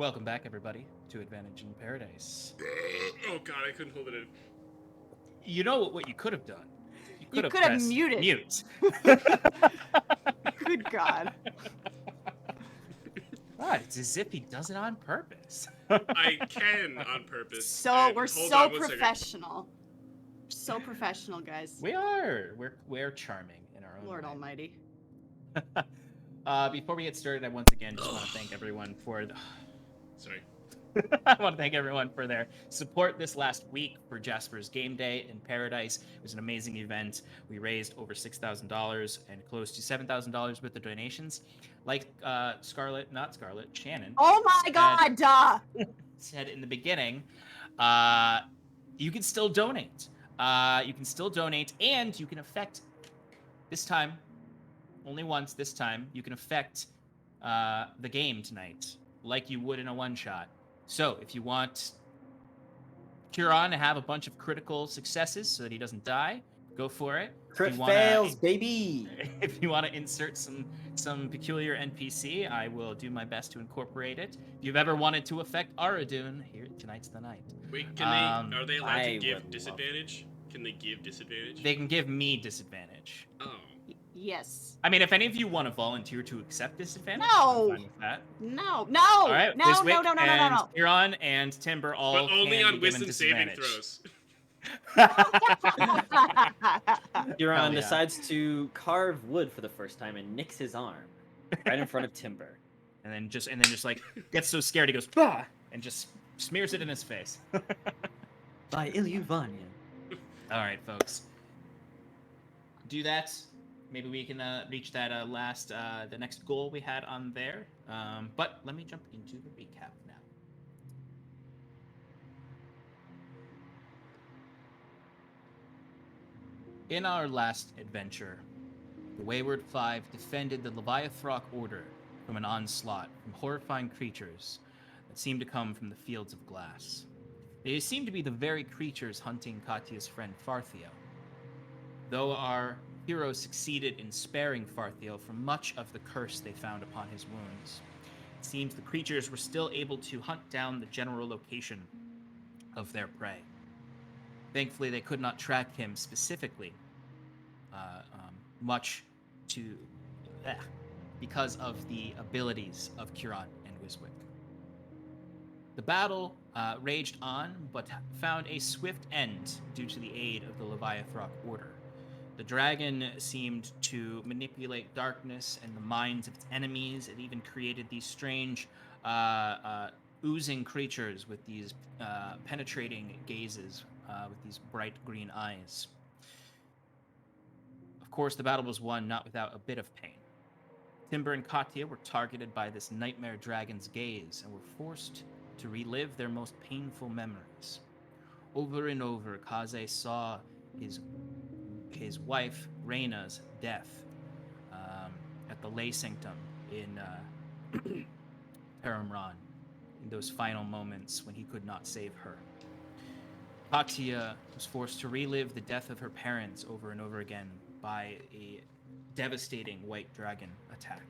Welcome back, everybody, to Advantage in Paradise. Oh god, I couldn't hold it in. You know what you could have done? You could could have pressed muted. mute. Good God. God, it's as if he does it on purpose. I can on purpose. So And we're hold so on 1 second. professional. So professional, guys. We are. We're charming in our own Lord way. Almighty. Before we get started, I once again just want to thank everyone for Sorry. I want to thank everyone for their support this last week for Jasper's Game Day in Paradise. It was an amazing event. We raised over $6,000 and close to $7,000 with the donations. Like Shannon. Oh my God, duh! Said in the beginning, you can still donate. You can still donate, and you can affect, this time, only once this time, you can affect the game tonight, like you would in a one-shot. So, if you want Huron to have a bunch of critical successes so that he doesn't die, go for it. Crit fails, baby! If you want to insert some peculiar NPC, I will do my best to incorporate it. If you've ever wanted to affect Aradun, here tonight's the night. Wait, are they allowed to give disadvantage? Can they give disadvantage? They can give me disadvantage. Oh. Yes. I mean, if any of you want to volunteer to accept disadvantage, No. I'm fine with that. No. All right, No. Wiswick No. and Huron and Timber all But only can on be given wisdom saving disadvantage. throws. Huron decides to carve wood for the first time and nicks his arm right in front of Timber. And then just like gets so scared he goes bah, and just smears it in his face. By Ilyuvania. All right, folks. Do that. Maybe we can reach that the next goal we had on there. But let me jump into the recap now. In our last adventure, the Wayward Five defended the Leviathrok Order from an onslaught from horrifying creatures that seemed to come from the fields of glass. They seemed to be the very creatures hunting Katya's friend Farthio. Though our heroes succeeded in sparing Farthio from much of the curse they found upon his wounds, it seems the creatures were still able to hunt down the general location of their prey. Thankfully, they could not track him specifically, much to because of the abilities of Huron and Wiswick. The battle raged on, but found a swift end due to the aid of the Leviathrok Order. The dragon seemed to manipulate darkness and the minds of its enemies. It even created these strange oozing creatures with these penetrating gazes, with these bright green eyes. Of course, the battle was won not without a bit of pain. Timber and Katya were targeted by this nightmare dragon's gaze and were forced to relive their most painful memories. Over and over, Kaze saw his wife, Reyna's, death at the lay sanctum in Paramran, in those final moments when he could not save her. Katya was forced to relive the death of her parents over and over again by a devastating white dragon attack.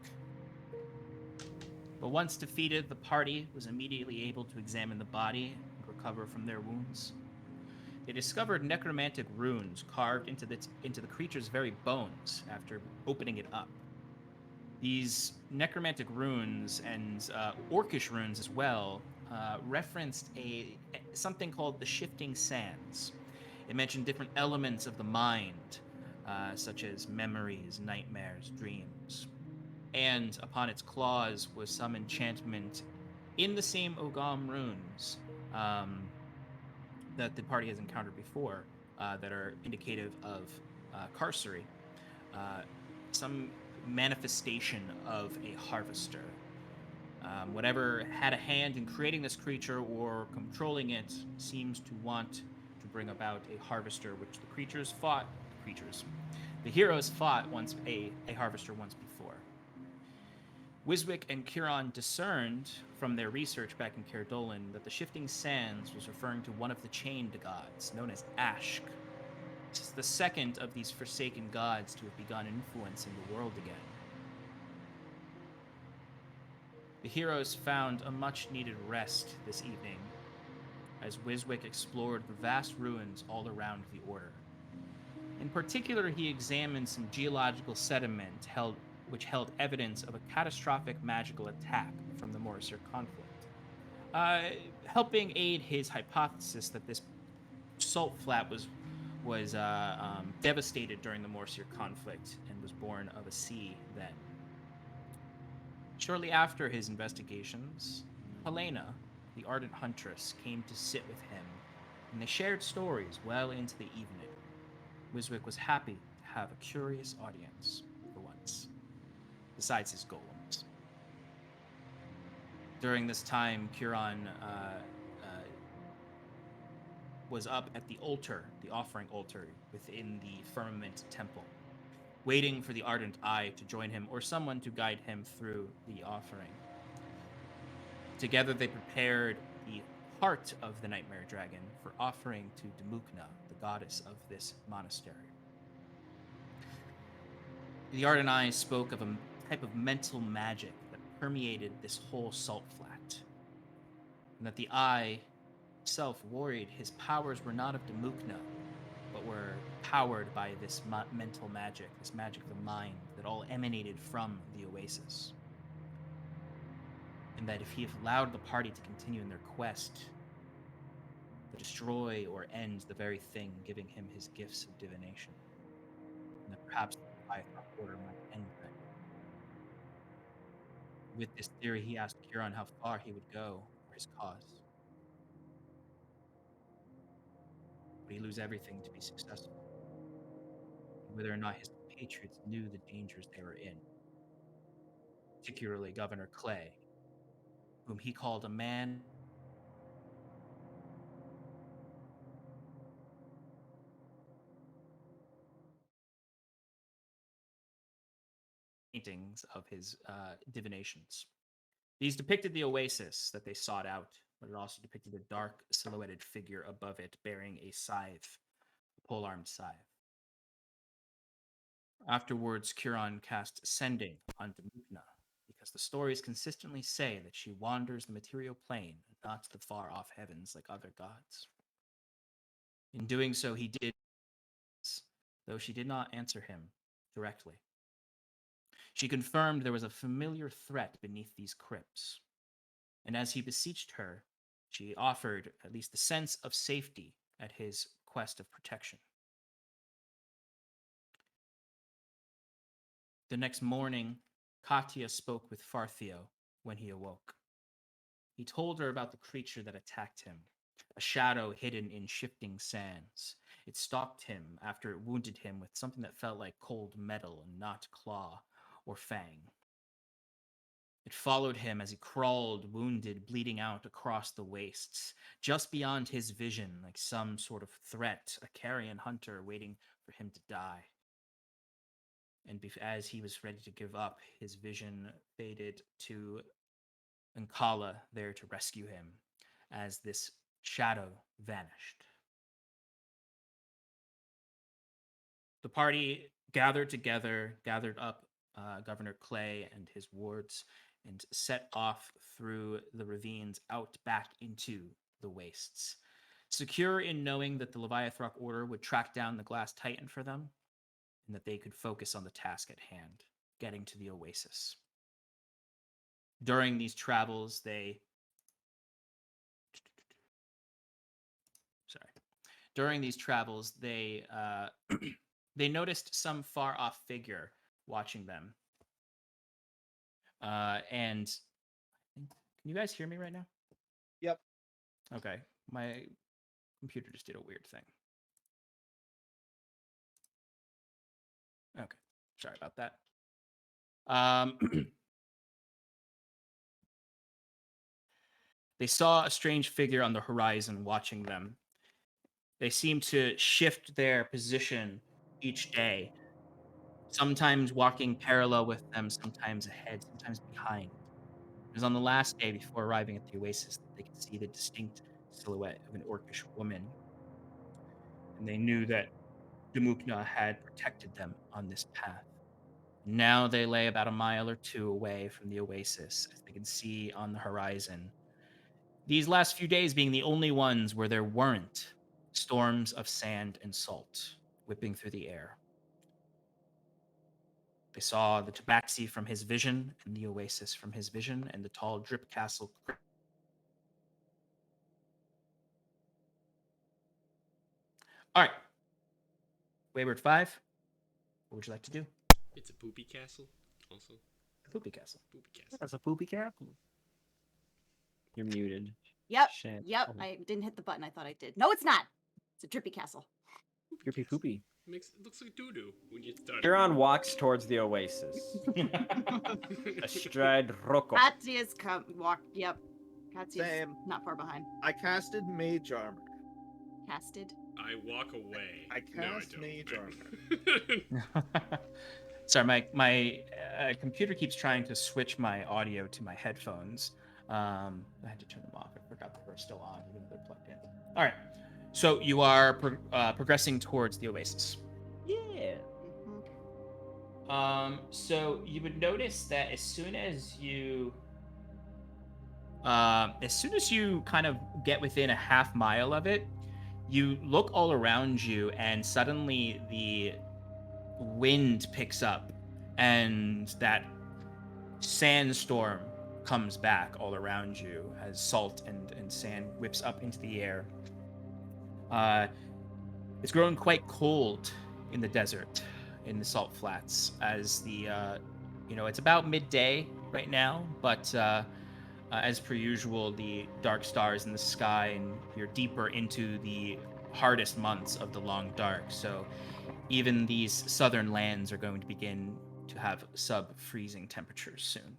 But once defeated, the party was immediately able to examine the body and recover from their wounds. They discovered necromantic runes carved into the creature's very bones after opening it up. These necromantic runes and orcish runes as well referenced something called the Shifting Sands. It mentioned different elements of the mind, such as memories, nightmares, dreams. And upon its claws was some enchantment in the same Ogam runes that the party has encountered before, that are indicative of Carcery. Some manifestation of a harvester. Whatever had a hand in creating this creature or controlling it seems to want to bring about a harvester, which the heroes fought once a harvester once before. Wiswick and Huron discerned from their research back in Caerdolin that the Shifting Sands was referring to one of the chained gods, known as Ashk. This is the second of these forsaken gods to have begun influencing the world again. The heroes found a much-needed rest this evening as Wiswick explored the vast ruins all around the Order. In particular, he examined some geological sediment which held evidence of a catastrophic magical attack from the Morriser conflict, helping aid his hypothesis that this salt flat was devastated during the Morriser conflict and was born of a sea then. Shortly after his investigations, Helena, the ardent huntress, came to sit with him, and they shared stories well into the evening. Wiswick was happy to have a curious audience for once, besides his golems. During this time, Curon was up at the altar, the offering altar, within the Firmament Temple, waiting for the Ardent Eye to join him or someone to guide him through the offering. Together they prepared the heart of the Nightmare Dragon for offering to Damukna, the goddess of this monastery. The Ardent Eye spoke of a type of mental magic that permeated this whole salt flat, and that the Eye itself worried his powers were not of Damukna, but were powered by this mental magic, this magic of the mind that all emanated from the oasis. And that if he allowed the party to continue in their quest, to destroy or end the very thing giving him his gifts of divination, and that perhaps the Leviathan Order might end that. With this theory, he asked Curon how far he would go for his cause. Would he lose everything to be successful? Whether or not his patriots knew the dangers they were in, particularly Governor Clay, whom he called a man paintings of his divinations. These depicted the oasis that they sought out, but it also depicted a dark silhouetted figure above it bearing a scythe, a pole-armed scythe. Afterwards, Curon cast Sending on Damukna, because the stories consistently say that she wanders the material plane and not the far-off heavens like other gods. In doing so, he did, though she did not answer him directly. She confirmed there was a familiar threat beneath these crypts, and as he beseeched her, she offered at least a sense of safety at his quest of protection. The next morning, Katya spoke with Farthio when he awoke. He told her about the creature that attacked him, a shadow hidden in shifting sands. It stalked him after it wounded him with something that felt like cold metal and not claw or fang. It followed him as he crawled, wounded, bleeding out across the wastes, just beyond his vision, like some sort of threat, a carrion hunter waiting for him to die. And as he was ready to give up, his vision faded to Ankala there to rescue him as this shadow vanished. The party gathered up Governor Clay and his wards, and set off through the ravines out back into the wastes, secure in knowing that the Leviathan Order would track down the Glass Titan for them, and that they could focus on the task at hand, getting to the oasis. During these travels, they they noticed some far-off figure watching them. And can you guys hear me right now? Yep. Okay. My computer just did a weird thing. Okay. Sorry about that. They saw a strange figure on the horizon watching them. They seemed to shift their position each day, sometimes walking parallel with them, sometimes ahead, sometimes behind. It was on the last day before arriving at the oasis that they could see the distinct silhouette of an orcish woman, and they knew that Damukna had protected them on this path. Now they lay about a mile or two away from the oasis, as they can see on the horizon. These last few days being the only ones where there weren't storms of sand and salt whipping through the air. They saw the tabaxi from his vision and the oasis from his vision and the tall drip castle. All right. Wayward 5, what would you like to do? It's a poopy castle, also. Poopy castle. Poopy castle. That's a poopy cat. You're muted. Yep. Shit. Yep. Oh. I didn't hit the button. I thought I did. No, it's not. It's a drippy castle. Poopy poopy. It looks like doo-doo when you start. Huron walks towards the oasis. Astride Rocco. Katya's come. Walk. Yep. Katya's Same. not far behind. I casted mage armor. Casted. I walk away. I cast don't. mage armor. Sorry, my computer keeps trying to switch my audio to my headphones. I had to turn them off. I forgot they were still on, even though they're plugged in. All right. So you are progressing towards the oasis. Yeah. So you would notice that as soon as you kind of get within a half mile of it, you look all around you, and suddenly the wind picks up, and that sandstorm comes back all around you as salt and sand whips up into the air. It's growing quite cold in the desert, in the salt flats, as the it's about midday right now, but as per usual, the dark stars in the sky, and you're deeper into the hardest months of the long dark. So even these southern lands are going to begin to have sub-freezing temperatures soon.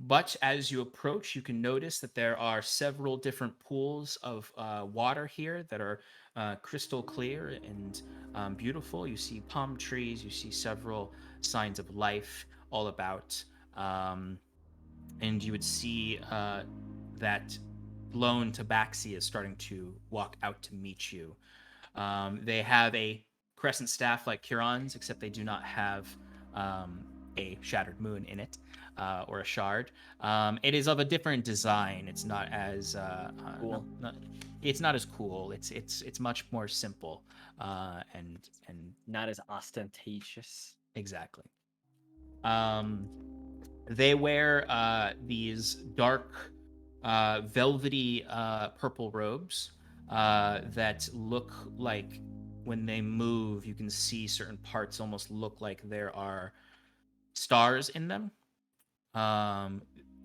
But as you approach, you can notice that there are several different pools of water here that are crystal clear and beautiful. You see palm trees, you see several signs of life all about. And you would see that lone tabaxi is starting to walk out to meet you. They have a crescent staff like Huron's, except they do not have a shattered moon in it. Or a shard. It is of a different design. It's not as Cool. it's not as cool. It's much more simple and Not as ostentatious. exactly. They wear these dark, velvety purple robes that look like when they move, you can see certain parts almost look like there are stars in them.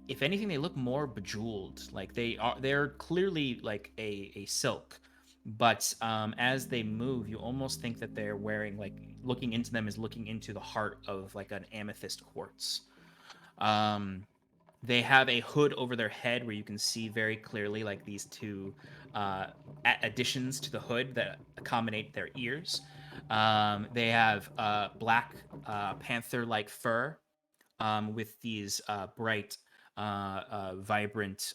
If anything, they look more bejeweled. Like they're clearly like a silk, but as they move, you almost think that they're wearing, like, looking into them is looking into the heart of like an amethyst quartz. They have a hood over their head where you can see very clearly like these two additions to the hood that accommodate their ears. They have black panther-like fur. With these bright, vibrant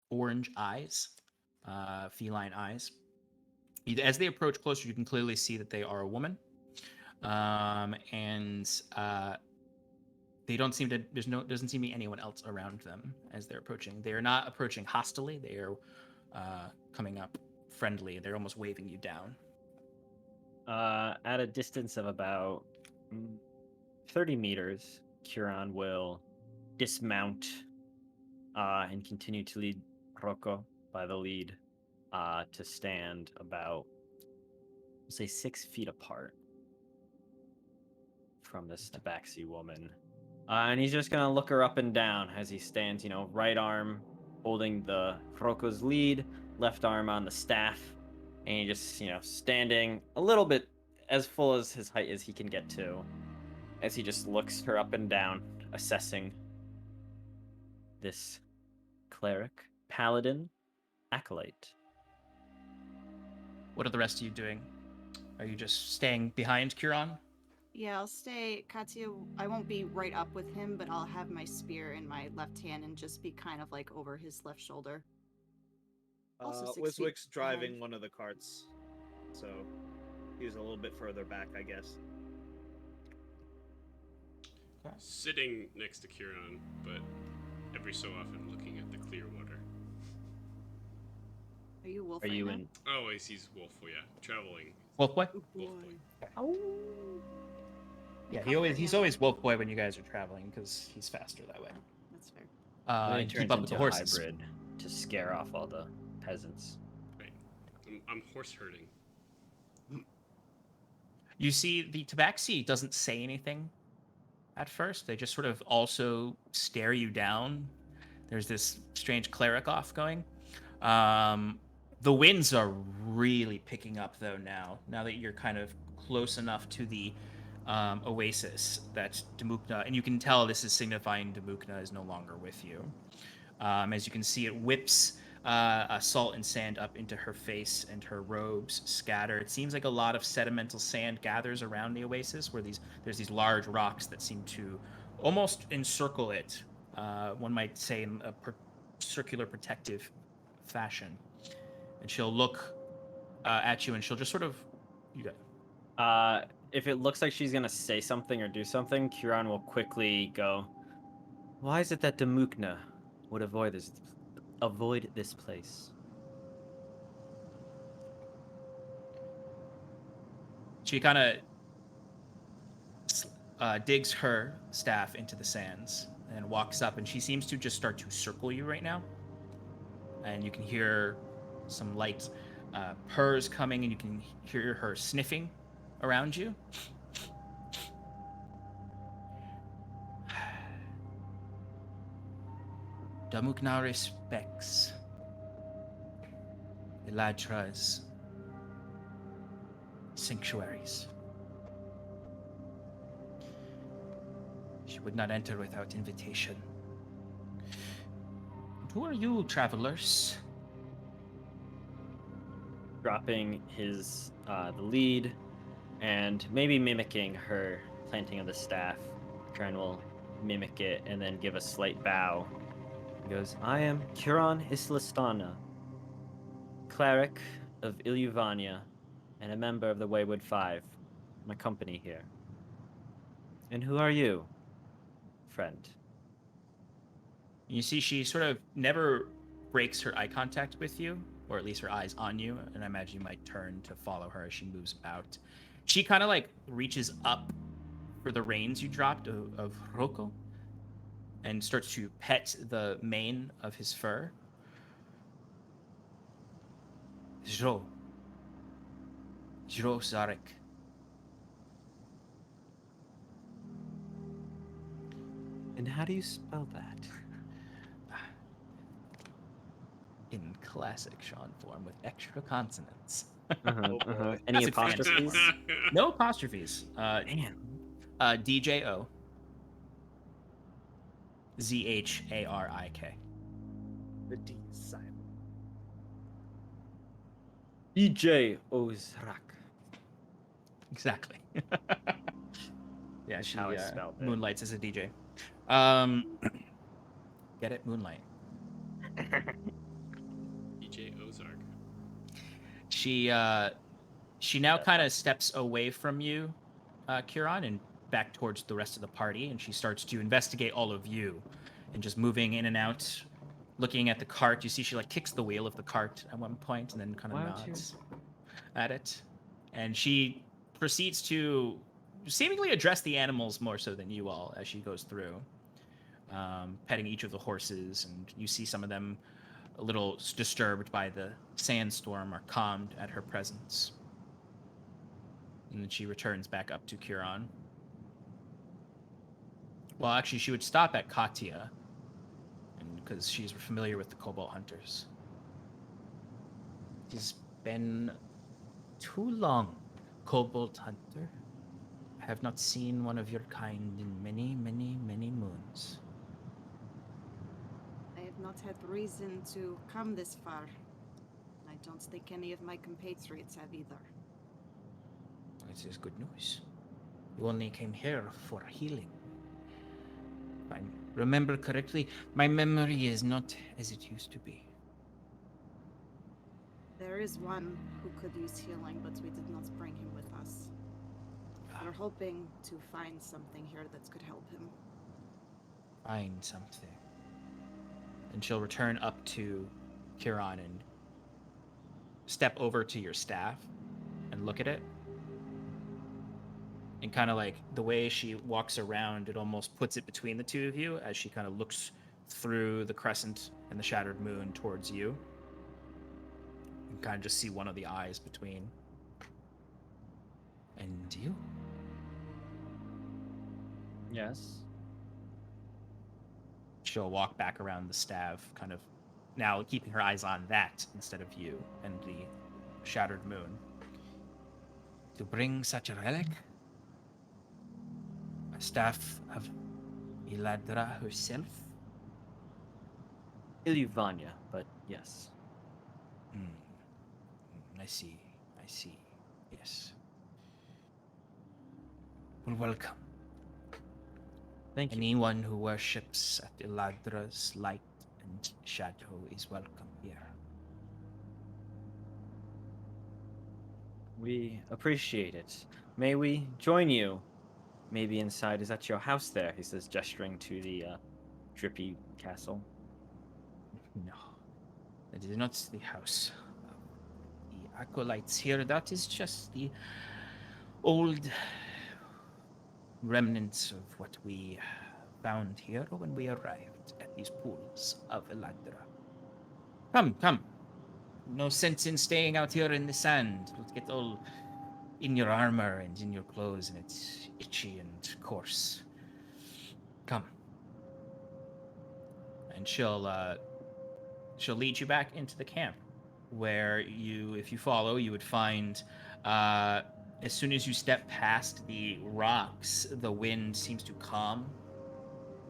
orange eyes, feline eyes. As they approach closer, you can clearly see that they are a woman, and they don't seem to. Doesn't seem to be anyone else around them as they're approaching. They are not approaching hostilely. They are coming up friendly. They're almost waving you down. At a distance of about 30 meters, Huron will dismount and continue to lead Rocco by the lead to stand about, say, 6 feet apart from this tabaxi woman. And he's just going to look her up and down as he stands, right arm holding the Rocco's lead, left arm on the staff, and he just, standing a little bit as full as his height as he can get to, as he just looks her up and down, assessing this cleric, paladin, acolyte. What are the rest of you doing? Are you just staying behind Huron? Yeah, I'll stay. Katya, I won't be right up with him, but I'll have my spear in my left hand and just be kind of like over his left shoulder. Also 6 feet Wiswick's driving behind. one of the carts, so he's a little bit further back, I guess. Okay. Sitting next to Kieran, but every so often looking at the clear water. Are you wolf Are right you now? in? Oh, he's wolf. Oh, yeah, traveling. Wolf boy? Good Wolf boy. boy. Yeah, Comfort he's him. always wolf boy when you guys are traveling because he's faster that way. That's fair. And then he And turns keep up with into the a horses. hybrid to scare off all the peasants. Right. I'm horse herding. You see, the tabaxi doesn't say anything at first. They just sort of also stare you down. There's this strange cleric off going. The winds are really picking up, though, now that you're kind of close enough to the oasis that Damukna, and you can tell this is signifying Damukna is no longer with you. As you can see, it whips salt and sand up into her face, and her robes scatter. It seems like a lot of sedimental sand gathers around the oasis, where there's these large rocks that seem to almost encircle it. One might say in a circular protective fashion. And she'll look at you, and she'll just sort of, you got. If it looks like she's gonna say something or do something, Kieran will quickly go, "Why is it that Damukna would avoid this place?" She kind of digs her staff into the sands and walks up, and she seems to just start to circle you right now. And you can hear some light purrs coming, and you can hear her sniffing around you. Damukna respects Eladra's sanctuaries. She would not enter without invitation. Who are you, travelers? Dropping his the lead and maybe mimicking her planting of the staff. Kieran will mimic it and then give a slight bow. He goes, "I am Kieran Islastana, cleric of Ilyuvania and a member of the Wayward Five, my company here. And who are you, friend?" You see, she sort of never breaks her eye contact with you, or at least her eyes on you, and I imagine you might turn to follow her as she moves about. She kind of like reaches up for the reins you dropped of Roko and starts to pet the mane of his fur. Zro Zarek. And how do you spell that? In classic Sean form with extra consonants. Oh boy. Any That's fancy. apostrophes? No apostrophes. Man. DJO ZHARIK. The D is silent. EJ Ozrak. Exactly. Yeah, she how I spelled it. moonlights as a DJ. Get it? Moonlight. EJ Ozark. She now kind of steps away from you, Kieran, and back towards the rest of the party, and she starts to investigate all of you, and just moving in and out, looking at the cart. You see she like kicks the wheel of the cart at one point, and then kind of Why don't you- nods at it, and she proceeds to seemingly address the animals more so than you all as she goes through, petting each of the horses, and you see some of them a little disturbed by the sandstorm are calmed at her presence. And then she returns back up to Kieran. Well, actually, she would stop at Katya, because she's familiar with the Cobalt Hunters. It's been too long, Cobalt Hunter. I have not seen one of your kind in many, many, many moons. I have not had reason to come this far. I don't think any of my compatriots have either. This is good news. You only came here for healing. If I remember correctly, my memory is not as it used to be. There is one who could use healing, but we did not bring him with us. We're hoping to find something here that could help him. Find something. And she'll return up to Kieran and step over to your staff and look at it. And kind of like the way she walks around, it almost puts it between the two of you as she kind of looks through the crescent and the shattered moon towards you. You kind of just see one of the eyes between. And you? Yes. She'll walk back around the staff, kind of now keeping her eyes on that instead of you and the shattered moon. To bring such a relic? A staff of Eladra herself? Iluvania, but yes. I see. Yes. Well, welcome. Thank you. Anyone who worships at Eladra's light and shadow is welcome here. We appreciate it. May we join you? Maybe inside. Is that your house there? He says, gesturing to the drippy castle. No, that is not the house of the acolytes here. That is just the old remnants of what we found here when we arrived at these pools of Eladra. Come. No sense in staying out here in the sand. It'll get all in your armor and in your clothes, and it's itchy and coarse. Come. And she'll lead you back into the camp, where you, if you follow, you would find, as soon as you step past the rocks, the wind seems to calm,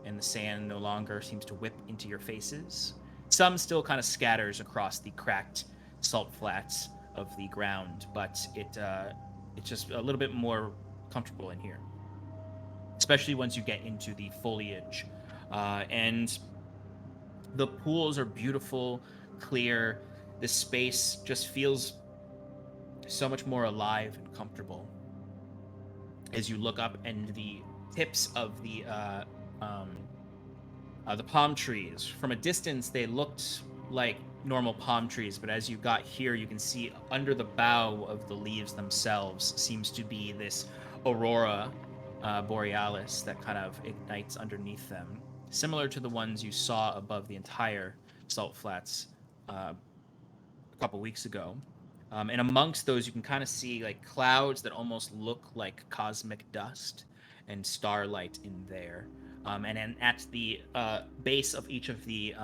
and the sand no longer seems to whip into your faces. Some still kind of scatters across the cracked salt flats of the ground, but it's just a little bit more comfortable in here, especially once you get into the foliage. And the pools are beautiful, clear. The space just feels so much more alive and comfortable as you look up, and the tips of the palm trees, from a distance they looked like normal palm trees, but as you got here you can see under the bough of the leaves themselves seems to be this aurora borealis that kind of ignites underneath them, similar to the ones you saw above the entire salt flats a couple weeks ago. And amongst those, you can kind of see like clouds that almost look like cosmic dust and starlight in there. And then at the base of each of the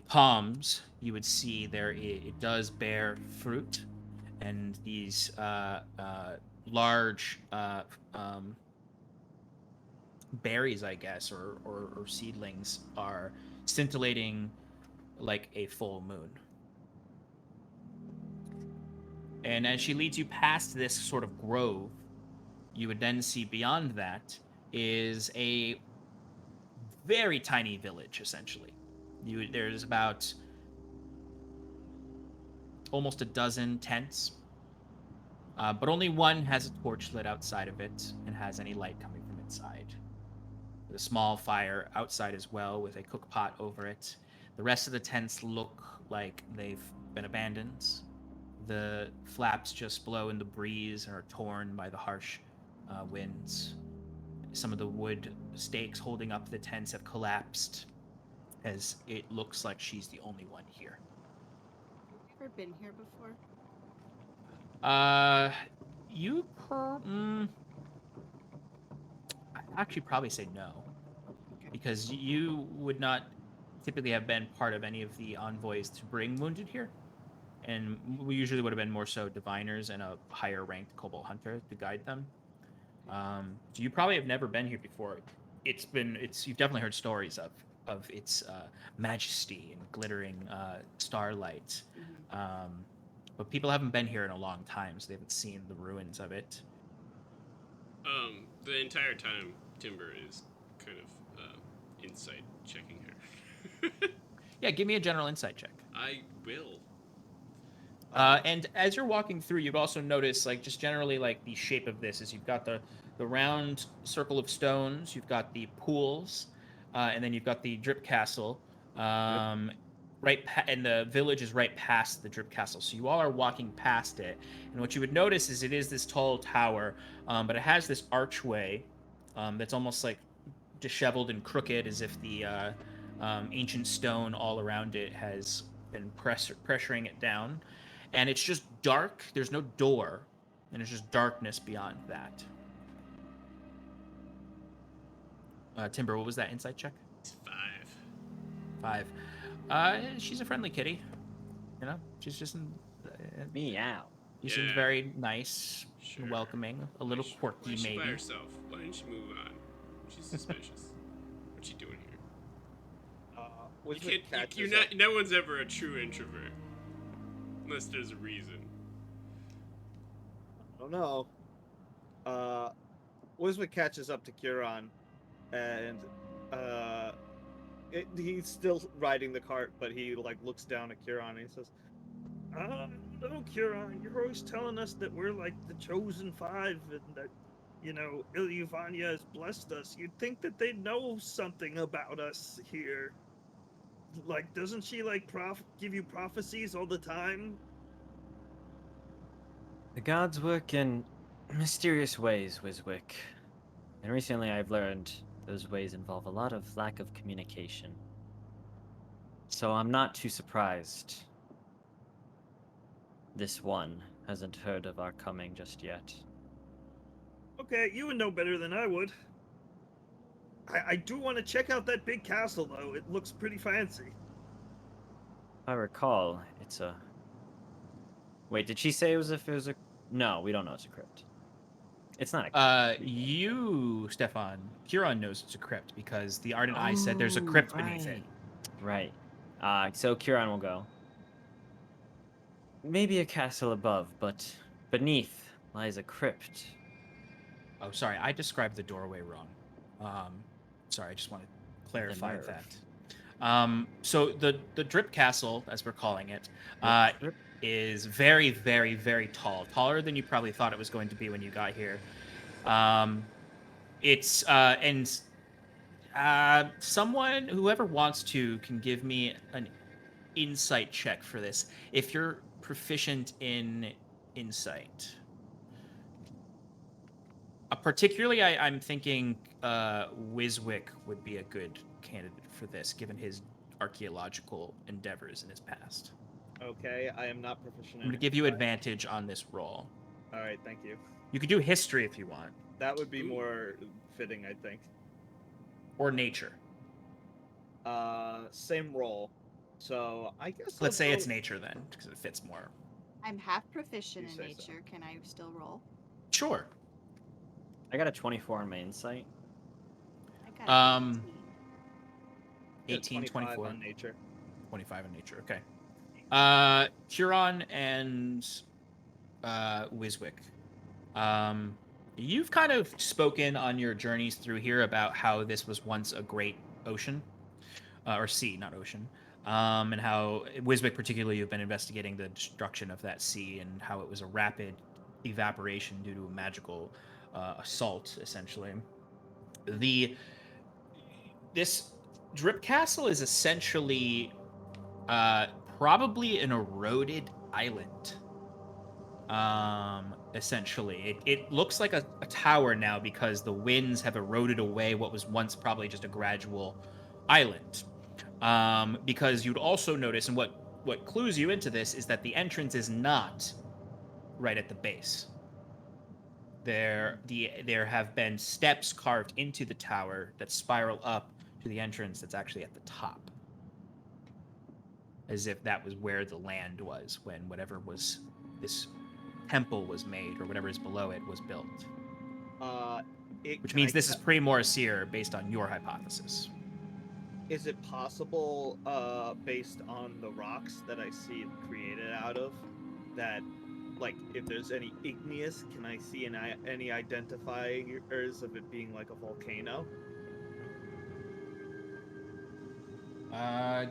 palms, you would see there it does bear fruit, and these large berries, I guess, or seedlings are scintillating like a full moon. And as she leads you past this sort of grove, you would then see beyond that is a very tiny village, essentially. There's about almost a dozen tents, but only one has a torch lit outside of it and has any light coming from inside. There's a small fire outside as well with a cook pot over it. The rest of the tents look like they've been abandoned. The flaps just blow in the breeze and are torn by the harsh winds. Some of the wood stakes holding up the tents have collapsed, as it looks like she's the only one here. Have you ever been here before? I'd actually probably say no, because you would not typically have been part of any of the envoys to bring wounded here. And we usually would have been more so diviners and a higher ranked kobold hunter to guide them. So you probably have never been here before. You've definitely heard stories of its majesty and glittering starlight. But people haven't been here in a long time, so they haven't seen the ruins of it. The entire time, Timber is kind of insight checking her. Yeah, give me a general insight check. I will. And as you're walking through, you'd also notice, like, just generally, like, the shape of this is you've got the round circle of stones, you've got the pools, and then you've got the drip castle. And the village is right past the drip castle. So you all are walking past it, and what you would notice is it is this tall tower, but it has this archway that's almost like disheveled and crooked, as if the ancient stone all around it has been pressuring it down. And it's just dark. There's no door, and it's just darkness beyond that. Timber, what was that insight check? It's 5. 5. She's a friendly kitty. You know, she's just Meow. She seems very nice and welcoming. A little quirky, Why is she by maybe. herself? Why didn't she move on? She's suspicious. What's she doing here? No one's ever a true introvert. Unless there's a reason. I don't know. Wiswick catches up to Kieran, and he's still riding the cart, but he like looks down at Kieran and he says, "No, Kieran, you're always telling us that we're like the chosen 5 and that, you know, Ilyuvania has blessed us. You'd think that they know something about us here. Like, doesn't she like give you prophecies all the time?" The gods work in mysterious ways, Wiswick. And recently I've learned those ways involve a lot of lack of communication. So I'm not too surprised this one hasn't heard of our coming just yet. Okay, you would know better than I would. I do want to check out that big castle, though. It looks pretty fancy. If I recall, it's a... Wait, did she say it was a... No, we don't know it's a crypt. It's not a crypt. You, Stefan, Kieran knows it's a crypt because the Ardent Eye said there's a crypt beneath it. Right. So Kieran will go. Maybe a castle above, but beneath lies a crypt. Oh, sorry, I described the doorway wrong. Sorry, I just want to clarify that. So the drip castle, as we're calling it, is very, very, very tall. Taller than you probably thought it was going to be when you got here. Someone, whoever wants to, can give me an insight check for this. If you're proficient in insight. Particularly, I'm thinking Wiswick would be a good candidate for this, given his archaeological endeavors in his past. Okay, I am not proficient in I'm going to give you advantage on this roll. All right, thank you. You could do history if you want. That would be more fitting, I think. Or nature. Same roll. So I guess Let's say it's nature then, because it fits more. I'm half proficient in say nature. so. Can I still roll? Sure. I got a 24 on my insight. I got 18, 24. on nature. 25 in nature, okay. Huron and Wiswick. You've kind of spoken on your journeys through here about how this was once a great ocean, or sea, not ocean, and how Wiswick particularly, you've been investigating the destruction of that sea and how it was a rapid evaporation due to a magical assault, essentially. This drip castle is essentially probably an eroded island. Essentially, it looks like a tower now because the winds have eroded away what was once probably just a gradual island. Because you'd also notice, and what clues you into this is that the entrance is not right at the base. There have been steps carved into the tower that spiral up to the entrance that's actually at the top. As if that was where the land was when whatever was this temple was made, or whatever is below it was built. Which means this is pre-Morasir based on your hypothesis. Is it possible, based on the rocks that I see it created out of, that, like, if there's any igneous, can I see any identifiers of it being like a volcano?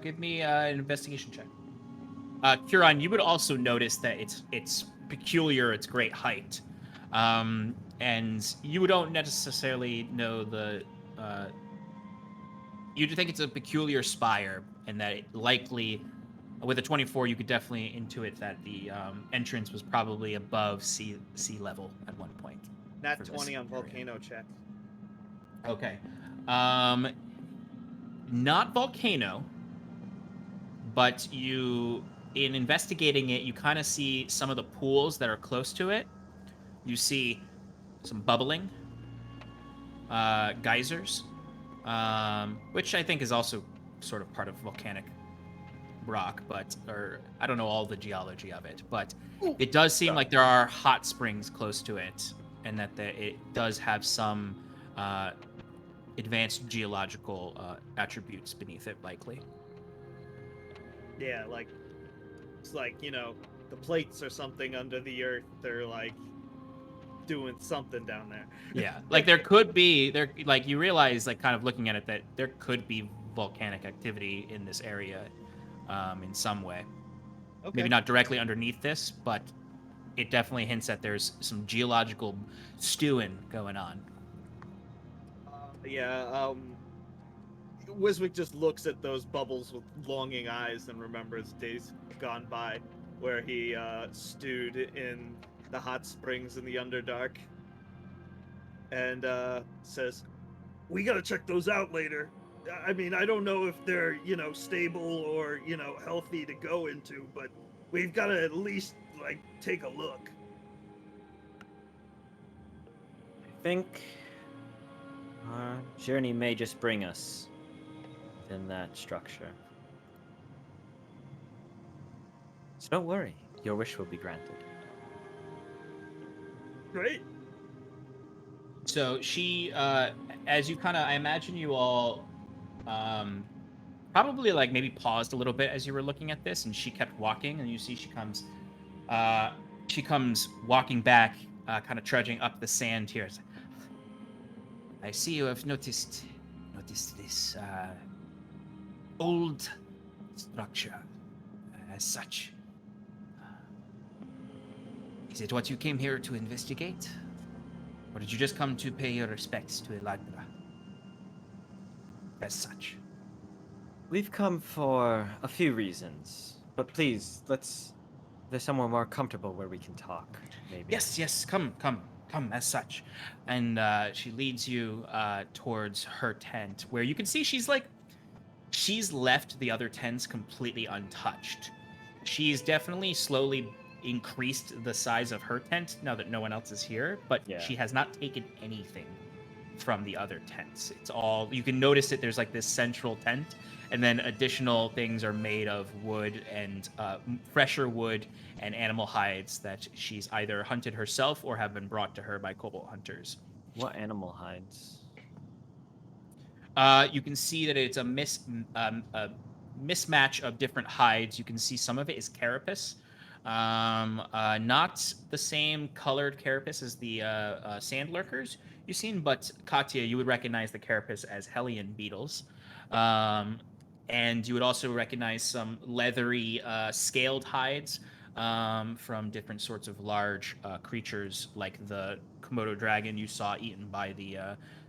Give me an investigation check. Curon, you would also notice that it's peculiar, its great height, and you don't necessarily know the. You'd think it's a peculiar spire, and that it likely, with a 24, you could definitely intuit that the entrance was probably above sea level at one point. Nat for this 20 on area. volcano check. Okay. Not volcano, but you, in investigating it, you kind of see some of the pools that are close to it. You see some bubbling, geysers, which I think is also sort of part of volcanic rock, or I don't know all the geology of it, but it does seem like there are hot springs close to it, and that it does have some advanced geological attributes beneath it, likely. Yeah, like it's like, you know, the plates or something under the earth. They're like doing something down there. Yeah, like there could be like you realize, like kind of looking at it, that there could be volcanic activity in this area, in some way. Okay. Maybe not directly underneath this, but it definitely hints that there's some geological stewing going on. Wiswick just looks at those bubbles with longing eyes and remembers days gone by where he stewed in the hot springs in the Underdark, and says, "We gotta check those out later. I mean, I don't know if they're, you know, stable or, you know, healthy to go into, but we've got to at least, like, take a look." I think our journey may just bring us in that structure. So don't worry, your wish will be granted. Great. So she, as you kind of, I imagine you all probably like maybe paused a little bit as you were looking at this, and she kept walking, and you see she comes walking back, kind of trudging up the sand here. I see you have noticed this old structure as such. Is it what you came here to investigate? Or did you just come to pay your respects to Elagra as such? We've come for a few reasons, but please, there's somewhere more comfortable where we can talk, maybe. Yes, come as such. And she leads you towards her tent, where you can see she's left the other tents completely untouched. She's definitely slowly increased the size of her tent now that no one else is here, but she has not taken anything from the other tents. It's all, you can notice that there's like this central tent, and then additional things are made of wood and fresher wood and animal hides that she's either hunted herself or have been brought to her by cobalt hunters. What animal hides? You can see that it's a mismatch of different hides. You can see some of it is carapace. Not the same colored carapace as the sand lurkers you've seen, but Katya, you would recognize the carapace as Hellion beetles. And you would also recognize some leathery scaled hides from different sorts of large creatures, like the Komodo dragon you saw eaten by the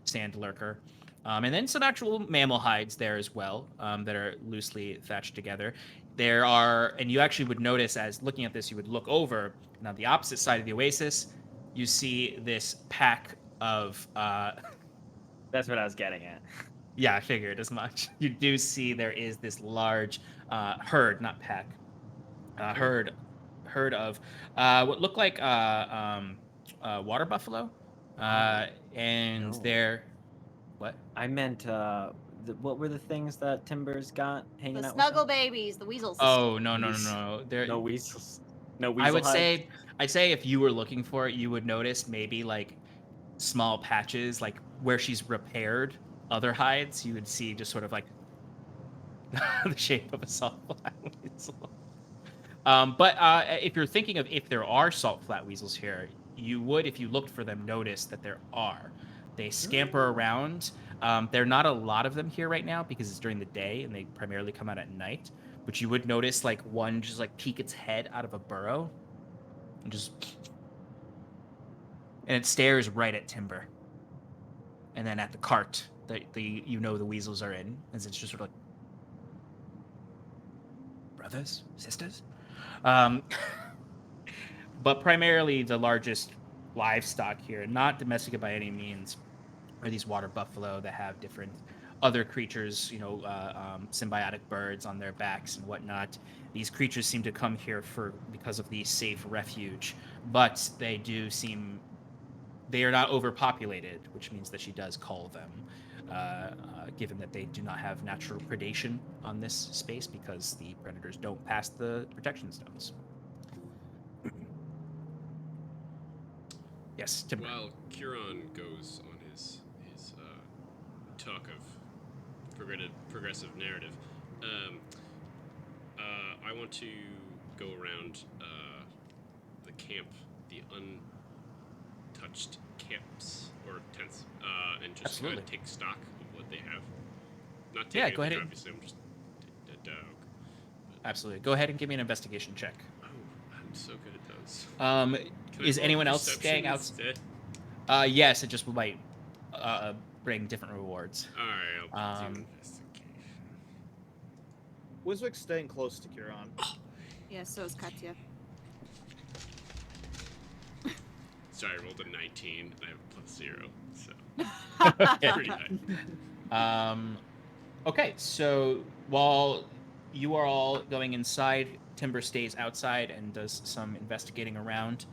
sand lurker. And then some actual mammal hides there as well, that are loosely thatched together. There are, and you actually would notice as looking at this, you would look over, and on the opposite side of the oasis, you see this pack of... That's what I was getting at. Yeah, I figured as much. You do see there is this large herd, not pack, herd of what look like water buffalo, and they're... What? I meant, what were the things that Timbers got hanging The out snuggle with babies, the weasels. Oh, no. They're... No weasels. No weasel I would hides? I'd say if you were looking for it, you would notice maybe like small patches, like where she's repaired other hides. You would see just sort of like the shape of a salt flat weasel. But if you're thinking of if there are salt flat weasels here, you would, if you looked for them, notice that there are. They scamper around. There are not a lot of them here right now because it's during the day and they primarily come out at night. but you would notice like one just like peek its head out of a burrow and it stares right at Timber. And then at the cart that the weasels are in, as it's just sort of like, brothers, sisters. But primarily the largest livestock here, not domesticated by any means, are these water buffalo that have different other creatures, symbiotic birds on their backs and whatnot. These creatures seem to come here because of the safe refuge, but they are not overpopulated, which means that she does cull them, given that they do not have natural predation on this space because the predators don't pass the protection stones. Yes, Timber. While Curon goes on his talk of progressive narrative, I want to go around the camp, the untouched camps or tents, and just kind of take stock of what they have. Not take anything, go ahead. Obviously, I'm just a dog. Absolutely. Go ahead and give me an investigation check. Oh, I'm so good at those. Is anyone else staying out? Yes, it just might bring different rewards. Alright, I'll do investigation. Wiswick's staying close to Curon. Yeah, so is Katya. Sorry, I rolled a 19. I have a +0, so pretty high. Okay, so while you are all going inside, Timber stays outside and does some investigating around.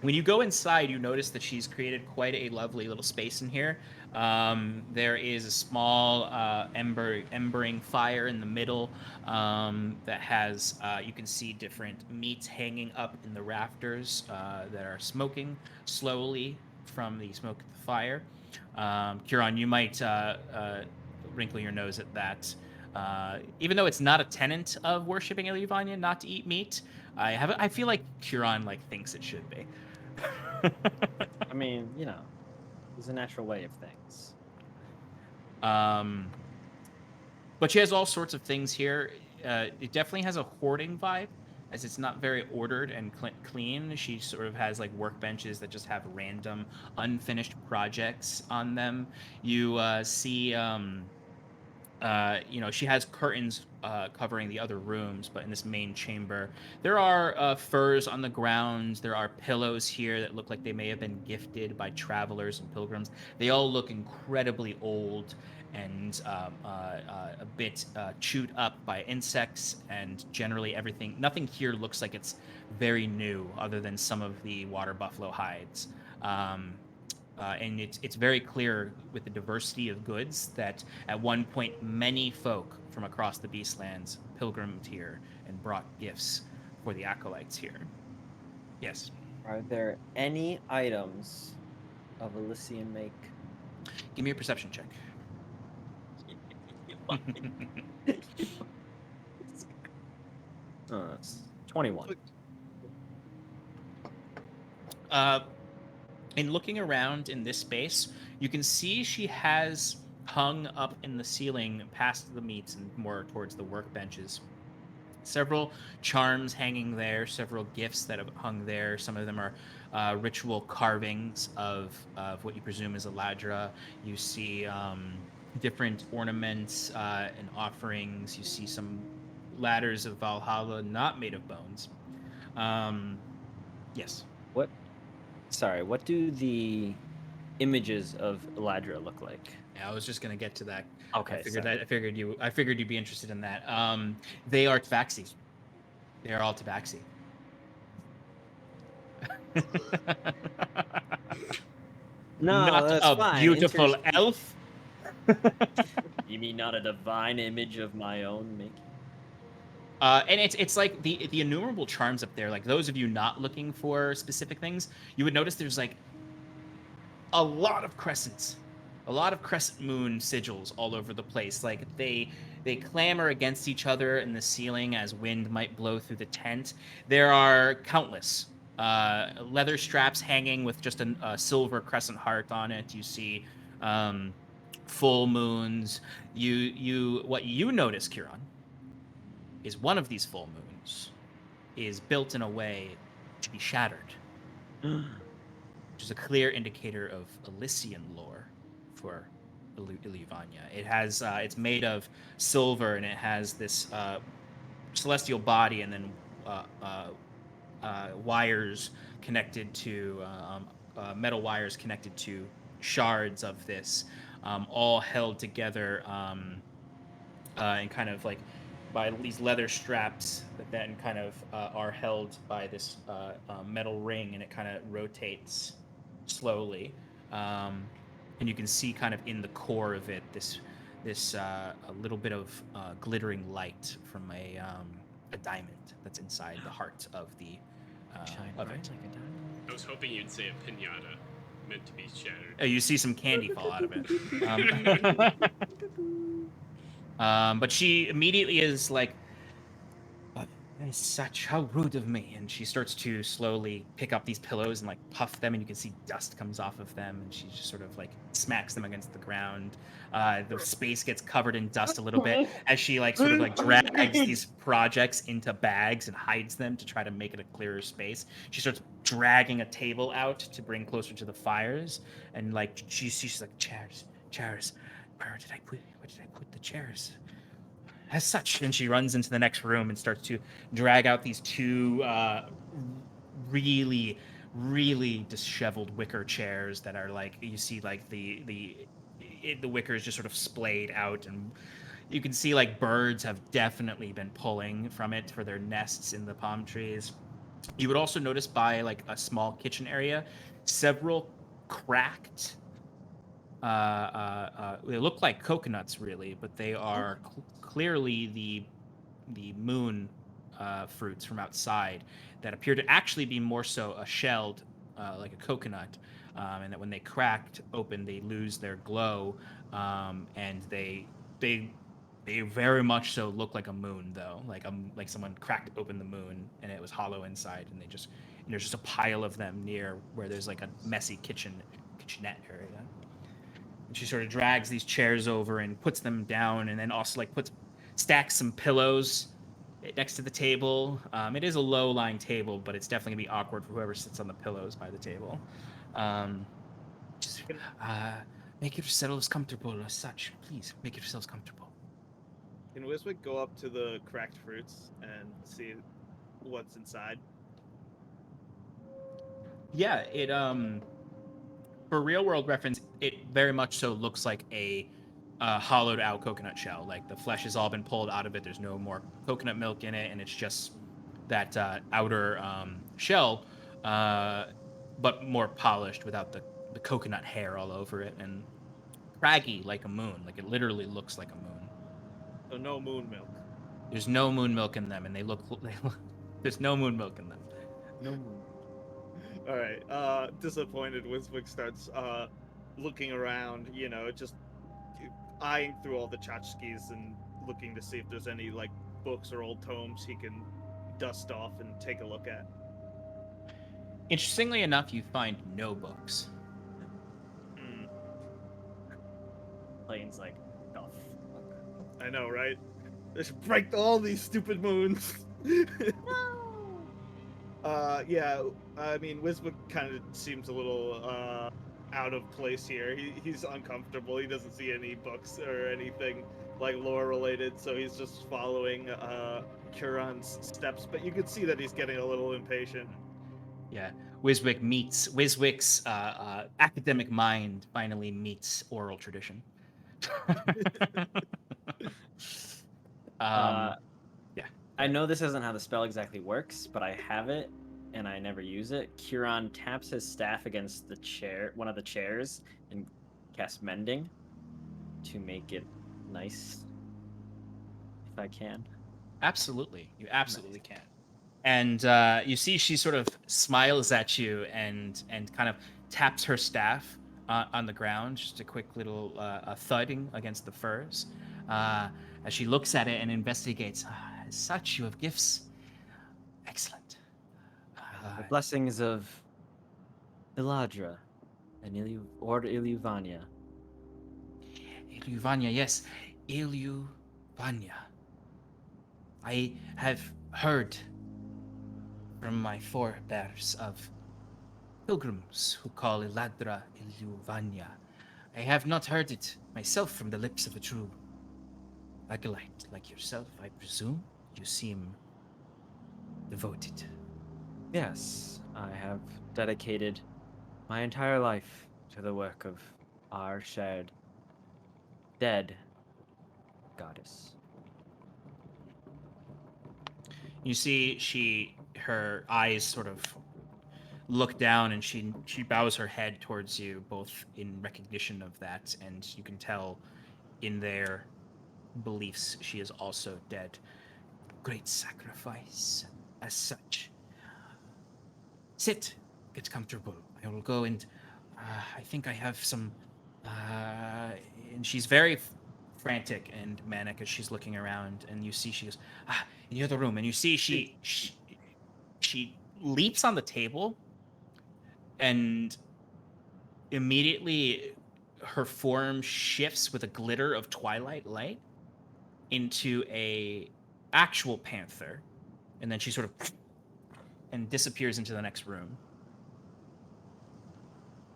When you go inside, you notice that she's created quite a lovely little space in here. There is a small embering fire in the middle that has, you can see different meats hanging up in the rafters that are smoking slowly from the smoke of the fire. Curon, you might wrinkle your nose at that. Even though it's not a tenet of worshipping Eluvania not to eat meat, I feel like Curon thinks it should be. I mean, it's a natural way of things. But she has all sorts of things here. It definitely has a hoarding vibe, as it's not very ordered and clean. She sort of has workbenches that just have random unfinished projects on them. You see, she has curtains covering the other rooms, but in this main chamber, there are furs on the ground. There are pillows here that look like they may have been gifted by travelers and pilgrims. They all look incredibly old and a bit chewed up by insects, and generally nothing here looks like it's very new, other than some of the water buffalo hides. And it's very clear with the diversity of goods that at one point many folk from across the Beastlands pilgrimed here and brought gifts for the acolytes here. Yes. Are there any items of Elysian make? Give me a perception check. It's 21. In looking around in this space, you can see she has hung up in the ceiling past the meats and more towards the workbenches. Several charms hanging there, several gifts that have hung there. Some of them are ritual carvings of what you presume is Eladra. You see different ornaments and offerings. You see some ladders of Valhalla not made of bones. Yes. What do the images of Eladra look like? Yeah, I was just gonna get to that. Okay. I figured you'd be interested in that. They are tabaxi. They are all tabaxi. No, not that's a fine. beautiful elf. You mean not a divine image of my own making? And it's like the innumerable charms up there. Like those of you not looking for specific things, you would notice there's a lot of crescents, a lot of crescent moon sigils all over the place. Like they clamor against each other in the ceiling as wind might blow through the tent. There are countless leather straps hanging with just a silver crescent heart on it. You see full moons. What you notice, Curon, is one of these full moons is built in a way to be shattered, which is a clear indicator of Elysian lore for Illuvania. It has it's made of silver, and it has this celestial body, and then wires connected to metal wires connected to shards of this, all held together and kind of like by these leather straps that then kind of are held by this metal ring, and it kind of rotates slowly. And you can see kind of in the core of it this a little bit of glittering light from a diamond that's inside the heart of the Shine of bright it. like a diamond. I was hoping you'd say a pinata meant to be shattered. You see some candy fall out of it. But she immediately is like, that is such how rude of me. And she starts to slowly pick up these pillows and like puff them, and you can see dust comes off of them, and she just sort of like smacks them against the ground. The space gets covered in dust a little bit as she like sort of like drags these projects into bags and hides them to try to make it a clearer space. She starts dragging a table out to bring closer to the fires, and like she's like, chairs. Where did I put the chairs? As such, and she runs into the next room and starts to drag out these two really disheveled wicker chairs that are like, you see like the wicker is just sort of splayed out, and you can see like birds have definitely been pulling from it for their nests in the palm trees. You would also notice by like a small kitchen area several cracked they look like coconuts really, but they are clearly the moon fruits from outside that appear to actually be more so a shelled like a coconut, and that when they cracked open they lose their glow, and they very much so look like a moon though, like someone cracked open the moon and it was hollow inside, and there's just a pile of them near where there's like a messy kitchenette area. And she sort of drags these chairs over and puts them down, and then also like stacks some pillows next to the table. It is a low-lying table, but it's definitely gonna be awkward for whoever sits on the pillows by the table. Just, make yourselves comfortable as such. Please make yourselves comfortable. Can Wiswick go up to the cracked fruits and see what's inside? Yeah, it for real world reference, it very much so looks like a hollowed out coconut shell. Like the flesh has all been pulled out of it. There's no more coconut milk in it, and it's just that outer shell, but more polished without the coconut hair all over it, and craggy like a moon. Like it literally looks like a moon. So no moon milk. There's no moon milk in them, and there's no moon milk in them. No moon. All right. Disappointed, Wiswick starts looking around. You know, just eyeing through all the tchotchkes and looking to see if there's any like books or old tomes he can dust off and take a look at. Interestingly enough, you find no books. Plane's like, the fuck? I know, right? They should break all these stupid moons. Yeah, I mean, Wiswick kind of seems a little out of place here. He's uncomfortable. He doesn't see any books or anything like lore related, so he's just following Curon's steps. But you can see that he's getting a little impatient. Yeah, Wiswick's academic mind finally meets oral tradition. Yeah. I know this isn't how the spell exactly works, but I have it and I never use it. Curon taps his staff against the chair, one of the chairs, and casts mending to make it nice. If I can. Absolutely, you absolutely can. And you see, she sort of smiles at you and kind of taps her staff on the ground, just a quick little thudding against the furs, as she looks at it and investigates. As such, you have gifts. Excellent. The blessings of Iladra and Illuvania. Illuvania, yes. Illuvania. I have heard from my forebears of pilgrims who call Eladra Iluvania. I have not heard it myself from the lips of a true acolyte like yourself. I presume you seem devoted. Yes, I have dedicated my entire life to the work of our shared dead goddess. You see, her eyes sort of look down, and she bows her head towards you, both in recognition of that, and you can tell in their beliefs she is also dead. Great sacrifice, as such. Sit, get comfortable. I will go and I think I have some. And she's very frantic and manic as she's looking around, and you see she goes in the other room, and you see she leaps on the table, and immediately her form shifts with a glitter of twilight light into a actual panther, and then she sort of and disappears into the next room.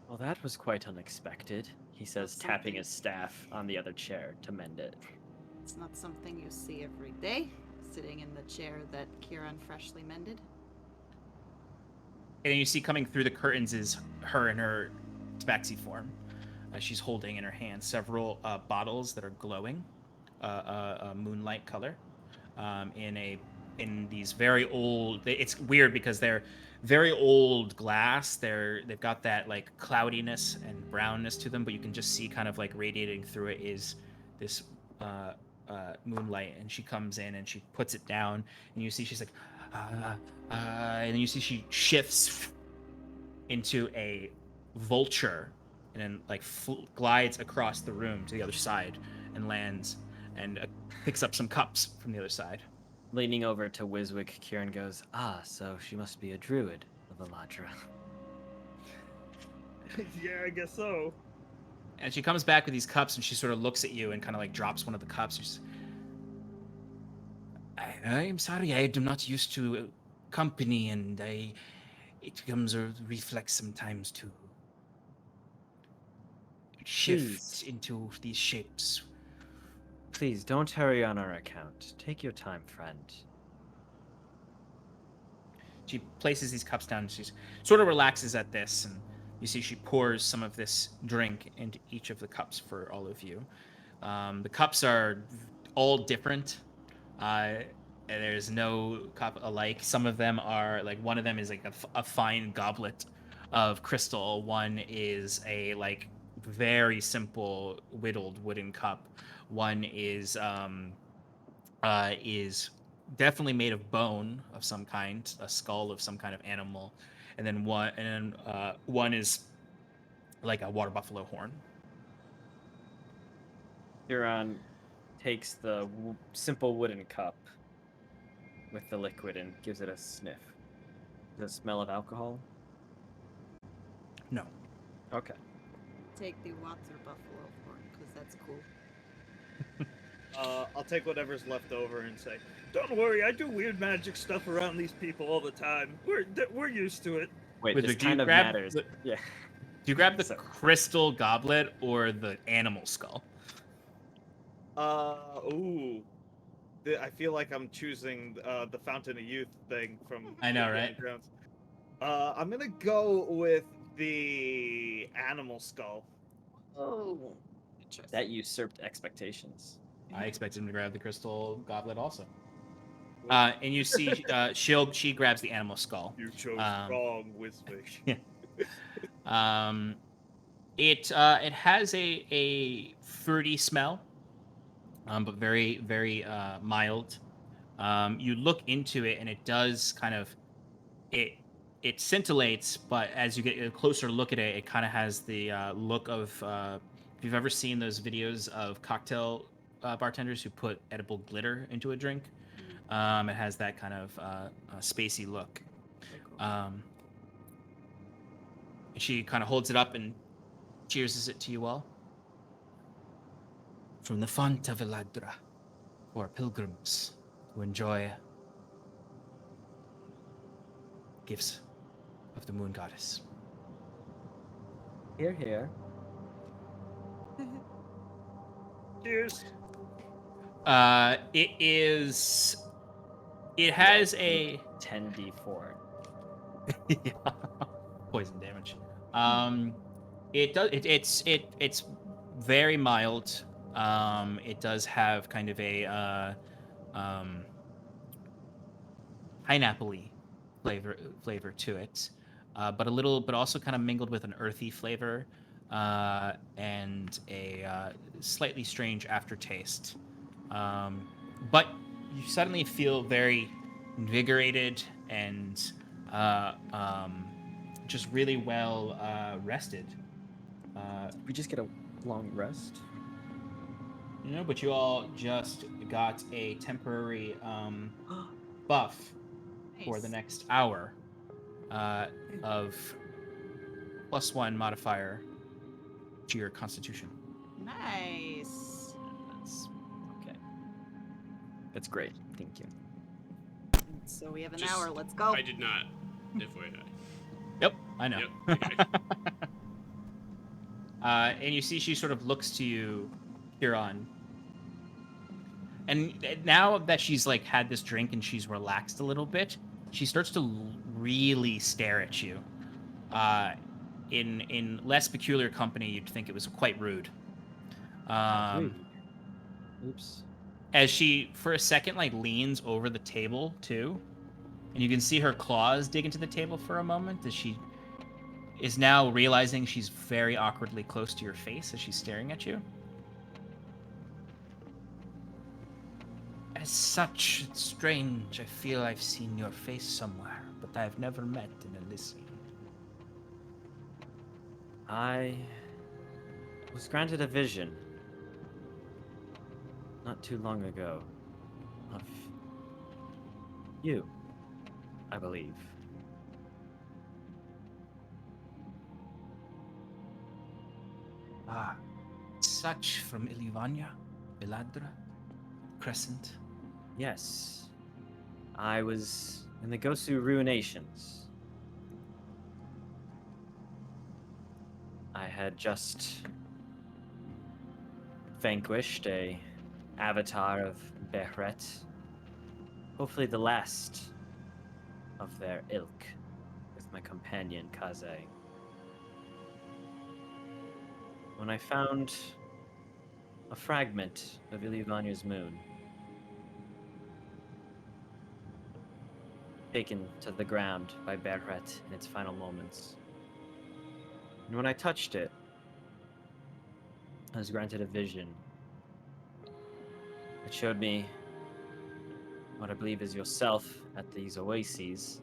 Well, that was quite unexpected, he says, That's tapping something. his staff on the other chair to mend it. It's not something you see every day, sitting in the chair that Kieran freshly mended. And you see coming through the curtains is her in her tabaxi form. She's holding in her hand several bottles that are glowing, a moonlight color, in these very old. It's weird because they're very old glass. They've got that like cloudiness and brownness to them, but you can just see kind of like radiating through it is this moonlight. And she comes in and she puts it down, and you see she's like, and then you see she shifts into a vulture, and then like glides across the room to the other side and lands and picks up some cups from the other side. Leaning over to Wiswick, Kieran goes, so she must be a druid of Eladra. Yeah, I guess so. And she comes back with these cups, and she sort of looks at you and kind of like drops one of the cups. She's, I'm sorry, I am not used to company, and it becomes a reflex sometimes to shift into these shapes. Please, don't hurry on our account. Take your time, friend. She places these cups down, and she sort of relaxes at this, and you see she pours some of this drink into each of the cups for all of you. The cups are all different. There's no cup alike. Some of them are like, one of them is like a fine goblet of crystal. One is a like very simple whittled wooden cup. One is definitely made of bone of some kind, a skull of some kind of animal, and then one is like a water buffalo horn. Kieran takes the simple wooden cup with the liquid and gives it a sniff. Does it smell of alcohol? No. Okay. Take the water buffalo horn, because that's cool. I'll take whatever's left over and say, "Don't worry, I do weird magic stuff around these people all the time. We're used to it." Wait, Wait, this do you kind of grab matters. the- Yeah. Do you grab the So- crystal goblet or the animal skull? Ooh. I feel like I'm choosing the Fountain of Youth thing from I know, Indiana right? Jones. I'm gonna go with the animal skull. Oh, interesting. That usurped expectations. I expected him to grab the crystal goblet also. And you see, she grabs the animal skull. You chose Um, wrong, Wiswick. It has a fruity smell, but very very mild. You look into it, and it does kind of it scintillates, but as you get a closer look at it, it kind of has the look of if you've ever seen those videos of cocktail bartenders who put edible glitter into a drink. It has that kind of spacey look. She kind of holds it up and cheers it to you all. From the font of Eladra, for pilgrims to enjoy gifts of the moon goddess. Here, here. Cheers. It has a 10d4. yeah. Poison damage. It's very mild. It does have kind of a pineapple-y flavor to it, but also kind of mingled with an earthy flavor, and a slightly strange aftertaste. But you suddenly feel very invigorated and just really well rested. We just get a long rest. But you all just got a temporary buff for the Nice. next hour of +1 modifier to your constitution. Nice. That's okay. That's great. Thank you. So we have an Just- hour. Let's go. I did not. FYI. Yep, I know. Yep. Okay. And you see she sort of looks to you, Huron. And now that she's like had this drink and she's relaxed a little bit, she starts to really stare at you. In less peculiar company, you'd think it was quite rude. Rude. Oops. As she, for a second, like leans over the table too, and you can see her claws dig into the table for a moment as she is now realizing she's very awkwardly close to your face as she's staring at you. As such, it's strange. I feel I've seen your face somewhere, but I've never met in Elysium. I was granted a vision not too long ago of you, I believe. Ah, such from Ilivania, Beladra, Crescent. Yes. I was in the Gosu Ruinations. I had just vanquished a avatar of Behret. Hopefully the last of their ilk with my companion Kaze. When I found a fragment of Ilivania's moon, taken to the ground by Behret in its final moments. And when I touched it, I was granted a vision. It showed me what I believe is yourself at these oases,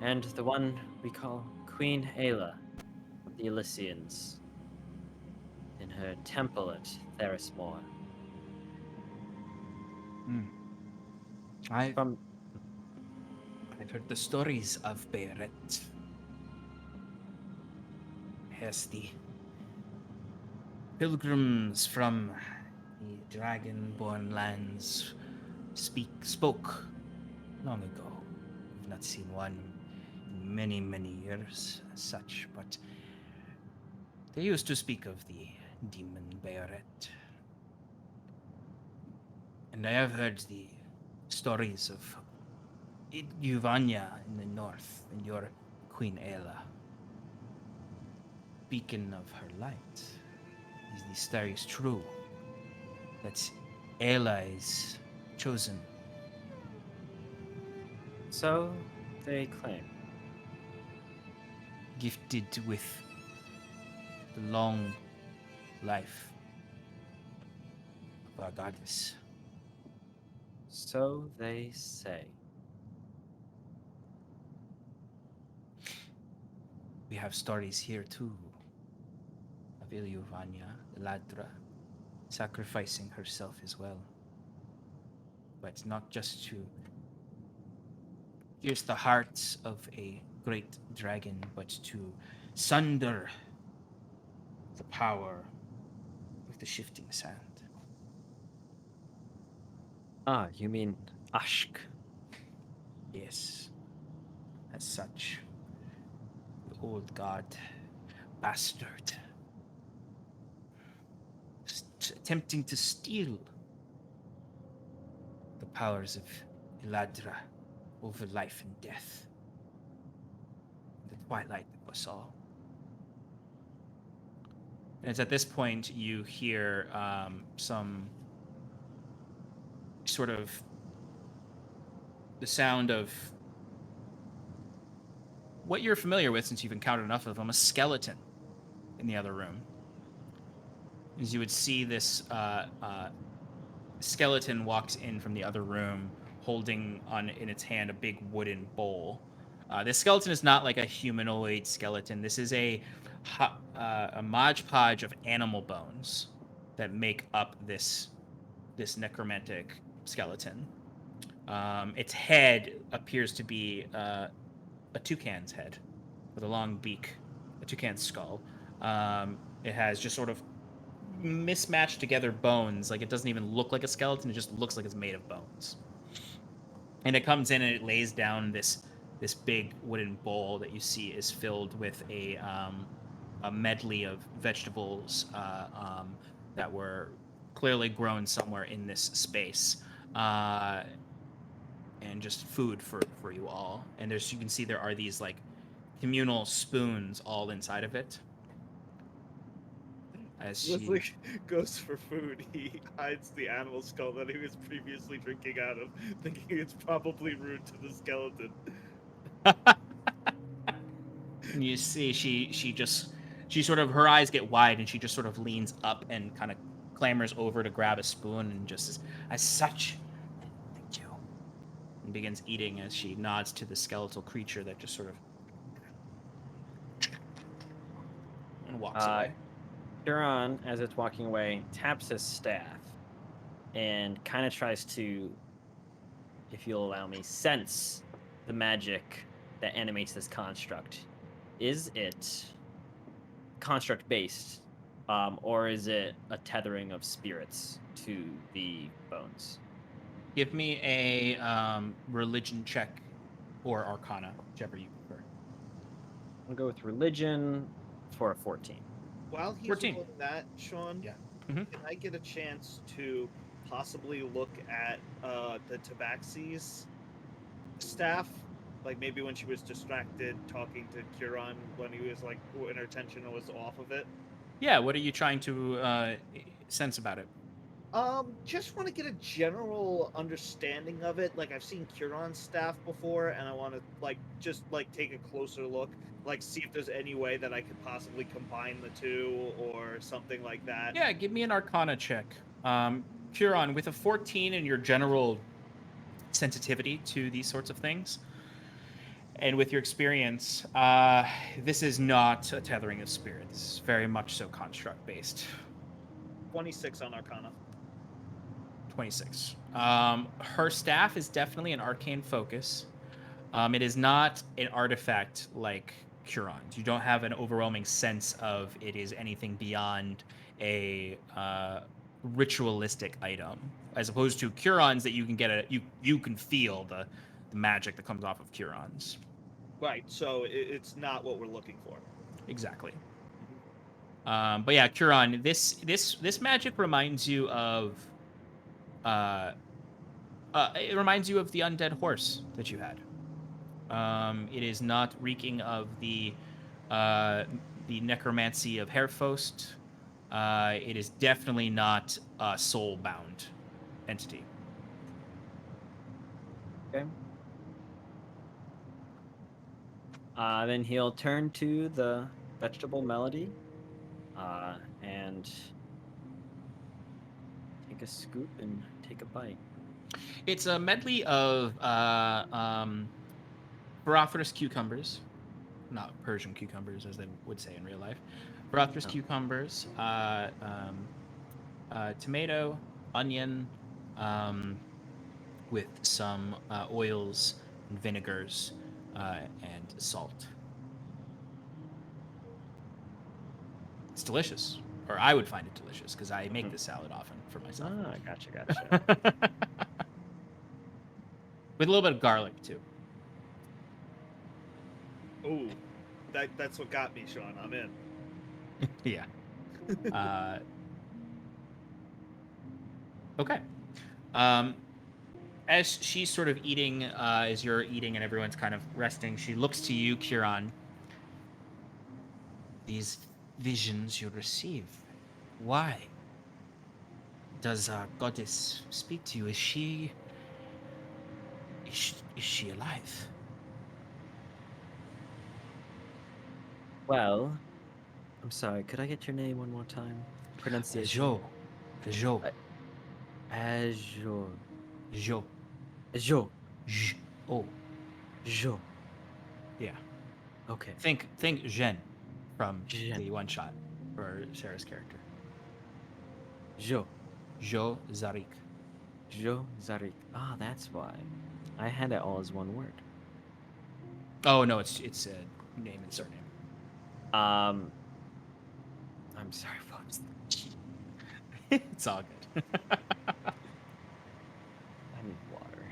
and the one we call Queen Ayla of the Elysians in her temple at Therismore. I've From heard the stories of Beret. As the pilgrims from the dragon-born lands spoke long ago. I've not seen one in many, many years as such, but they used to speak of the demon Beret. And I have heard the stories of Yuvanya in the north and your Queen Ayla. Beacon of her light. Is the stories true? That Ayla is chosen. so they claim. Gifted with the long life of our goddess. So they say. We have stories here too of Ilyuvanya, Ladra, sacrificing herself as well. But not just to pierce the hearts of a great dragon, but to sunder the power with the shifting sand. Ah, you mean Ashk? Yes, as such, the old god bastard, attempting to steal the powers of Eladra over life and death, the twilight of us all. And it's at this point you hear some sort of the sound of what you're familiar with since you've encountered enough of them, a skeleton in the other room. As you would see this skeleton walks in from the other room holding in its hand a big wooden bowl. This skeleton is not like a humanoid skeleton. This is a modge podge of animal bones that make up this necromantic skeleton. Its head appears to be a toucan's head with a long beak, a toucan's skull. It has just sort of mismatched together bones. Like, it doesn't even look like a skeleton. It just looks like it's made of bones. And it comes in and it lays down this big wooden bowl that you see is filled with a medley of vegetables that were clearly grown somewhere in this space. And just food for you all. And you can see there are these like communal spoons all inside of it. As she Leslie goes for food. He hides the animal skull that he was previously drinking out of, thinking it's probably rude to the skeleton. And you see she sort of, her eyes get wide and she just sort of leans up and kind of clambers over to grab a spoon and just says, as such, thank you. And begins eating as she nods to the skeletal creature that just sort of and walks away. Huron, as it's walking away, taps his staff and kind of tries to, if you'll allow me, sense the magic that animates this construct. Is it construct-based, or is it a tethering of spirits to the bones? Give me a religion check or arcana, whichever you prefer. I'll go with religion for a 14. While he's 14. rolling that, Sean, Yeah. Mhm. can I get a chance to possibly look at the tabaxi's staff? Like maybe when she was distracted talking to Curon when he was like, when her attention was off of it. Yeah, what are you trying to sense about it? Just want to get a general understanding of it. Like I've seen Curon's staff before, and I want to just take a closer look, like see if there's any way that I could possibly combine the two or something like that. Yeah, give me an arcana check. Curon, with a 14 and your general sensitivity to these sorts of things, and with your experience, this is not a tethering of spirits. This is very much so construct-based. 26 on arcana. 26. Her staff is definitely an arcane focus. It is not an artifact like Curon's. You don't have an overwhelming sense of it is anything beyond a ritualistic item, as opposed to Curon's that you can get you can feel the magic that comes off of Curon's. Right. So it's not what we're looking for. Exactly. But yeah, Curon, this magic reminds you of it reminds you of the undead horse that you had. It is not reeking of the necromancy of Herfost. It is definitely not a soul-bound entity. Okay. Then he'll turn to the vegetable melody and take a scoop and take a bite. It's a medley of Barophorus cucumbers, not Persian cucumbers as they would say in real life. Barophorus cucumbers, tomato, onion, with some oils and vinegars and salt. It's delicious, or I would find it delicious because I make this salad often for myself. Ah, gotcha. with a little bit of garlic too. Oh, that's what got me, Sean. I'm in. Yeah. Okay. As she's sort of eating, as you're eating and everyone's kind of resting, she looks to you, Kieran. These visions you receive, why does our goddess speak to you? Is she alive? Well, I'm sorry. Could I get your name one more time? Pronunciation. Jo. Jo. Azure. Jo. Jo. J. Oh. Jo. Yeah. Okay. Think Jen from Jen. the one shot for Sarah's character. Jo. Jo Zarik. Jo Zarik. Ah, that's why. I had it all as one word. Oh no, it's a name and surname. I'm sorry, folks. It's all good. I need water.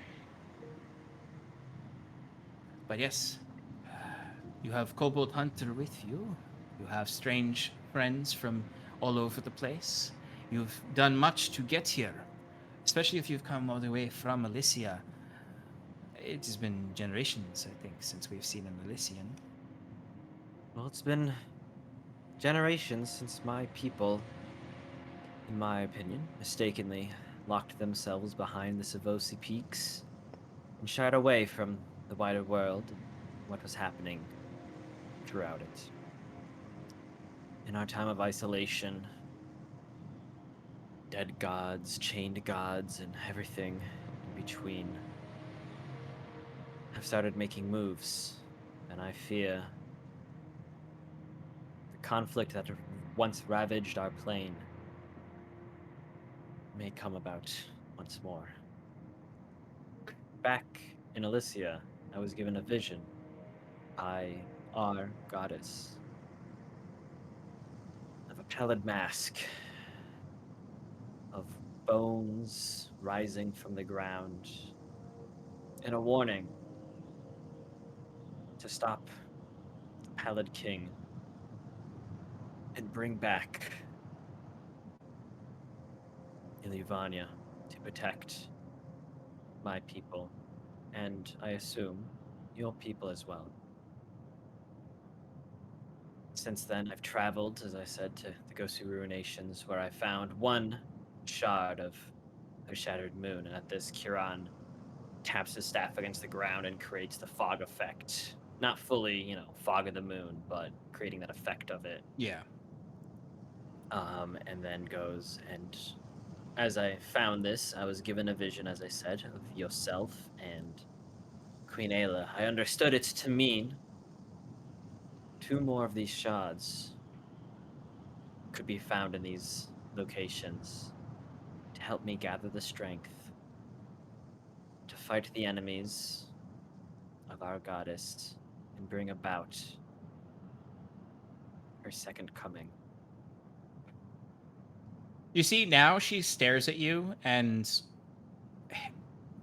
But yes, you have Kobold Hunter with you. You have strange friends from all over the place. You've done much to get here, especially if you've come all the way from Elysia. It has been generations, I think, since we've seen an Elysian. Well, it's been generations since my people, in my opinion, mistakenly locked themselves behind the Savosi peaks and shied away from the wider world and what was happening throughout it. In our time of isolation, dead gods, chained gods, and everything in between have started making moves, and I fear the conflict that once ravaged our plane may come about once more. Back in Elysia, I was given a vision by our goddess of a pallid mask of bones rising from the ground, and a warning to stop the pallid king and bring back Ilivania to protect my people, and I assume your people as well. Since then, I've traveled, as I said, to the Gosu Ruinations, where I found one shard of the Shattered Moon, and at this, Kieran taps his staff against the ground and creates the fog effect. Not fully, fog of the moon, but creating that effect of it. Yeah. And then goes, and as I found this, I was given a vision, as I said, of yourself and Queen Ayla. I understood it to mean 2 more of these shards could be found in these locations to help me gather the strength to fight the enemies of our goddess and bring about her second coming. You see, now she stares at you, and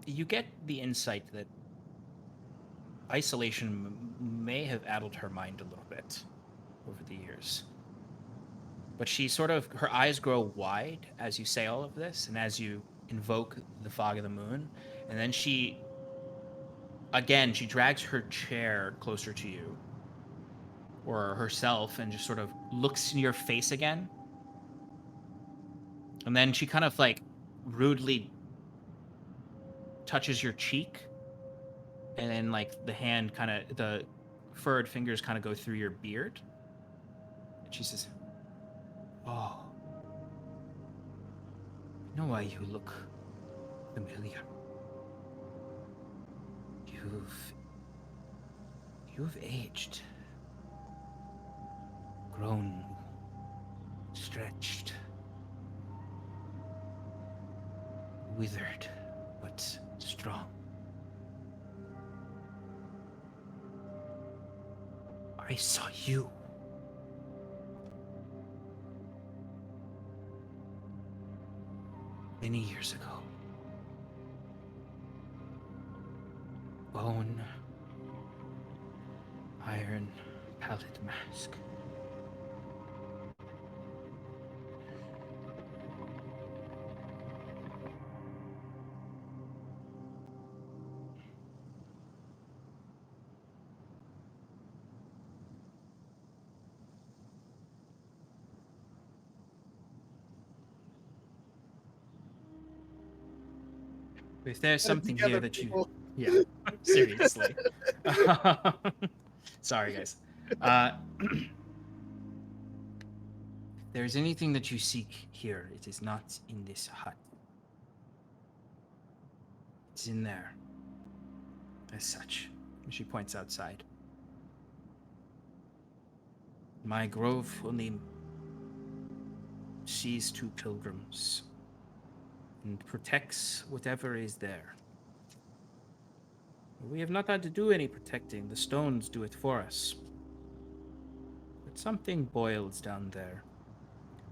you get the insight that isolation may have addled her mind a little bit over the years. But she her eyes grow wide as you say all of this, and as you invoke the fog of the moon, and then she drags her chair closer to you, or herself, and just sort of looks in your face again. And then she kind of rudely touches your cheek, and then the furred fingers kind of go through your beard. And she says, "Oh, I know why you look familiar. You've aged, grown, stretched, withered, but strong. I saw you. Many years ago. bone, iron palette mask. If there's something here Together, that you, people. yeah, seriously. Sorry, guys. If there's anything that you seek here, it is not in this hut. It's in there. As such, she points outside. My grove only sees two pilgrims and protects whatever is there. We have not had to do any protecting. The stones do it for us. But something boils down there.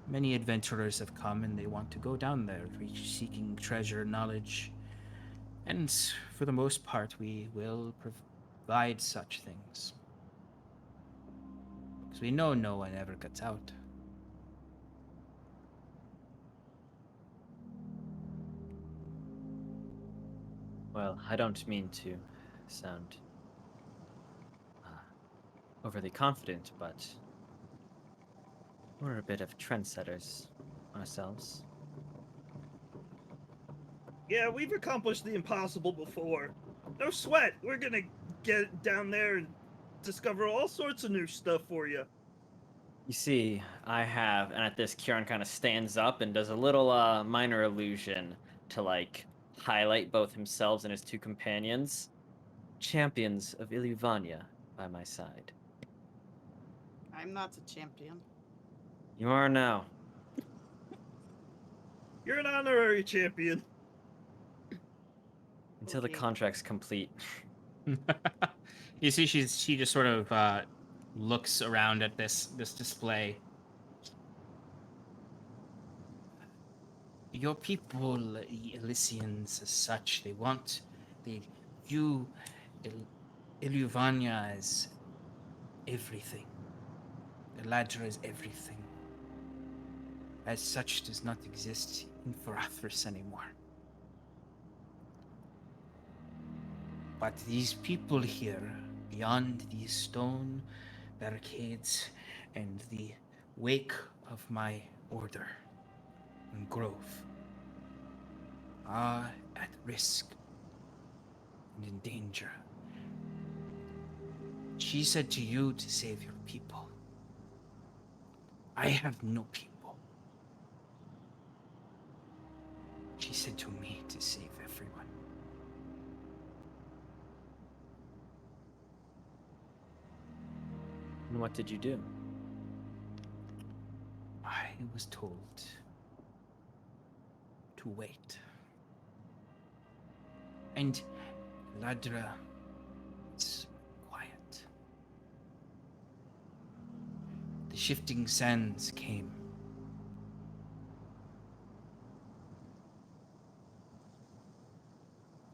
Many adventurers have come and they want to go down there, seeking treasure, knowledge. And for the most part, we will provide such things. Because we know no one ever gets out. Well, I don't mean to sound overly confident, but we're a bit of trendsetters ourselves. Yeah, we've accomplished the impossible before. No sweat. We're gonna get down there and discover all sorts of new stuff for you. You see, I have, and at this, Kieran kind of stands up and does a little minor illusion to like highlight both himself and his two companions, champions of Iluvania, by my side. I'm not a champion. You are now. You're an honorary champion. Until the Okay. contract's complete. You see, she just sort of looks around at this display. Your people, Elysians, as such, they view Iluvania as everything. Eladra is everything. As such, does not exist in Farathris anymore. But these people here, beyond these stone barricades and the wake of my order and grove, are at risk and in danger. She said to you to save your people. I have no people. She said to me to save everyone. And what did you do? I was told to wait. And Ladra, it's quiet. The shifting sands came.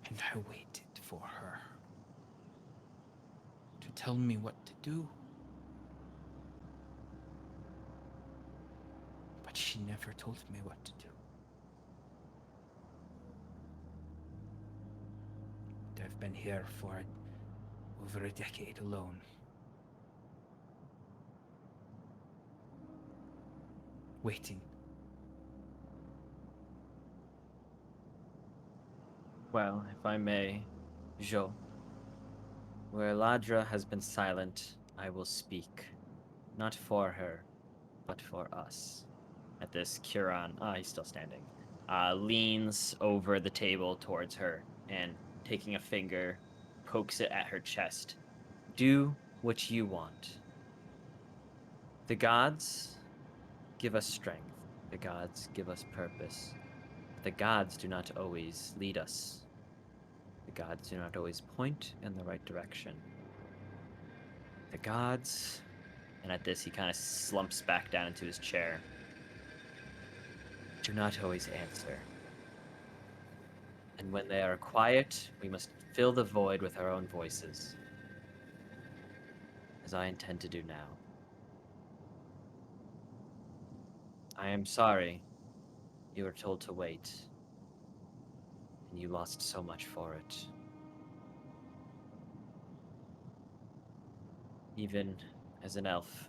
And I waited for her to tell me what to do. But she never told me what to do. I've been here for over a decade alone. Waiting. Well, if I may, Jo. Where Ladra has been silent, I will speak. Not for her, but for us. At this, Kieran, he's still standing, leans over the table towards her and, taking a finger, pokes it at her chest. Do what you want. The gods give us strength. The gods give us purpose. But the gods do not always lead us. The gods do not always point in the right direction. The gods... And at this, he kind of slumps back down into his chair. Do not always answer. And when they are quiet, we must fill the void with our own voices. As I intend to do now. I am sorry you were told to wait. And you lost so much for it. Even as an elf.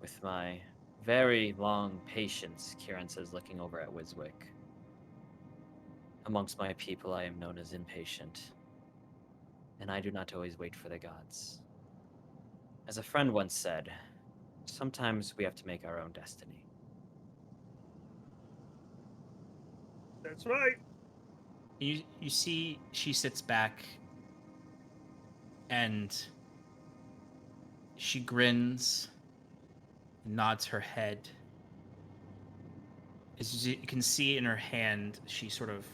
With my very long patience, Kieran says, looking over at Wiswick. Amongst my people, I am known as impatient. And I do not always wait for the gods. As a friend once said, sometimes we have to make our own destiny. That's right. You see she sits back and she grins, nods her head. As you can see in her hand, she sort of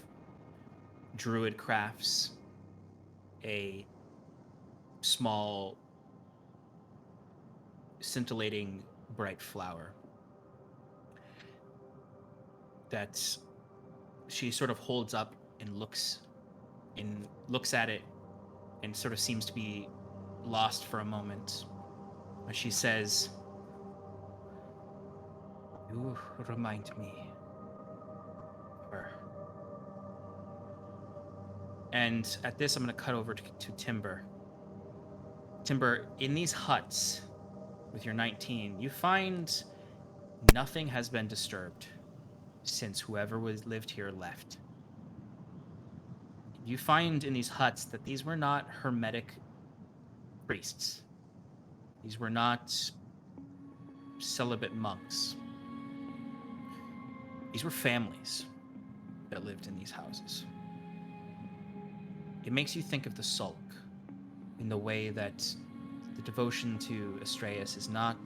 druid crafts a small scintillating bright flower that she sort of holds up and looks at it and sort of seems to be lost for a moment. As she says, "You remind me of her." And at this, I'm going to cut over to Timber. Timber, in these huts, with your 19, you find nothing has been disturbed since whoever lived here left. You find in these huts that these were not hermetic priests. These were not celibate monks. These were families that lived in these houses. It makes you think of the Sulk in the way that the devotion to Astraeus is not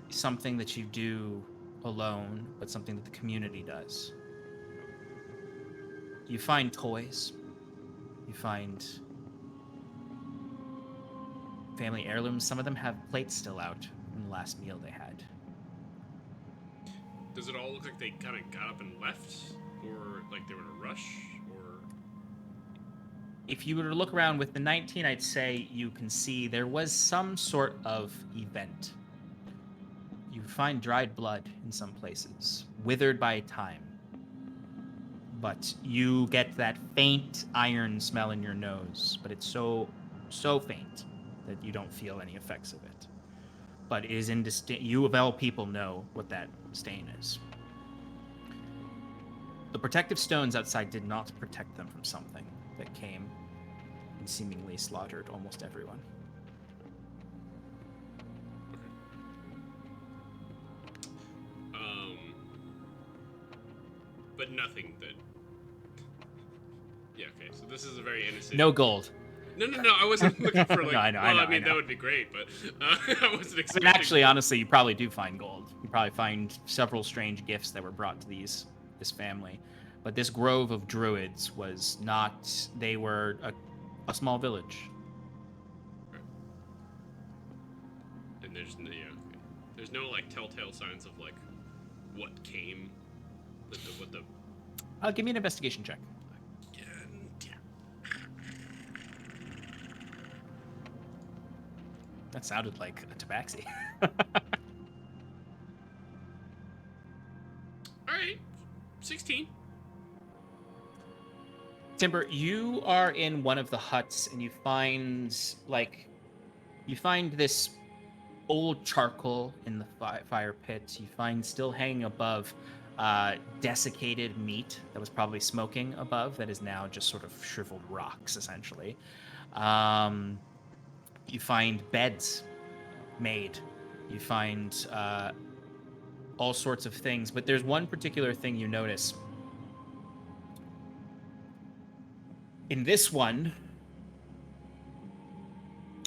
something that you do alone, but something that the community does. You find toys. You find family heirlooms. Some of them have plates still out from the last meal they had. Does it all look like they kind of got up and left? Or like they were in a rush? Or If you were to look around with the 19, I'd say you can see there was some sort of event. You find dried blood in some places, withered by time. But you get that faint iron smell in your nose, but it's so faint that you don't feel any effects of it. But it is indistinct. You of all people know what that stain is. The protective stones outside did not protect them from something that came and seemingly slaughtered almost everyone. But nothing that. Yeah. Okay. So this is a very innocent. No gold. No. I wasn't looking for like. No, I know, well, I know. that would be great, but I wasn't expecting. I mean, actually, honestly, you probably do find gold. You probably find several strange gifts that were brought to this family. But this grove of druids was not. They were a small village. And there's no like telltale signs of like what came. What the. Give me an investigation check. Yeah. That sounded like a tabaxi. All right. 16. Timber, you are in one of the huts and you find this old charcoal in the fire pit. You find still hanging above desiccated meat that was probably smoking above that is now just sort of shriveled rocks, essentially. You find beds made. You find all sorts of things, but there's one particular thing you notice. In this one,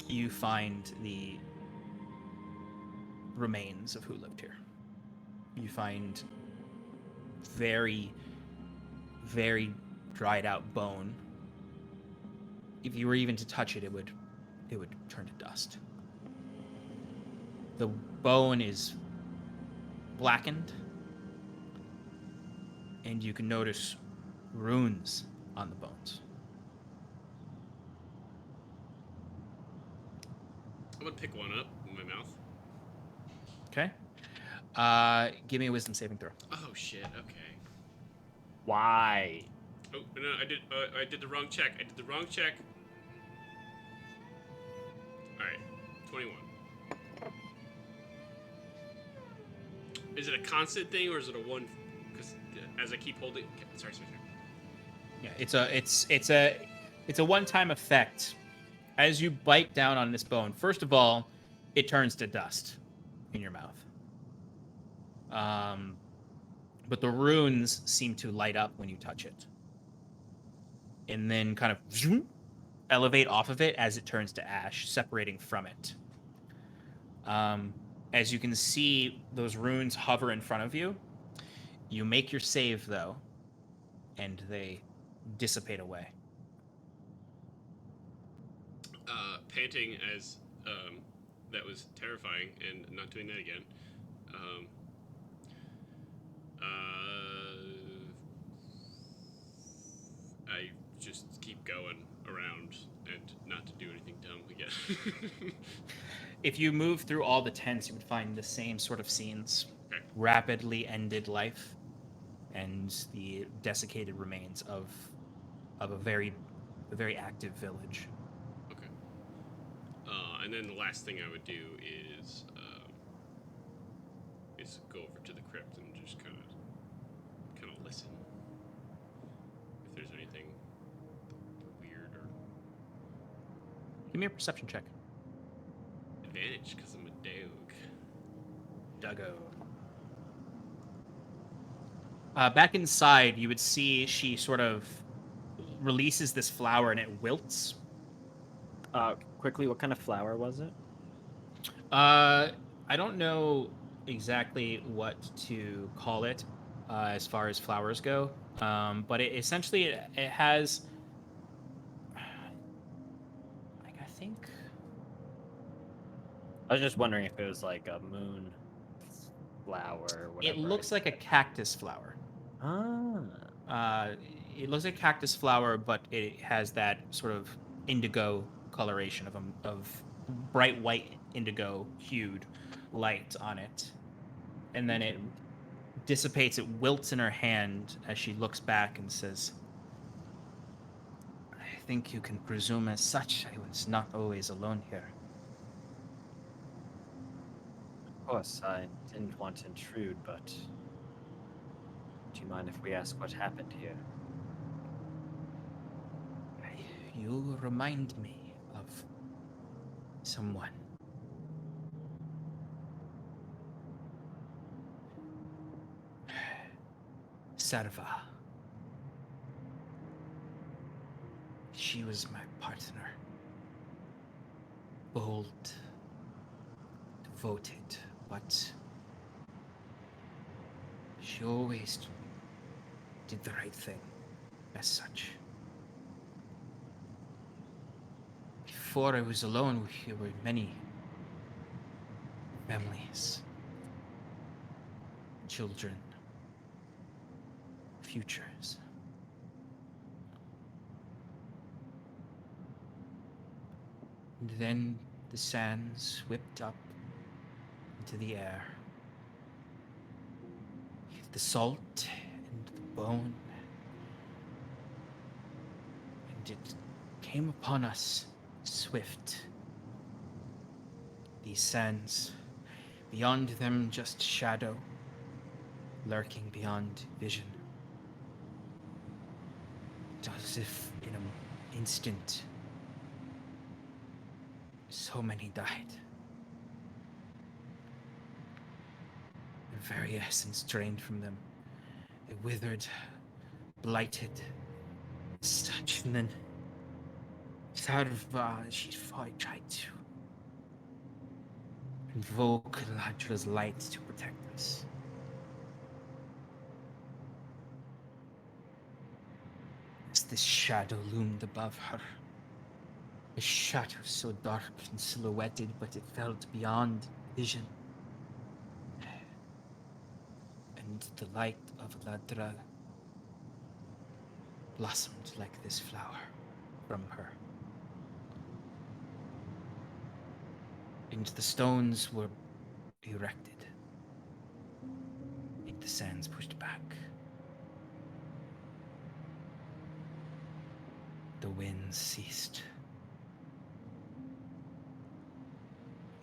you find the remains of who lived here. You find very, very dried out bone. If you were even to touch it, it would turn to dust. The bone is blackened. and you can notice runes on the bones. I'm gonna pick one up in my mouth. Okay. Give me a wisdom saving throw. Oh shit. Okay. Why? Oh no, I did the wrong check. I did the wrong check. All right, 21. Is it a constant thing or is it a one? Because as I keep holding, sorry. Yeah, it's a one-time effect. As you bite down on this bone, first of all, it turns to dust in your mouth. But the runes seem to light up when you touch it, and then kind of zoom, elevate off of it as it turns to ash, separating from it. As you can see, those runes hover in front of you. You make your save, though, and they dissipate away. Panting as that was terrifying, and not doing that again. I just keep going around and not to do anything dumb again. If you move through all the tents, you would find the same sort of scenes. Okay. Rapidly ended life and the desiccated remains of a very active village. Okay. And then the last thing I would do is go over to the crypt and just kind of listen. If there's anything weird or Give me a perception check. advantage, because I'm a dog. Duggo. Back inside, you would see she sort of releases this flower and it wilts. Quickly, what kind of flower was it? I don't know exactly what to call it as far as flowers go, but it essentially it has, like, I think. I was just wondering if it was like a moon flower or whatever. It looks like a cactus flower. Ah. It looks like a cactus flower, but it has that sort of indigo coloration of bright white indigo hued light on it, and then it dissipates. It wilts in her hand as she looks back and says, "I think you can presume as such. I was not always alone here." Of course, I didn't want to intrude, but do you mind if we ask what happened here? You remind me of someone. Sarva. She was my partner. Bold, devoted, but she always did the right thing, as such. Before I was alone, there were many families, children, futures. And then the sands whipped up into the air. The salt and the bone. And it came upon us swift. These sands, beyond them just shadow, lurking beyond vision. As if in an instant, so many died. The very essence drained from them. They withered, blighted, such. And then Sarva, she tried to invoke Eladra's light to protect us. As this shadow loomed above her, a shadow so dark and silhouetted, but it felt beyond vision. And the light of Eladra blossomed like this flower from her. And the stones were erected, and the sands pushed back. The winds ceased.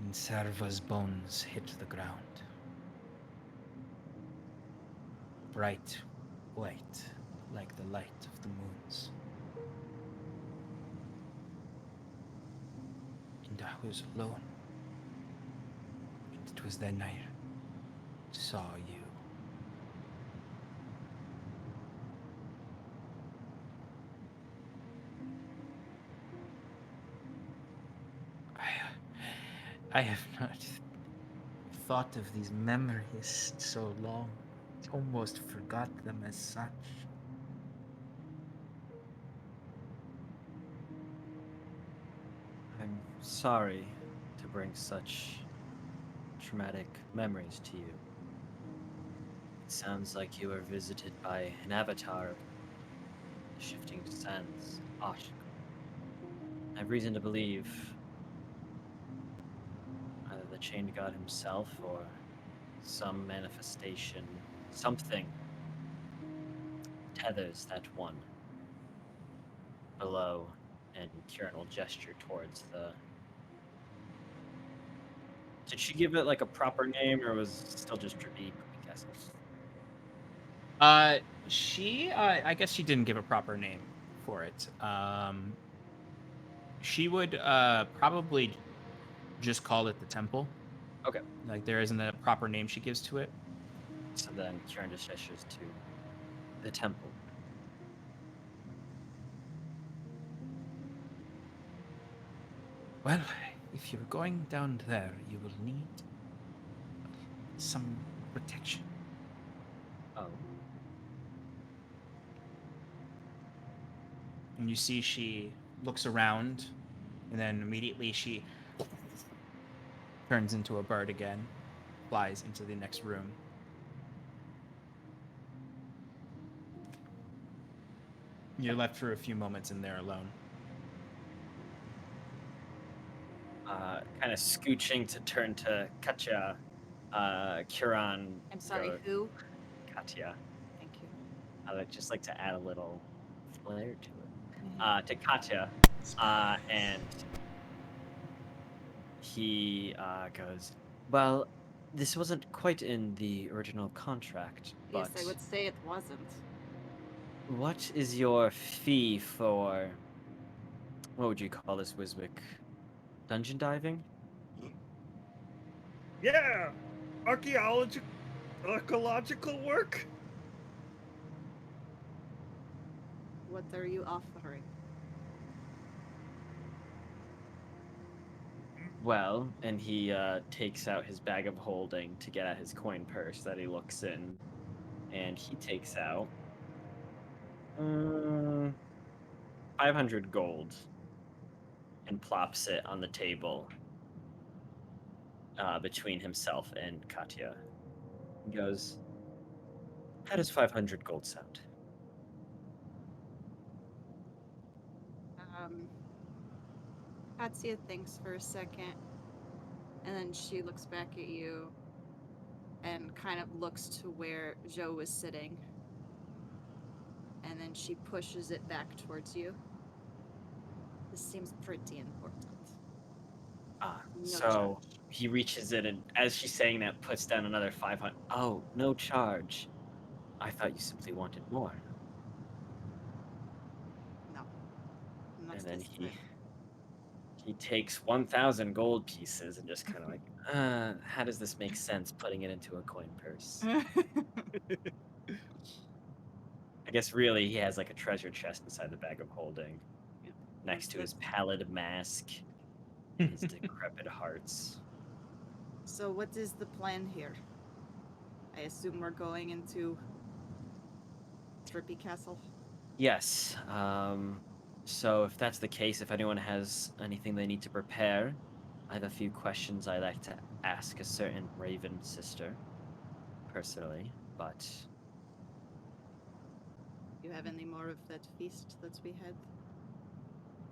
And Serva's bones hit the ground. Bright white, like the light of the moons. And I was alone. And it was then I saw you. I have not thought of these memories so long. Almost forgot them as such. I'm sorry to bring such traumatic memories to you. It sounds like you were visited by an avatar of the shifting sands, Ashk. I have reason to believe either the chained god himself or some manifestation, something tethers that one below, and Kieran will gesture towards the... Did she give it like a proper name, or was it still just Trippy Castle? I guess she didn't give a proper name for it. She would probably just call it the temple. Okay. Like there isn't a proper name she gives to it. So then Kieran just gestures to the temple. Well, if you're going down there, you will need some protection. Oh. And you see she looks around, and then immediately she turns into a bird again, flies into the next room. You're left for a few moments in there alone. Kind of scooching to turn to Katya. Kieran. I'm sorry, who? Katya. Thank you. I would just like to add a little flair to it. Mhm. To Katya. And he goes, well, this wasn't quite in the original contract, but Yes, I would say it wasn't. what is your fee for, what would you call this, Wiswick? Dungeon diving? Yeah, archaeological work. What are you offering? Well, and he takes out his bag of holding to get at his coin purse that he looks in, and he takes out 500 gold and plops it on the table between himself and Katya. He goes, how does 500 gold sound? Katya thinks for a second, and then she looks back at you and kind of looks to where Joe was sitting. And then she pushes it back towards you. This seems pretty important. No So charge. he reaches in, and as she's saying that, puts down another 500. Oh, no charge. I thought you simply wanted more. No. Not And then this he takes 1,000 gold pieces and just kind of like, how does this make sense, putting it into a coin purse? time. I guess really he has like a treasure chest inside the bag of holding, Yeah, next to that's his pallid mask and his decrepit hearts. So what is the plan here? I assume we're going into Trippy Castle. Yes. So if that's the case, if anyone has anything they need to prepare, I have a few questions I'd like to ask a certain Raven sister, personally, but... Do you have any more of that feast that we had?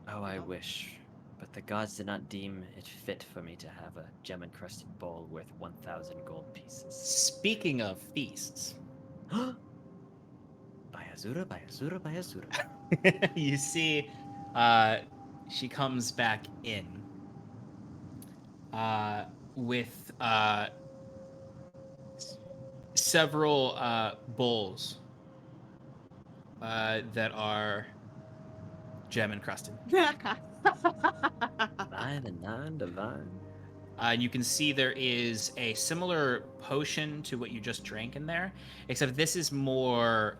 Oh, I No. wish. But the gods did not deem it fit for me to have a gem-encrusted bowl worth 1,000 gold pieces. Speaking of feasts, Bayazura, Bayazura, Bayazura. you see, she comes back in with several bowls that are gem encrusted. Divine and non-divine. And you can see there is a similar potion to what you just drank in there, except this is more,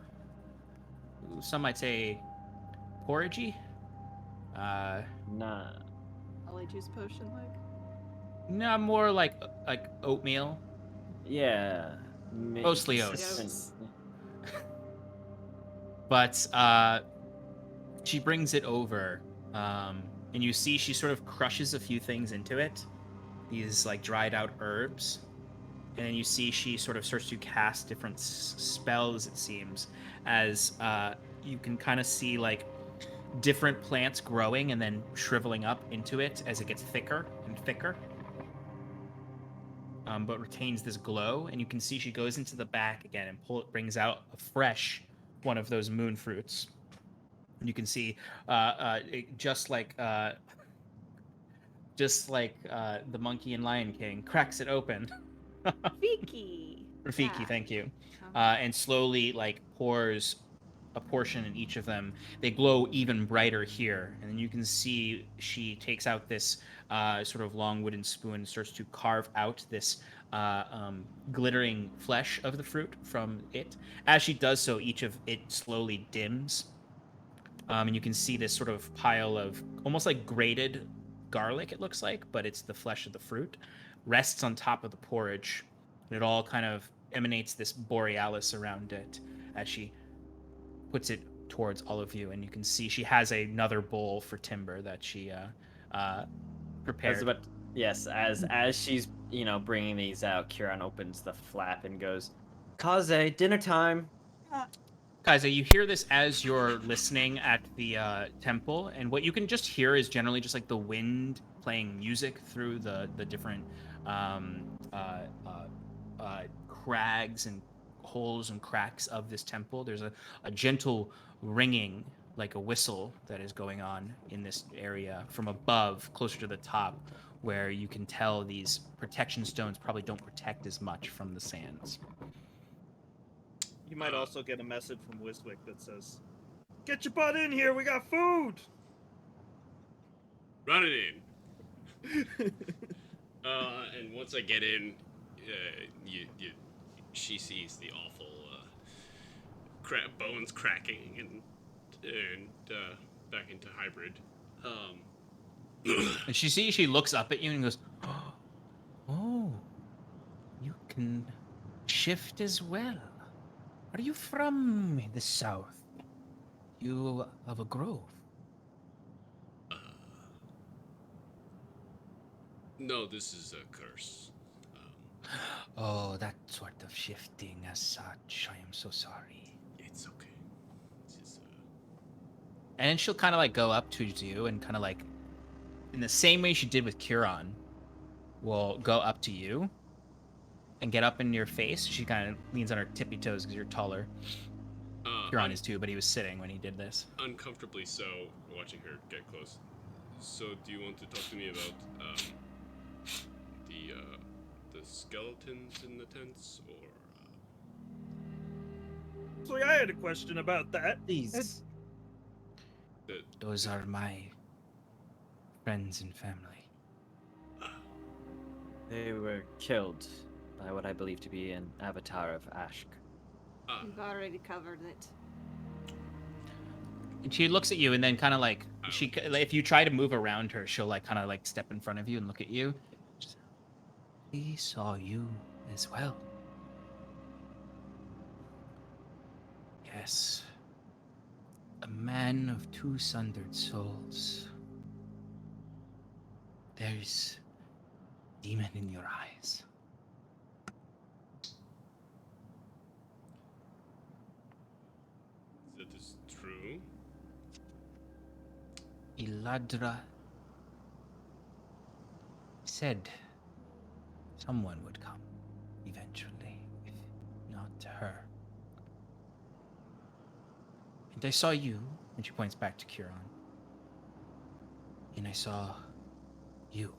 some might say, porridgey. Nah. Holly juice potion, like. No, more like oatmeal. Yeah. Mostly oats. consistent- But she brings it over, and you see she sort of crushes a few things into it, these like dried out herbs, and then you see she sort of starts to cast different spells, it seems, as you can kind of see like different plants growing and then shriveling up into it as it gets thicker and thicker, but retains this glow. And you can see she goes into the back again and brings out a fresh one of those moon fruits. And you can see, just like the monkey in Lion King, cracks it open. Rafiki! Rafiki, Yeah. thank you. Uh-huh. And slowly like pours a portion in each of them. They glow even brighter here, and then you can see she takes out this sort of long wooden spoon and starts to carve out this glittering flesh of the fruit from it. As she does so, each of it slowly dims. And you can see this sort of pile of almost like grated garlic, it looks like, but it's the flesh of the fruit, rests on top of the porridge. And it all kind of emanates this borealis around it as she puts it towards all of you. And you can see she has another bowl for Timber that she prepared. Yes, as she's, bringing these out, Kieran opens the flap and goes, Kaze, dinner time. Kaiser, you hear this as you're listening at the temple, and what you can just hear is generally just like the wind playing music through the different crags and holes and cracks of this temple. There's a gentle ringing, like a whistle, that is going on in this area from above, closer to the top, where you can tell these protection stones probably don't protect as much from the sands. You might also get a message from Wiswick that says, "Get your butt in here, we got food!" Run it in. And once I get in, she sees the awful bones cracking and back into hybrid. And she looks up at you and goes, "Oh, you can shift as well. Are you from the south? You of a grove?" No, this is a curse. Oh, that sort of shifting as such. I am so sorry. It's okay. It's just, And then she'll kind of like go up to you and kind of like, in the same way she did with Curon, will go up to you and get up in your face. She kind of leans on her tippy toes because you're taller. Curon is too, but he was sitting when he did this. Uncomfortably so, watching her get close. So, do you want to talk to me about the skeletons in the tents, or? So I had a question about that. Please. Those are my friends and family. They were killed by what I believe to be an avatar of Ashk. We've already covered it. And she looks at you and then kind of like, if you try to move around her, she'll like kind of like step in front of you and look at you. We saw you as well. Yes. A man of two sundered souls. There's demon in your eyes. That is Iladra said someone would come eventually, if not her. And I saw you, and she points back to Curon. And I saw you.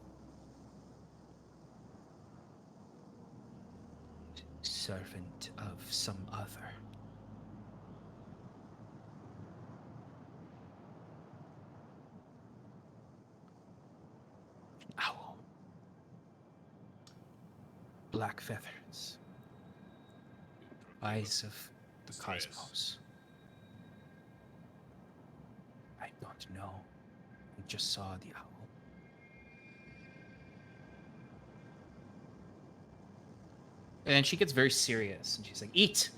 Servant of some other. Owl. Black feathers. Eyes of the Portrayals. cosmos. I don't know. I just saw the owl. And she gets very serious, and she's like, "Eat!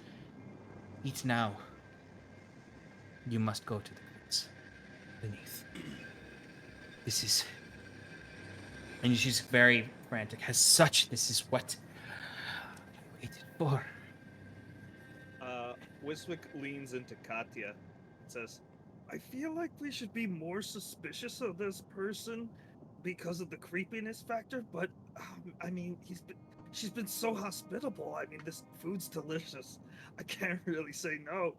Eat now. You must go to the pits beneath. This is..." And she's very frantic. This is what I waited for. Wiswick leans into Katya and says, I feel like we should be more suspicious of this person because of the creepiness factor, but I mean, she's been so hospitable. I mean, this food's delicious. I can't really say no.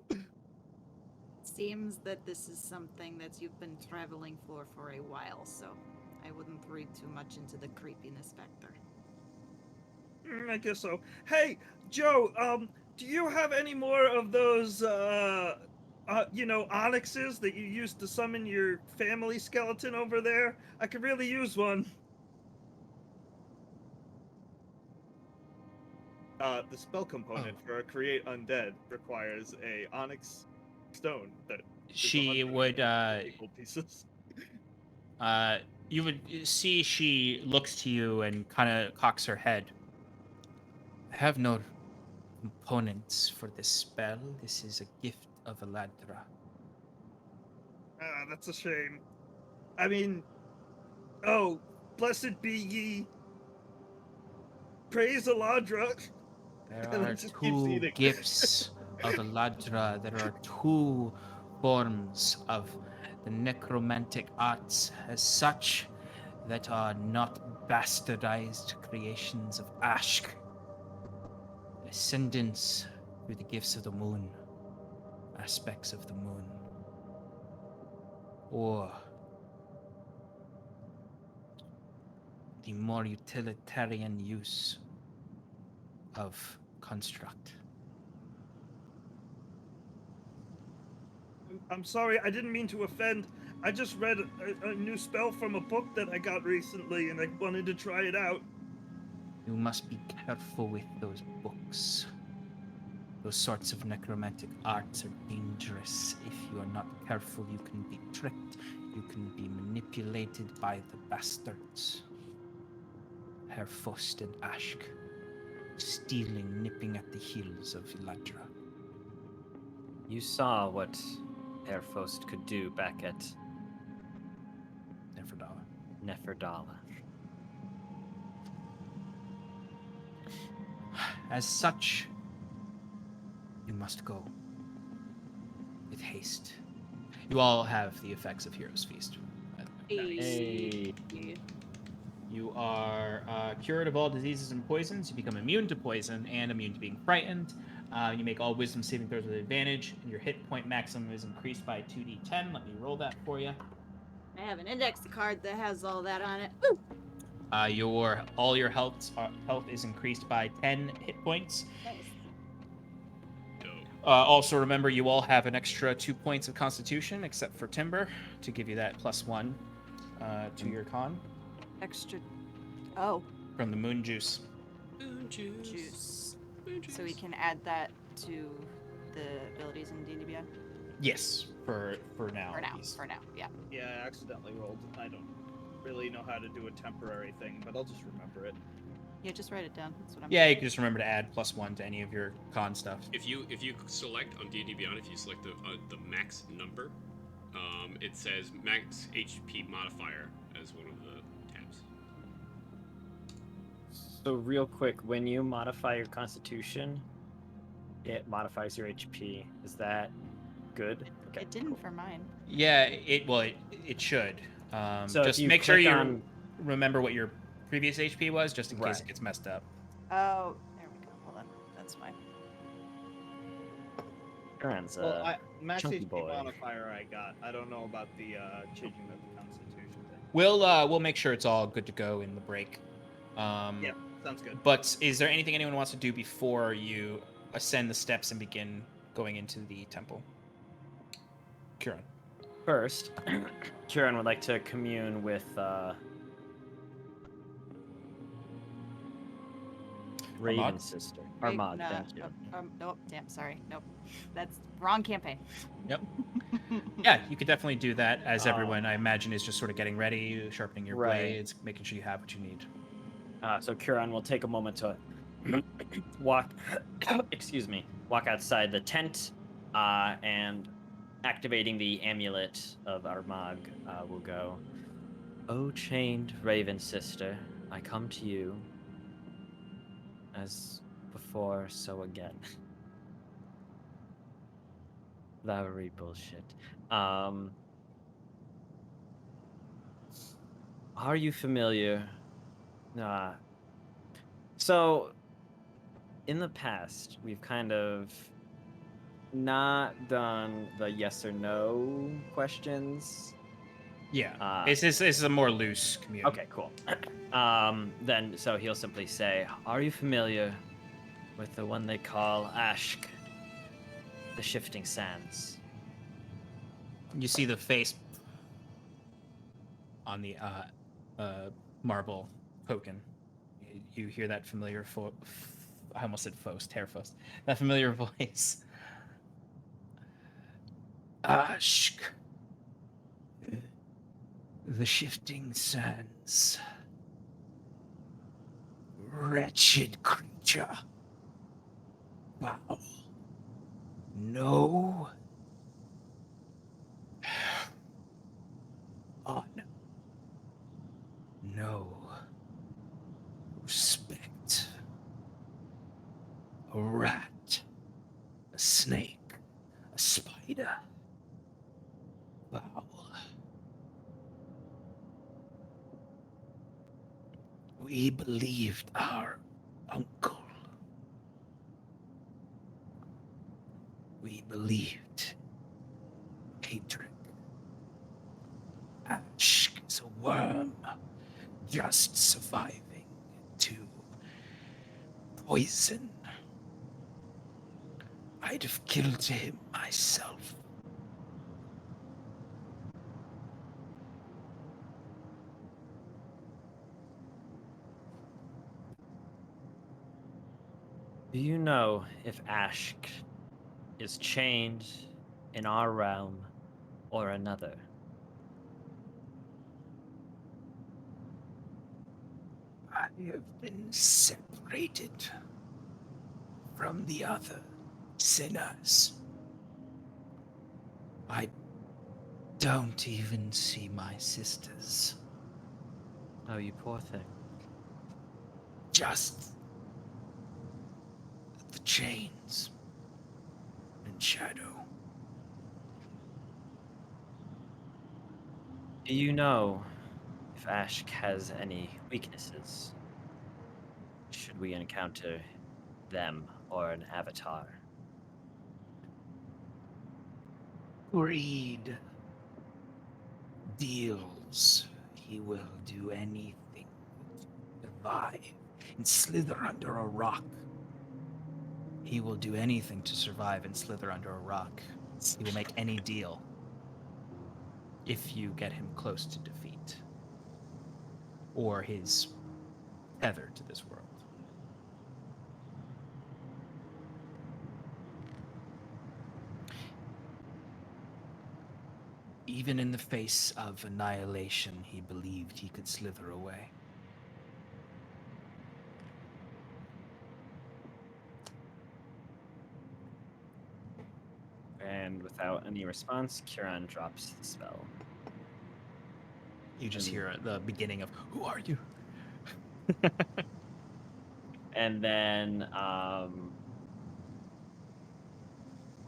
Seems that this is something that you've been traveling for a while, so I wouldn't read too much into the creepiness factor. I guess so. Hey, Joe, do you have any more of those, onyxes that you used to summon your family skeleton over there? I could really use one. The spell component for create undead requires a onyx stone that She would, equal pieces. you would see she looks to you and kind of cocks her head. I have no components for this spell. This is a gift of Eladra. Ah, that's a shame. I mean, oh, blessed be ye. Praise Eladra. There And I are just keep two eating. gifts of Eladra. There are two forms of the necromantic arts as such that are not bastardized creations of Ashk. Ascendance through the gifts of the moon, aspects of the moon, or the more utilitarian use of construct. I'm sorry, I didn't mean to offend. I just read a new spell from a book that I got recently, and I wanted to try it out. You must be careful with those books. Those sorts of necromantic arts are dangerous. If you are not careful, you can be tricked. You can be manipulated by the bastards. Herr Fost and Ashk. Stealing, nipping at the heels of Eladra. You saw what Herr Fost could do back at Neferdala. As such, you must go with haste. You all have the effects of Hero's Feast. Hey. You are cured of all diseases and poisons. You become immune to poison and immune to being frightened. You make all wisdom saving throws with advantage. And your hit point maximum is increased by 2d10. Let me roll that for you. I have an index card that has all that on it. Ooh. All your health is increased by 10 hit points. Nice. Also, remember, you all have an extra 2 points of Constitution, except for Timber, to give you that +1 to your con. Extra. Oh. From the moon juice. Moon Juice. So we can add that to the abilities in D&D Beyond? Yes, for now. For now, yeah. Yeah, I accidentally rolled. I don't really know how to do a temporary thing, but I'll just remember it. Yeah, just write it down. That's what I'm Yeah, you can just remember to add +1 to any of your con stuff. If you select on D&D Beyond, if you select the max number, it says max HP modifier as one of the tabs. So real quick, when you modify your Constitution, it modifies your HP. Is that good? Okay, It didn't cool. for mine. Yeah, It should. So if Just you make sure click you on- remember what your previous HP was, just in case Right. it gets messed up. Oh, there we go. Hold on. That's fine. Kiran's Well, max chunky HP boy. modifier I got. I don't know about the changing of the constitution thing. We'll make sure it's all good to go in the break. Yeah, sounds good. But is there anything anyone wants to do before you ascend the steps and begin going into the temple? Kiran. First, Kiran would like to commune with Raven Armagh? Sister. Wait, Armagh, no, thank you. nope. Damn, sorry. Nope. That's wrong campaign. Yep. Yeah, you could definitely do that as Um, everyone, I imagine, is just sort of getting ready, sharpening your Right. blades, making sure you have what you need. So Kiran will take a moment to walk, excuse me, walk outside the tent, and activating the amulet of Armagh will go. O chained Raven Sister, I come to you as before, so again. Very bullshit. Are you familiar? So, in the past, we've kind of not done the yes or no questions. Yeah. This is a more loose community. Okay, cool. Then, so he'll simply say, are you familiar with the one they call Ashk, the Shifting Sands? You see the face on the marble token. You hear that familiar I almost said Terfos. That familiar voice. Ashk. The Shifting Sands. Wretched creature. Wow. No. Honor. No. Respect. A rat. A snake. A spider. Foul. We believed our uncle. We believed hatred. Ash is a worm just surviving to poison. I'd have killed him myself. Do you know if Ashk is chained in our realm or another? I have been separated from the other sinners. I don't even see my sisters. Oh, you poor thing. Just the chains and shadow. Do you know if Ashk has any weaknesses? Should we encounter them or an avatar? Greed deals. He will do anything to survive and slither under a rock. He will do anything to survive and slither under a rock. He will make any deal if you get him close to defeat or his tether to this world. Even in the face of annihilation, he believed he could slither away. And without any response, Kiran drops the spell. You just hear the beginning of, "Who are you?" And then,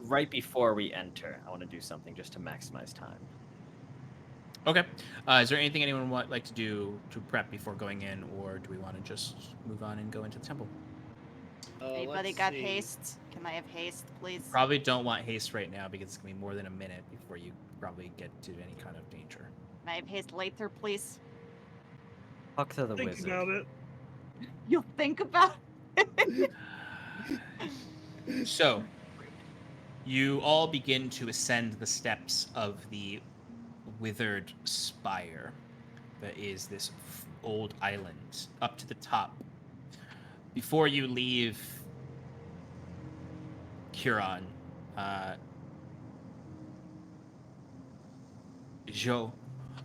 right before we enter, I want to do something just to maximize time. Okay. Is there anything anyone would like to do to prep before going in, or do we want to just move on and go into the temple? Anybody Let's got see. haste? Can I have haste, please? Probably don't want haste right now because it's going to be more than a minute before you probably get to any kind of danger. Can I have haste later, please? Talk to the Think wizard. about it. You'll think about it. So, you all begin to ascend the steps of the withered spire that is this old island up to the top. Before you leave Huron, Jo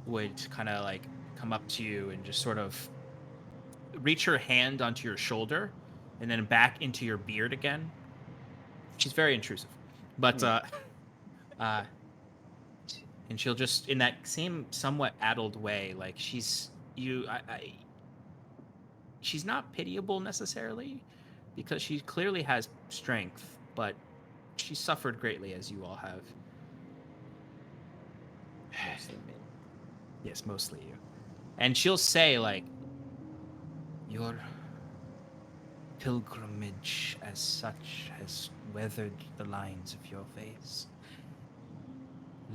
would kind of like come up to you and just sort of reach her hand onto your shoulder and then back into your beard again. She's very intrusive, but and she'll just in that same somewhat addled way, like she's not pitiable necessarily because she clearly has strength, but she suffered greatly, as you all have. Mostly me. Yes, mostly you. And she'll say, like, your pilgrimage as such has weathered the lines of your face.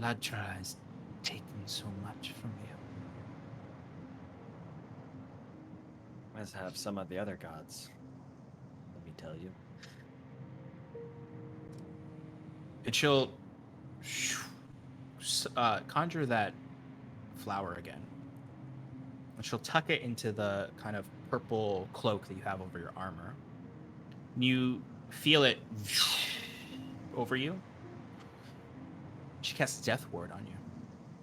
Ladra has taken so much from you. As have some of the other gods. Let me tell you. And she'll conjure that flower again. And she'll tuck it into the kind of purple cloak that you have over your armor. You feel it over you. She casts Death Ward on you.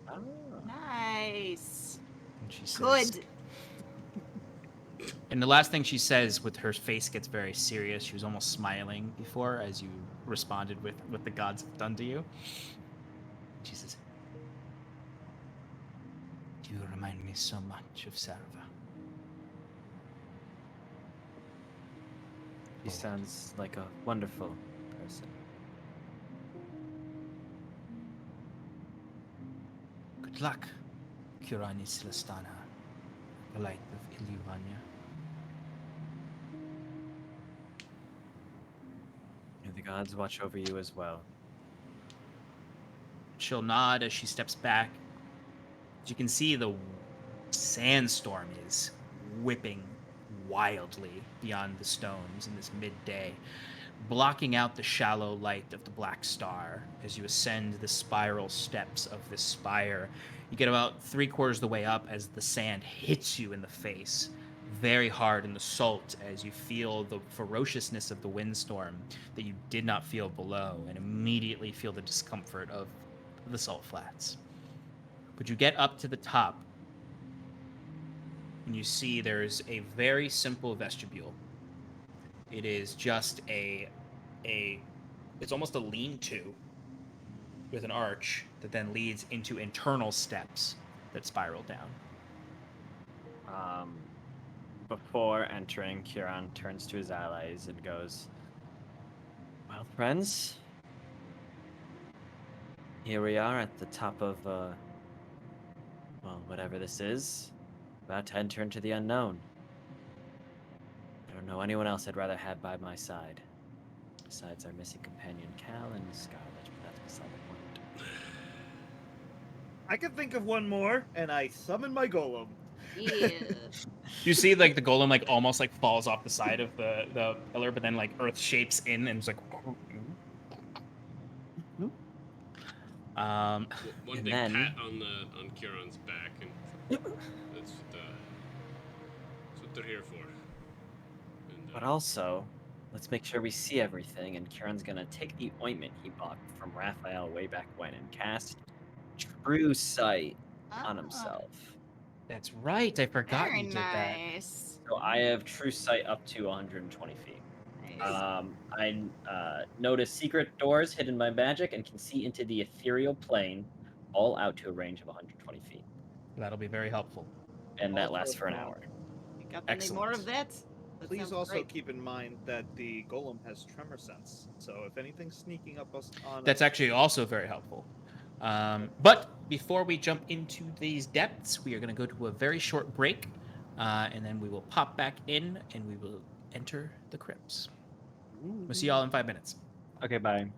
Oh. Nice. And she says, Good. And the last thing she says, with her face gets very serious, she was almost smiling before as you responded with what the gods have done to you. She says, you remind me so much of Sarva. He sounds like a wonderful person. Good luck, Kurani Celestana, the light of Iluvania. May the gods watch over you as well. She'll nod as she steps back. As you can see, the sandstorm is whipping wildly beyond the stones in this midday, blocking out the shallow light of the Black Star as you ascend the spiral steps of this spire. You get about 3/4 of the way up as the sand hits you in the face very hard in the salt as you feel the ferociousness of the windstorm that you did not feel below and immediately feel the discomfort of the salt flats. But you get up to the top and you see there's a very simple vestibule. It is just it's almost a lean-to with an arch that then leads into internal steps that spiral down. Before entering, Huron turns to his allies and goes, well, friends, here we are at the top of, well, whatever this is, about to enter into the unknown. I don't know anyone else I'd rather have by my side, besides our missing companion Cal and Scarlet, but that's beside the point. I can think of one more, and I summon my golem. Yeah. You see, like, the golem, like, almost, like, falls off the side of the pillar, but then, like, earth shapes in and it's like... One And big then- pat on Kieran's back, and that's what they're here for. And, But also, let's make sure we see everything, and Kieran's gonna take the ointment he bought from Raphael way back when and cast True Sight on himself. That's right, I forgot Very you did that. nice. So I have True Sight up to 120 feet. Nice. I notice secret doors hidden by magic and can see into the ethereal plane, all out to a range of 120 feet. That'll be very helpful. And that Also, lasts for an hour. You got any more of excellent. that? That Please sounds also great. keep in mind that the golem has tremor sense, so if anything's sneaking up us on That's us, actually also very helpful. But before we jump into these depths, we are going to go to a very short break, and then we will pop back in and we will enter the crypts. We'll see y'all in 5 minutes. Okay, bye.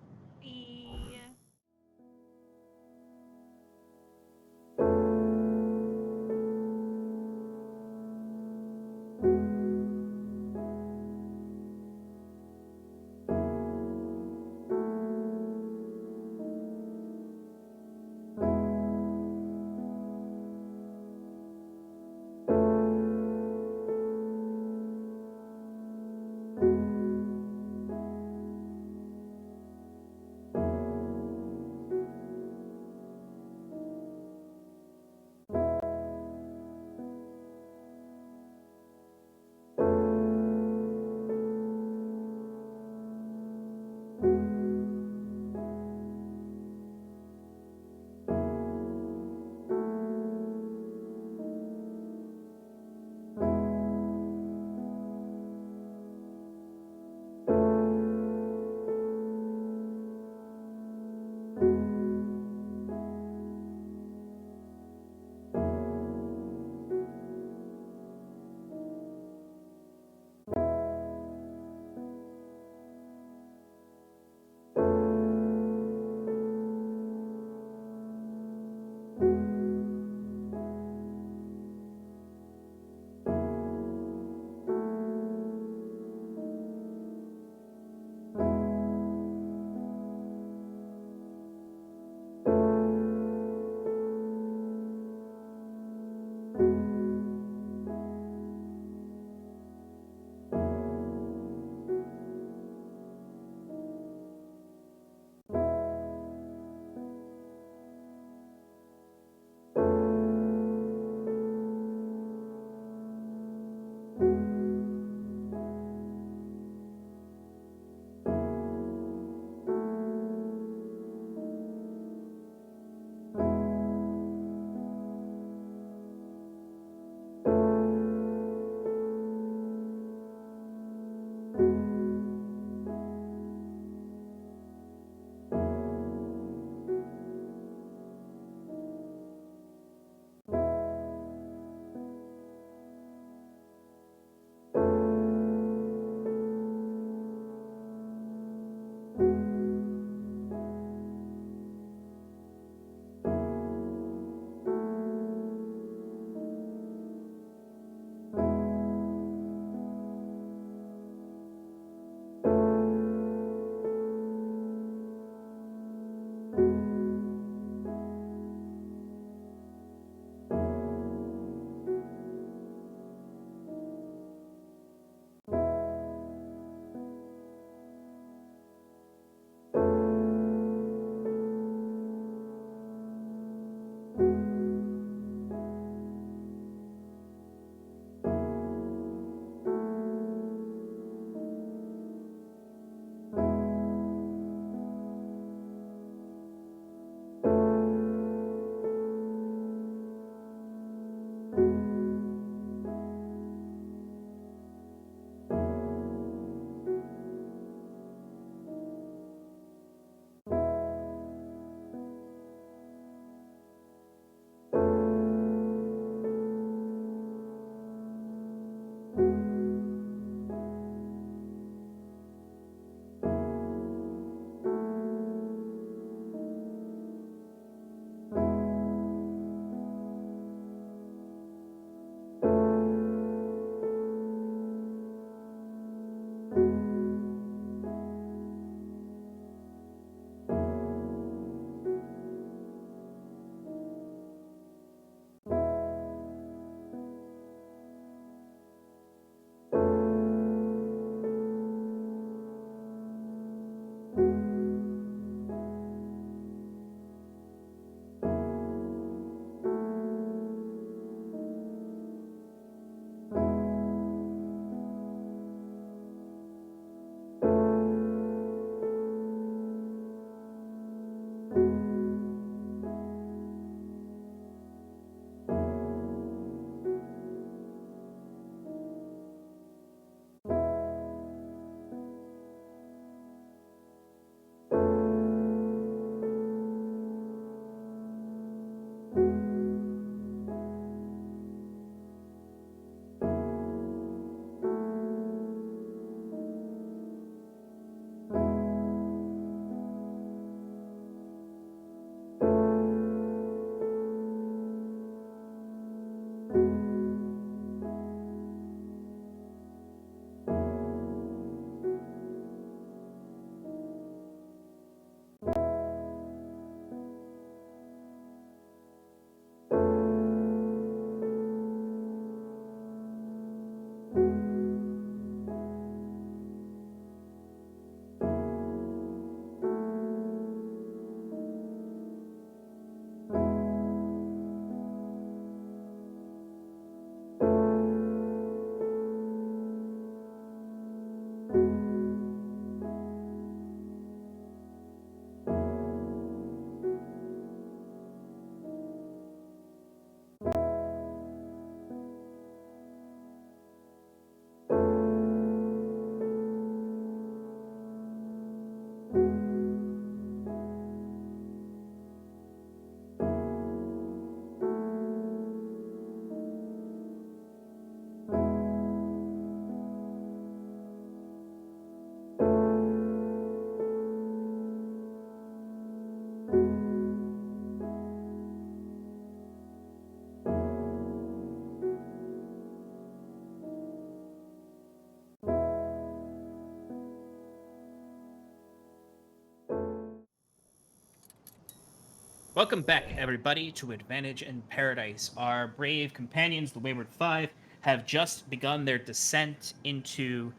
Welcome back, everybody, to Advantage in Paradise. Our brave companions, the Wayward Five, have just begun their descent into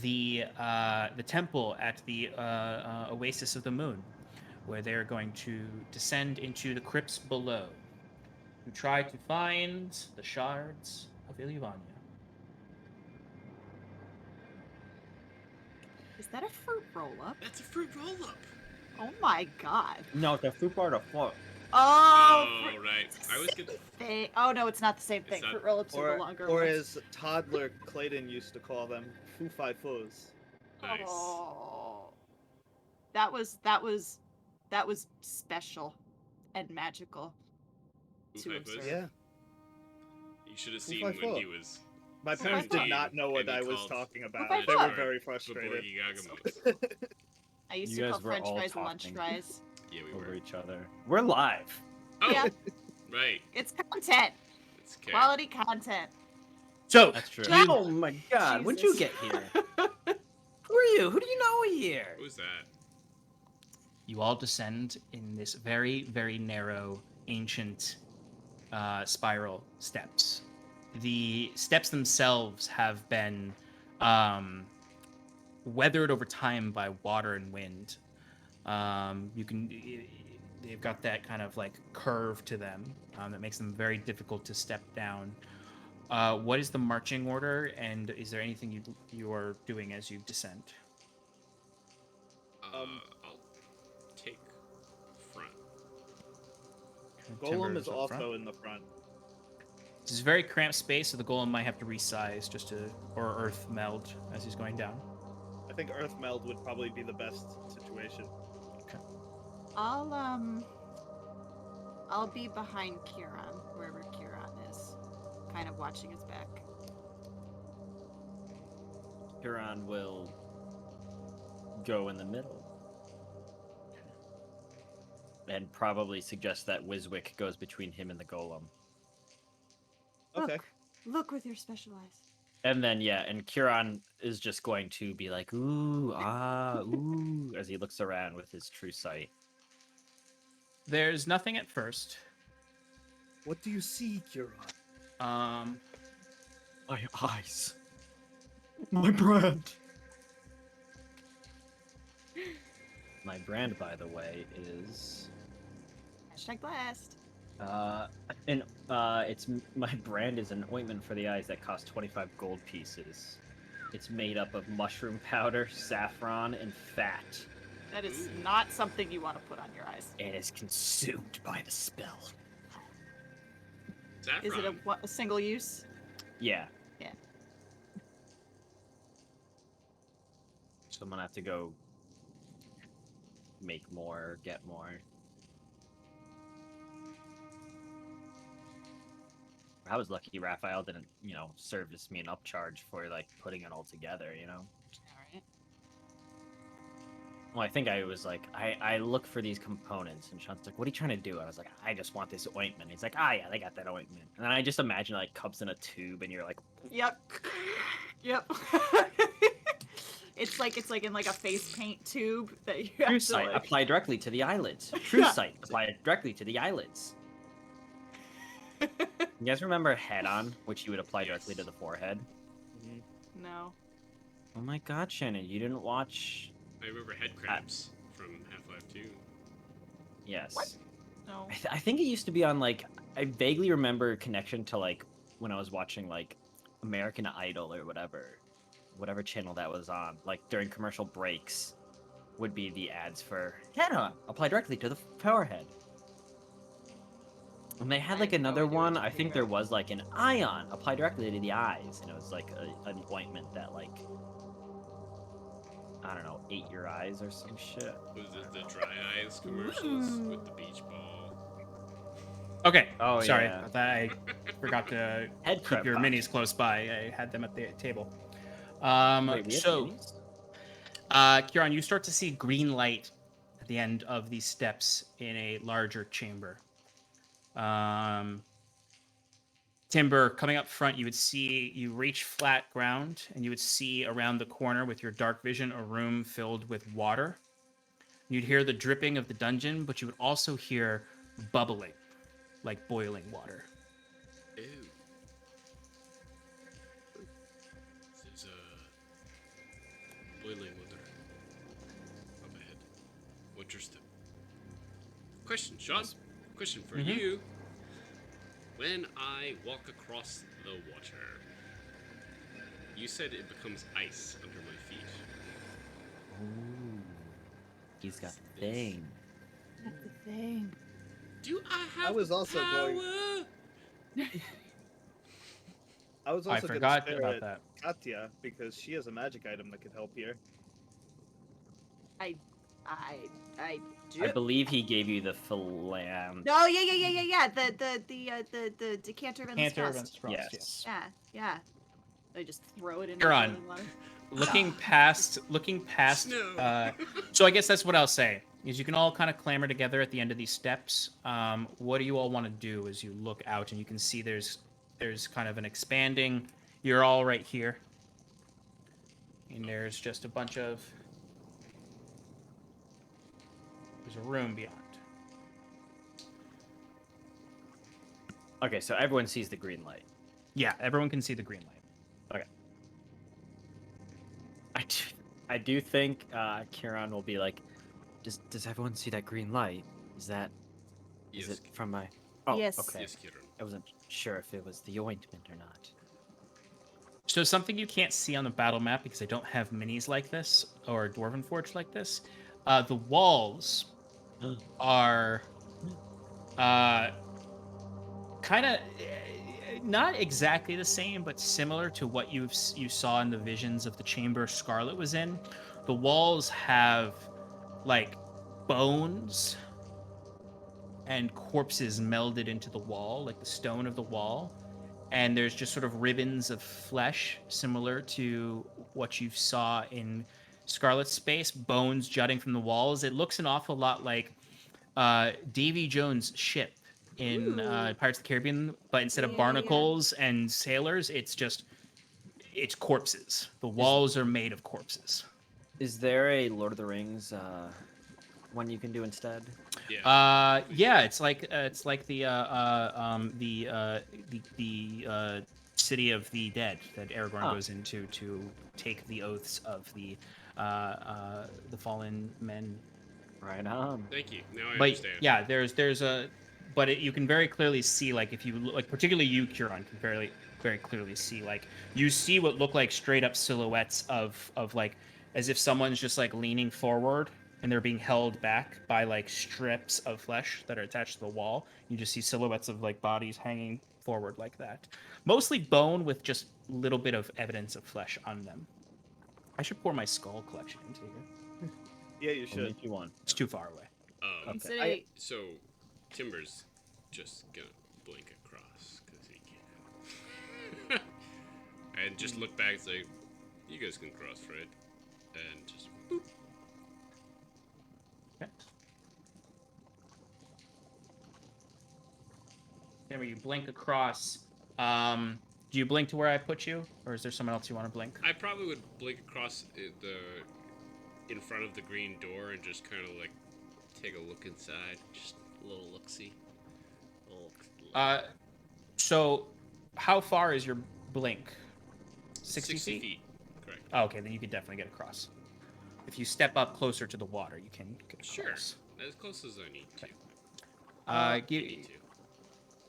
the temple at the oasis of the moon, where they're going to descend into the crypts below to try to find the shards of Ilyvania. Is that a fruit roll-up? That's a fruit roll-up. Oh my god. No, the fruit bar to float. Oh, Right. I was good. Oh no, it's not the same thing. not- Fruit roll-ups are the longer Or ones. as toddler Clayton used to call them, foo-fi-foos. Nice. Oh, that was special and magical to Foo-fi-foos? observe. Yeah. You should have seen Foo-fi-foo. when he was. My Foo-fi-foo. parents did not know what And he I was called talking about. Foo-fi-foo. They were Foo-fi-foo very before frustrated. he got him. I used You to guys call were French all fries lunch talking. fries. Yeah, we Over were. each other. We're live. Oh, Yeah, right. it's content, It's okay. quality content. So, That's true. You- Oh my god, when'd you Jesus. get here? Who are you? Who do you know here? What was that? you all descend in this very, very narrow, ancient spiral steps. The steps themselves have been weathered over time by water and wind. They've got that kind of like curve to them that makes them very difficult to step down. What is the marching order, and is there anything you are doing as you descend? I'll take front. Golem Timber is up front. also in the front. This is a very cramped space, so the golem might have to resize or earth meld as he's going down. I think Earth Meld would probably be the best situation. I'll be behind Kieran, wherever Kieran is, kind of watching his back. Huron will go in the middle. And probably suggest that Wiswick goes between him and the golem. Okay. Look with your special eyes. And then, yeah, and Kieran is just going to be like, ooh, ah, ooh, as he looks around with his true sight. There's nothing at first. What do you see, Kieran? Um, My eyes. My brand. My brand, by the way, is Hashtag blast. my brand is an ointment for the eyes that costs 25 gold pieces. It's made up of mushroom powder, saffron, and fat. That is not something you want to put on your eyes. And is consumed by the spell. Saffron. Is it a single use? Yeah. Yeah. So I'm gonna have to go make more, get more. I was lucky Raphael didn't, service me an upcharge for like putting it all together, All right. Well, I think I was like, I look for these components, and Sean's like, what are you trying to do? I was like, I just want this ointment. He's like, yeah, they got that ointment. And then I just imagine like cups in a tube, and you're like, Yep. Yep. it's like in like a face paint tube that you have true to sight, like... apply directly to the eyelids. True sight, apply directly to the eyelids. You guys remember Head On, which you would apply directly to the forehead? No. Oh my god, Shannon, you didn't watch... I remember head cramps from Half-Life 2. Yes. What? No. I think it used to be on, like... I vaguely remember a connection to, like, when I was watching, like, American Idol or whatever channel that was on. Like, during commercial breaks would be the ads for Head On, apply directly to the forehead. And they had, I like, have no another idea what one, you're I talking think there about. was, like, an Ion, apply directly to the eyes. And it was, like, an ointment that, like... I don't know, ate your eyes or some shit. Was it the Dry Eyes commercials with the beach ball? okay. Oh, Sorry, yeah. I forgot to Head keep crab your pie. minis close by. I had them at the table. Wait, we have So, minis? Kieran, you start to see green light at the end of these steps in a larger chamber. Timber, coming up front, you reach flat ground, and you would see around the corner with your dark vision a room filled with water. You'd hear the dripping of the dungeon, but you would also hear bubbling, like boiling water. Ew. There's boiling water up ahead. Interesting. Question, Sean. Question for you. When I walk across the water, you said it becomes ice under my feet. Ooh. He's got the thing. That's the thing. Do I have I was also power? I was I also going to forgot stare about at that. Katya because she has a magic item that could help here. I do. I believe he gave you the flam. No, yeah. The decanter of endless Canter of frost. Frost, Yes. Yeah. I just throw it in You're the on. boiling water. Looking past, Snow. so I guess that's what I'll say, is you can all kind of clamor together at the end of these steps. What do you all want to do as you look out and you can see there's kind of an expanding, you're all right here. And there's just a bunch of, there's a room beyond. Okay, so everyone sees the green light. Yeah, everyone can see the green light. Okay. I do think Kieran will be like, does everyone see that green light? Is Yes. it from my... Oh, Yes. okay. Yes, Kieran. I wasn't sure if it was the ointment or not. So something you can't see on the battle map because I don't have minis like this or Dwarven Forge like this. The walls are kind of not exactly the same, but similar to what you saw in the visions of the chamber Scarlet was in. The walls have like bones and corpses melded into the wall, like the stone of the wall. And there's just sort of ribbons of flesh, similar to what you saw in Scarlet's space, bones jutting from the walls. It looks an awful lot like Davy Jones' ship in Pirates of the Caribbean, but instead of Yeah. barnacles and sailors, it's corpses. The walls are made of corpses. Is there a Lord of the Rings one you can do instead? Yeah. Yeah, it's like the city of the dead that Aragorn goes into to take the oaths of the fallen men. Right on. Thank you. Now I But understand. yeah, there's a, but you can very clearly see, like, if you look, like, particularly you, Kieran, can very clearly see, like, you see what look like straight up silhouettes of like, as if someone's just like leaning forward and they're being held back by like strips of flesh that are attached to the wall. You just see silhouettes of like bodies hanging forward like that, mostly bone with just a little bit of evidence of flesh on them. I should pour my skull collection into here. Yeah, you Only should. if you want. It's too far away. Consider So, Timber's just gonna blink across because he can. And just look back and say, you guys can cross, right? And just boop. Okay. Then when you blink across, do you blink to where I put you, or is there someone else you want to blink? I probably would blink across in front of the green door and just kind of like take a look inside, just a little look-see. So how far is your blink? 60 60 feet? feet. Correct. Oh, okay, then you could definitely get across. If you step up closer to the water, you can get Sure. across. As close as I need to.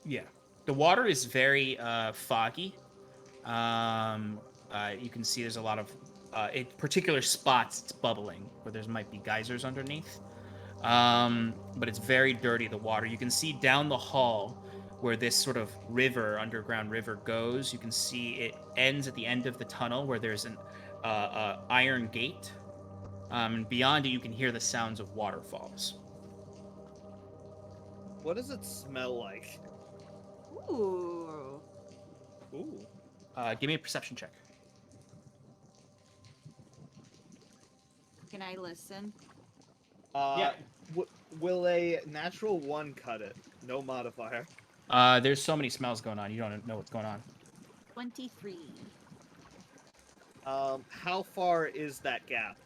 Yeah. The water is very foggy. You can see there's a lot of in particular spots it's bubbling where there might be geysers underneath. But it's very dirty, the water. You can see down the hall where this sort of river, underground river goes. You can see it ends at the end of the tunnel where there's an iron gate. And beyond it, you can hear the sounds of waterfalls. What does it smell like? Ooh. Ooh. Give me a perception check. Can I listen? Yeah. Will a natural 1 cut it? No modifier. There's so many smells going on. You don't know what's going on. 23. How far is that gap?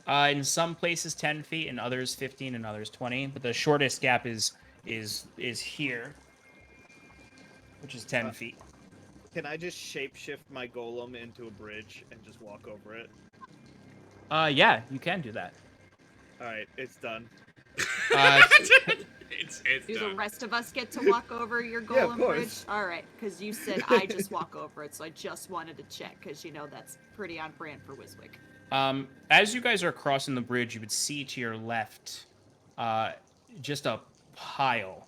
In some places 10 feet, in others 15, and others 20. But the shortest gap is here, which is 10 feet. Can I just shapeshift my golem into a bridge and just walk over it? Yeah, you can do that. All right, it's done. It's Do the done. rest of us get to walk over your Yeah, of golem course. bridge? All right, because you said I just walk over it, so I just wanted to check, because that's pretty on brand for Wiswick. As you guys are crossing the bridge, you would see to your left just a pile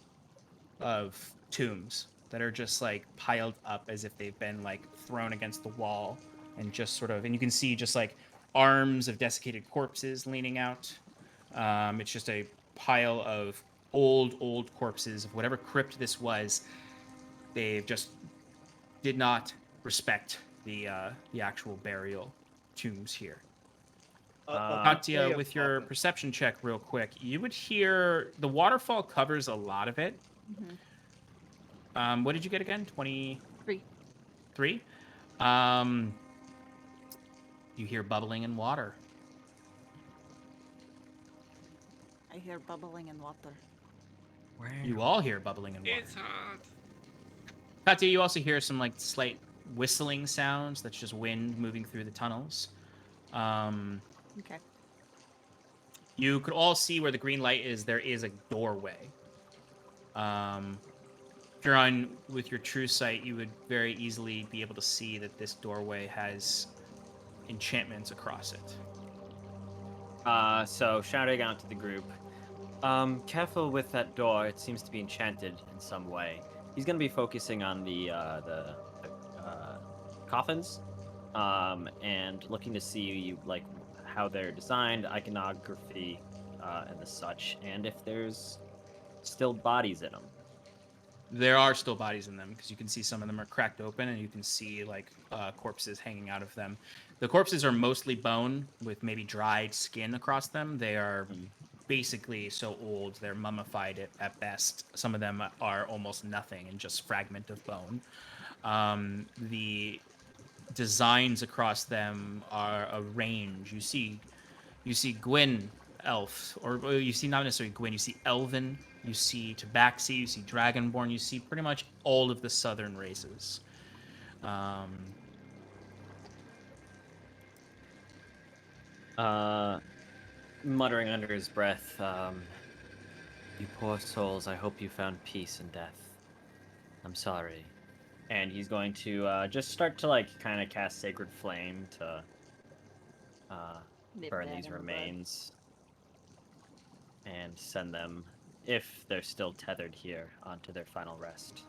of tombs that are just like piled up as if they've been like thrown against the wall and just sort of, and you can see just like arms of desiccated corpses leaning out. It's just a pile of old corpses of whatever crypt this was. They just did not respect the actual burial tombs here. Katya, with your perception check real quick, you would hear the waterfall covers a lot of it. Mm-hmm. What did you get again? 23? 3. You hear bubbling in water. I hear bubbling in water. Where? You all hear bubbling in water. It's hot. Katya, you also hear some like slight whistling sounds. That's just wind moving through the tunnels. Okay. You could all see where the green light is. There is a doorway. If you're on with your true sight, you would very easily be able to see that this doorway has enchantments across it. So shouting out to the group, careful with that door. It seems to be enchanted in some way. He's gonna be focusing on the coffins, and looking to see like how they're designed, iconography, and the such, and if there's still bodies in them. There are still bodies in them because you can see some of them are cracked open and you can see like corpses hanging out of them. The corpses are mostly bone with maybe dried skin across them. They are basically so old they're mummified at best. Some of them are almost nothing and just fragment of bone. The designs across them are a range. You see Gwyn elf, or you see not necessarily Gwyn, you see elven, you see tabaxi, you see dragonborn, you see pretty much all of the southern races. Muttering under his breath, you poor souls, I hope you found peace in death. I'm sorry. And he's going to just start to like kind of cast Sacred Flame to burn these remains and send them, if they're still tethered here, onto their final rest.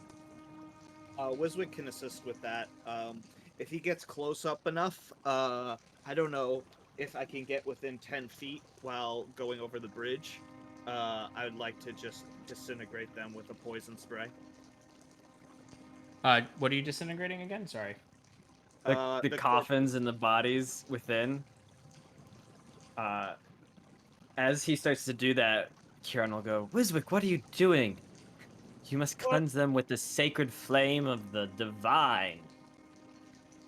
Wiswick can assist with that. If he gets close up enough, I don't know if I can get within 10 feet while going over the bridge. I would like to just disintegrate them with a poison spray. What are you disintegrating again? Sorry. The coffins and the bodies within. As he starts to do that, Kieran will go, Wiswick, what are you doing? You must cleanse them with the sacred flame of the divine.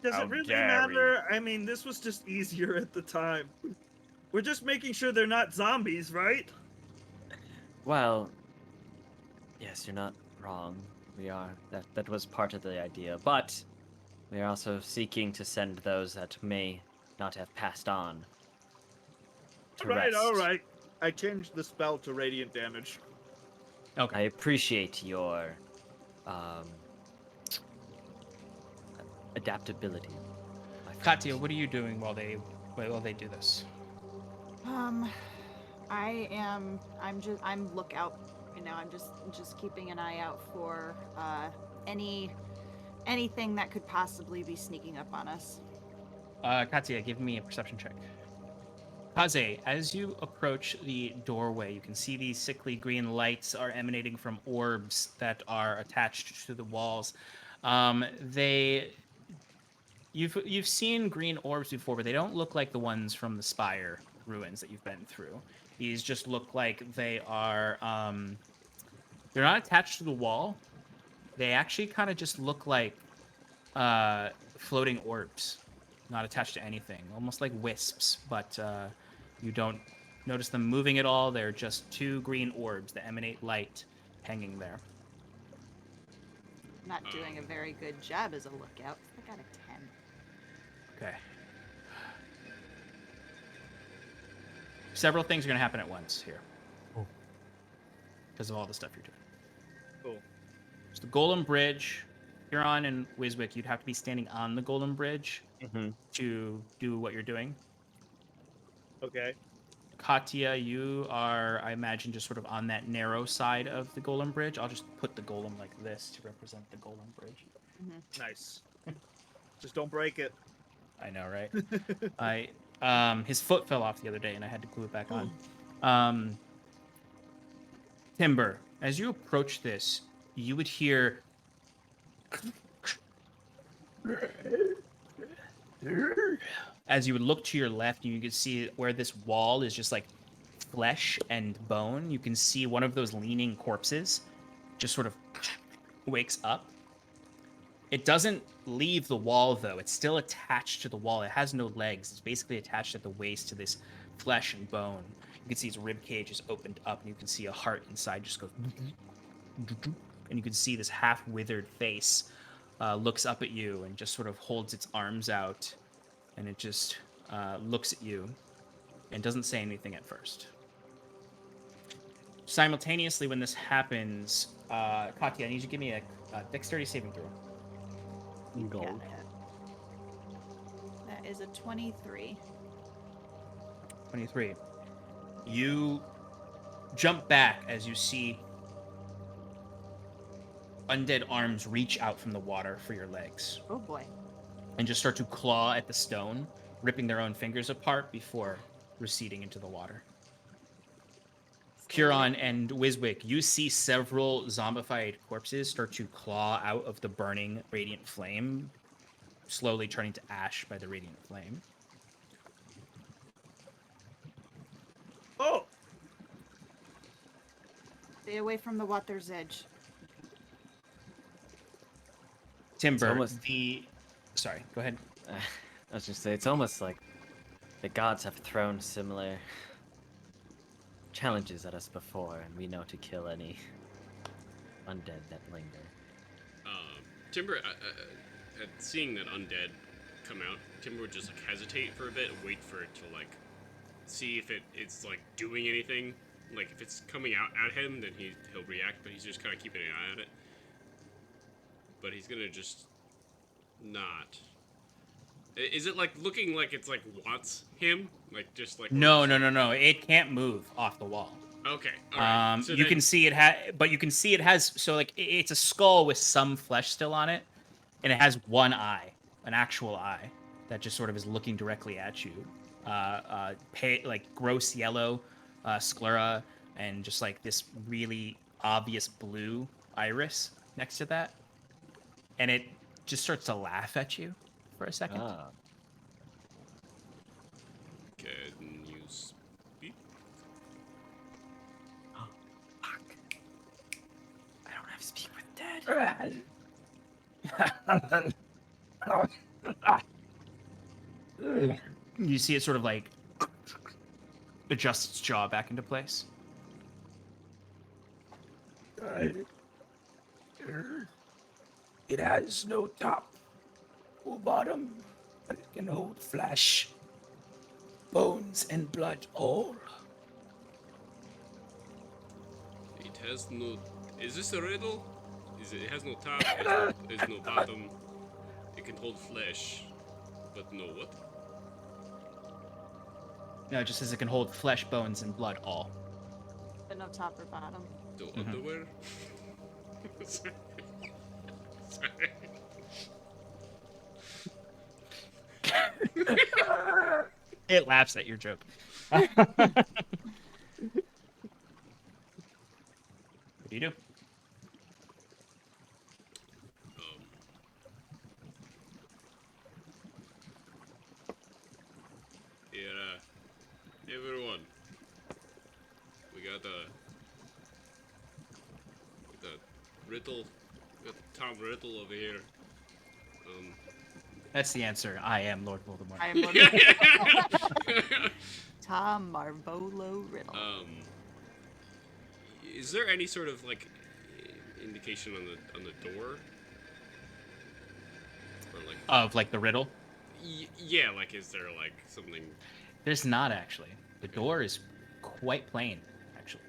Does How it really dare matter? I mean, this was just easier at the time. We're just making sure they're not zombies, right? Well, yes, you're not wrong. We are. That was part of the idea. But we are also seeking to send those that may not have passed on to rest. All right. I changed the spell to radiant damage. Okay. I appreciate your adaptability. my friend. Katya, what are you doing while they do this? I'm lookout. I'm just keeping an eye out for anything that could possibly be sneaking up on us. Katya, give me a perception check. Kaze, as you approach the doorway, you can see these sickly green lights are emanating from orbs that are attached to the walls. You've seen green orbs before, but they don't look like the ones from the Spire ruins that you've been through. These just look like they are they're not attached to the wall. They actually kind of just look like floating orbs, not attached to anything, almost like wisps, but You don't notice them moving at all. They're just 2 green orbs that emanate light hanging there. Not doing a very good job as a lookout. I got a 10. Okay. Several things are going to happen at once here. Oh. Because of all the stuff you're doing. Cool. So the Golem Bridge, Huron and Wiswick, you'd have to be standing on the Golem Bridge to do what you're doing. Okay. Katya, you are, I imagine, just sort of on that narrow side of the Golem Bridge. I'll just put the Golem like this to represent the Golem Bridge. Nice. Just don't break it. I know, right? His foot fell off the other day, and I had to glue it back on. Timber, as you approach this, you would hear as you would look to your left, you could see where this wall is just like flesh and bone. You can see one of those leaning corpses just sort of wakes up. It doesn't leave the wall, though. It's still attached to the wall. It has no legs. It's basically attached at the waist to this flesh and bone. You can see his rib cage is opened up, and you can see a heart inside just goes. And you can see this half-withered face looks up at you and just sort of holds its arms out, and it just looks at you and doesn't say anything at first. Simultaneously, when this happens, Katya, I need you to give me a dexterity saving throw. Got it. That is a 23. 23. You jump back as you see undead arms reach out from the water for your legs Oh boy. and just start to claw at the stone, ripping their own fingers apart before receding into the water. Huron and Wiswick, you see several zombified corpses start to claw out of the burning radiant flame, slowly turning to ash by the radiant flame. Oh! Stay away from the water's edge. Timber, almost- Sorry, go ahead. I was just saying, it's almost like the gods have thrown similar challenges at us before, and we know to kill any undead that linger. Timber, at seeing that undead come out, Timber would just like hesitate for a bit and wait for it to like see if it's like doing anything. Like if it's coming out at him, then he'll react, but he's just kind of keeping an eye on it. But he's gonna just not. Is it like looking like it's like wants him? Like just like No. It can't move off the wall. Okay. All right. So you then- can see but you can see it has. So like it's a skull with some flesh still on it, and it has one eye, an actual eye, that just sort of is looking directly at you. Like gross yellow sclera, and just like this really obvious blue iris next to that, and it just starts to laugh at you for a second. Ah. Can you speak? Fuck. I don't have speak with dead. You see it sort of like adjust its jaw back into place. It has no top or bottom, but it can hold flesh, bones, and blood all. It has no. Is this a riddle? It has no top. There's no bottom. It can hold flesh, but no what? No, it just says it can hold flesh, bones, and blood all. But no top or bottom. No underwear. Sorry. It laughs at your joke. What do you do? Yeah, everyone. We got the Riddle, got Tom Riddle over here. That's the answer. I am Lord Voldemort. I am looking. Ta Marvolo Riddle. Is there any sort of like indication on the door? Or like Of like the riddle? yeah, like is there like something? There's not actually. The door is quite plain, actually.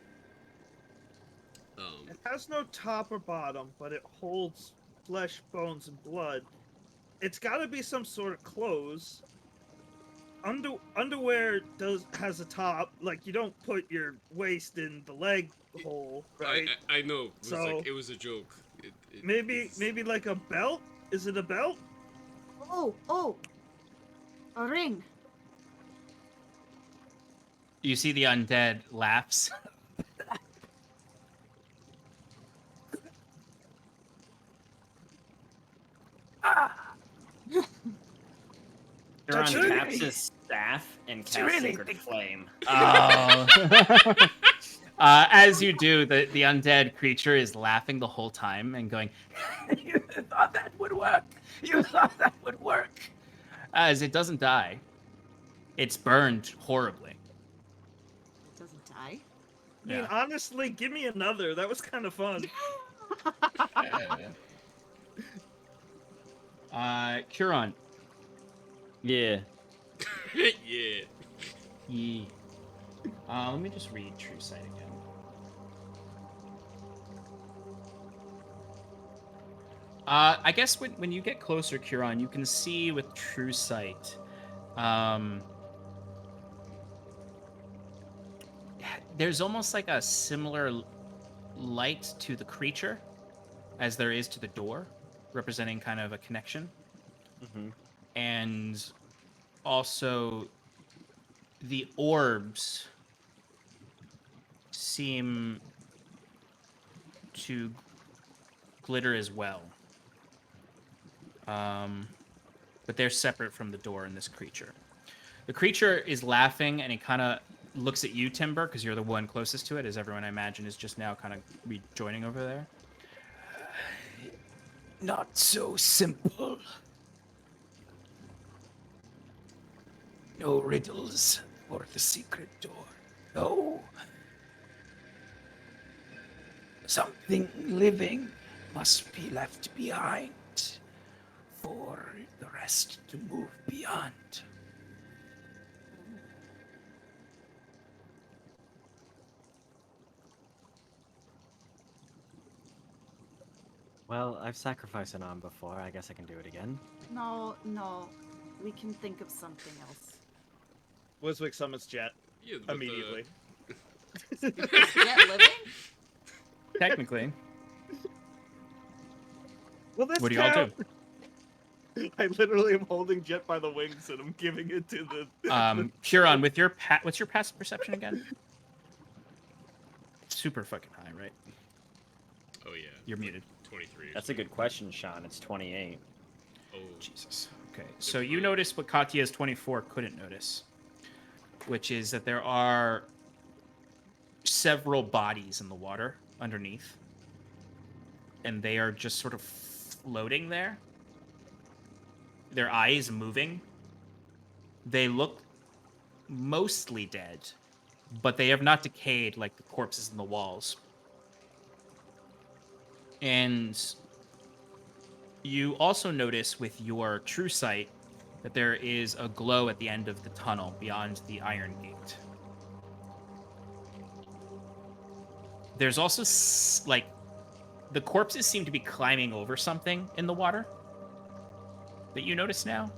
It has no top or bottom, but it holds flesh, bones, and blood. It's got to be some sort of clothes. Underwear has a top. Like you don't put your waist in the leg hole, right? I know. It was So- like it was a joke. Maybe like a belt. Is it a belt? Oh, a ring. You see the undead laughs. Huron Touch it. taps his staff and casts really Sacred big. Flame. Oh. As you do, the undead creature is laughing the whole time and going, You thought that would work. You thought that would work. as it doesn't die. It's burned horribly. It doesn't die. I mean, Yeah. honestly, give me another. That was kind of fun. Curon. Yeah. yeah. Yeah. Let me just read True Sight again. I guess when you get closer, Curon, you can see with True Sight. There's almost like a similar light to the creature as there is to the door, representing kind of a connection. Mm-hmm. And also the orbs seem to glitter as well. But they're separate from the door and this creature. The creature is laughing, and it kind of looks at you, Timber, because you're the one closest to it, as everyone I imagine is just now kind of rejoining over there. Not so simple. No riddles for the secret door. No. Something living must be left behind for the rest to move beyond. Well, I've sacrificed an arm before. I guess I can do it again. No. We can think of something else. Wiswick summons Jet Yeah, but immediately. Is Jet living? Technically. Well, this What do y'all do? I literally am holding Jet by the wings and I'm giving it to the. Huron, with your what's your passive perception again? Super fucking high, right? Oh yeah. You're muted. 23. That's a good question, Sean. It's 28. Oh. Jesus. Okay, so you notice what Katya's 24 couldn't notice, which is that there are several bodies in the water underneath, and they are just sort of floating there. Their eyes moving. They look mostly dead, but they have not decayed like the corpses in the walls. And you also notice with your true sight that there is a glow at the end of the tunnel beyond the iron gate. There's also like the corpses seem to be climbing over something in the water that you notice now.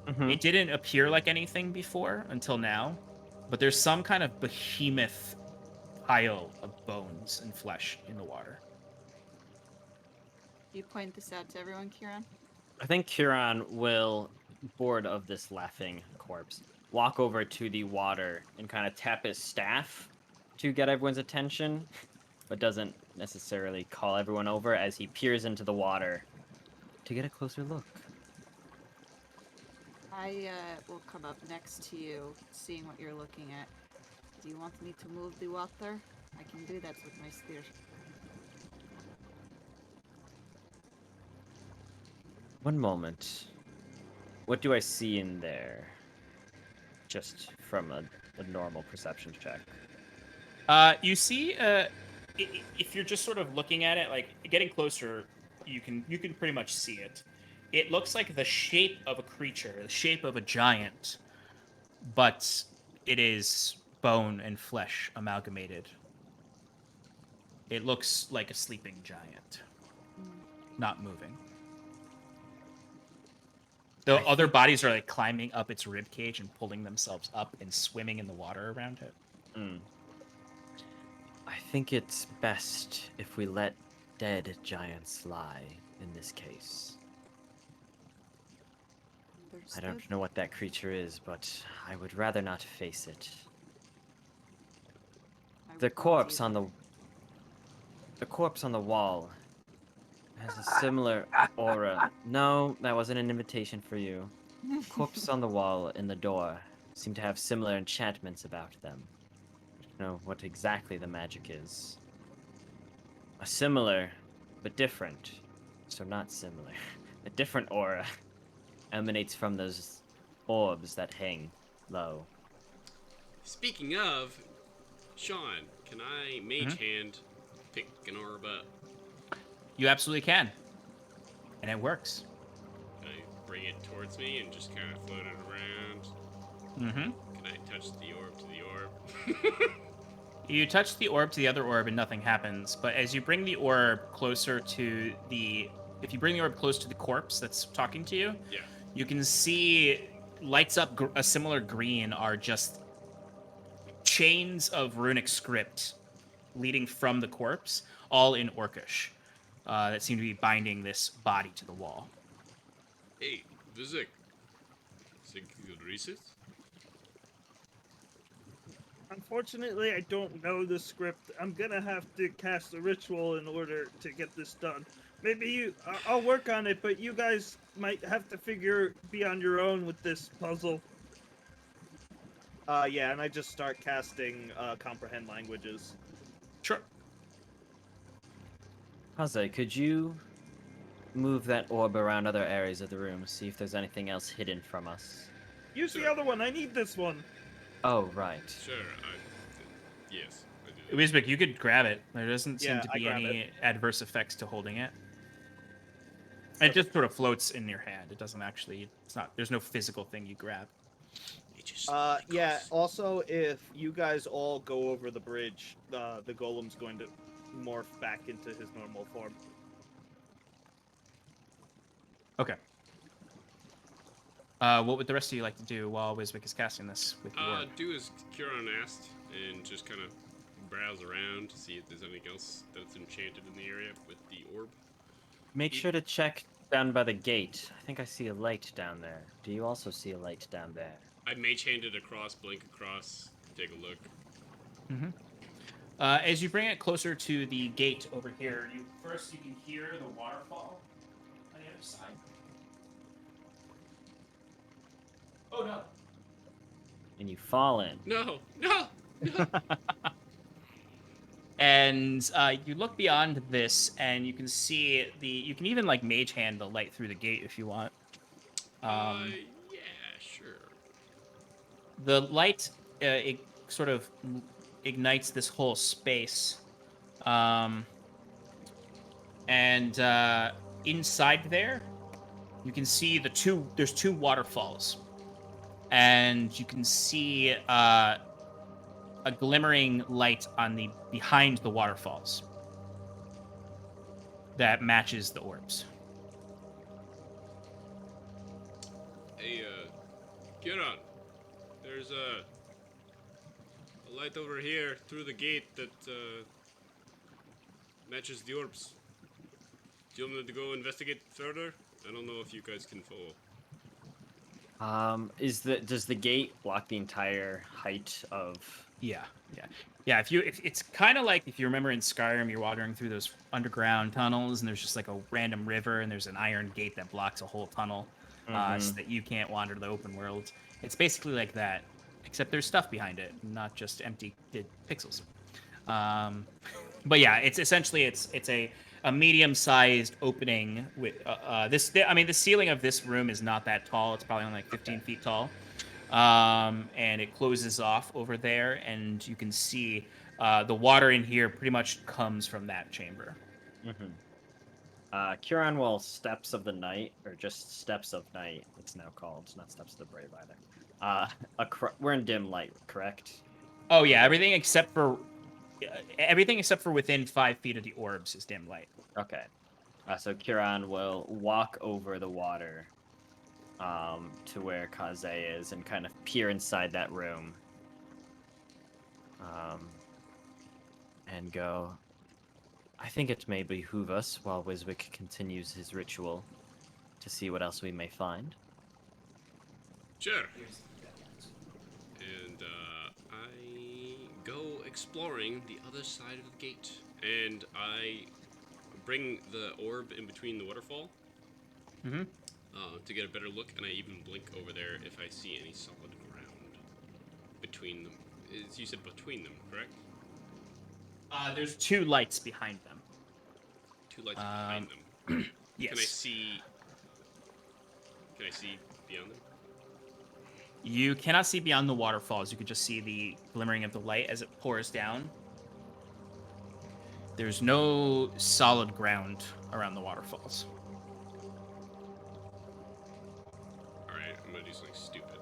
Mm-hmm. It didn't appear like anything before until now, but there's some kind of behemoth pile of bones and flesh in the water. You point this out to everyone, Kieran? I think Huron will, bored of this laughing corpse, walk over to the water and kind of tap his staff to get everyone's attention, but doesn't necessarily call everyone over as he peers into the water to get a closer look. I will come up next to you, seeing what you're looking at. Do you want me to move the water? I can do that with my spear. One moment. What do I see in there? Just from a a normal perception check. You see, if you're just sort of looking at it, like getting closer, you can pretty much see it. It looks like the shape of a creature, the shape of a giant, but it is bone and flesh amalgamated. It looks like a sleeping giant, not moving. The other bodies are like climbing up its rib cage and pulling themselves up and swimming in the water around it. I think it's best if we let dead giants lie in this case. I don't know what that creature is, but I would rather not face it. The corpse on the wall has a similar aura. No, that wasn't an invitation for you. Corpse on the wall in the door seem to have similar enchantments about them. I don't know what exactly the magic is. A similar, but different. So not similar. A different aura emanates from those orbs that hang low. Speaking of, Sean, can I mage hand pick an orb up? You absolutely can. And it works. Can I bring it towards me and just kind of float it around? Mm-hmm. Can I touch the orb to the orb? You touch the orb to the other orb and nothing happens, but as you bring the orb closer to the... If you bring the orb close to the corpse that's talking to you, Yeah. you can see lights up a similar green are just chains of runic script leading from the corpse, all in Orcish, that seem to be binding this body to the wall. Hey, Vizik. Think you could reset? Unfortunately, I don't know the script. I'm gonna have to cast a ritual in order to get this done. Maybe I'll work on it, but you guys might have to be on your own with this puzzle. Yeah, and I just start casting comprehend languages. Sure. Haze, could you move that orb around other areas of the room, see if there's anything else hidden from us? Use the other one. I need this one. Oh, right. Sure, yes. I do that. Wisbek, you could grab it. There doesn't seem Yeah, to I be grab any it. adverse effects to holding it. It just sort of floats in your hand. It doesn't actually... It's not... There's no physical thing you grab. Yeah, also, if you guys all go over the bridge, the golem's going to morph back into his normal form. Okay. What would the rest of you like to do while Wisbek is casting this with the orb? Do as Kieran asked, and just kind of browse around to see if there's anything else that's enchanted in the area with the orb. Make sure to check down by the gate. I think I see a light down there. Do you also see a light down there? I mage hand it across, blink across, take a look. Mm-hmm. As you bring it closer to the gate over here, you can hear the waterfall on the other side. Oh no! And you fall in. No! No! No! And you look beyond this, and you can see you can even like mage hand the light through the gate if you want. Yeah, sure. The light it sort of ignites this whole space, and inside there, you can see there's two waterfalls, and you can see a glimmering light on the behind the waterfalls that matches the orbs. Hey, Kieran, there's a light over here through the gate that matches the orbs. Do you want me to go investigate further? I don't know if you guys can follow. Does the gate block the entire height of? Yeah. If it's kind of like if you remember in Skyrim, you're wandering through those underground tunnels, and there's just like a random river, and there's an iron gate that blocks a whole tunnel, so that you can't wander the open world. It's basically like that, except there's stuff behind it, not just empty pixels. But yeah, it's essentially it's a medium-sized opening with the ceiling of this room is not that tall. It's probably only like 15 feet tall. and it closes off over there, and you can see the water in here pretty much comes from that chamber. Kieran will Steps of the Night, or just Steps of Night, it's now called. It's not Steps of the Brave either. We're in dim light, correct? Oh yeah, everything except for within 5 feet of the orbs is dim light. Okay. So Kieran will walk over the water to where Kaze is and kind of peer inside that room. And go, I think it may behoove us, while Wiswick continues his ritual, to see what else we may find. Sure. And I go exploring the other side of the gate, and I bring the orb in between the waterfall to get a better look, and I even blink over there if I see any solid ground between them. You said between them, correct? There's 2 lights behind them. 2 lights behind them. Yes. Can I see beyond them? You cannot see beyond the waterfalls. You can just see the glimmering of the light as it pours down. There's no solid ground around the waterfalls. Alright, I'm gonna do something stupid.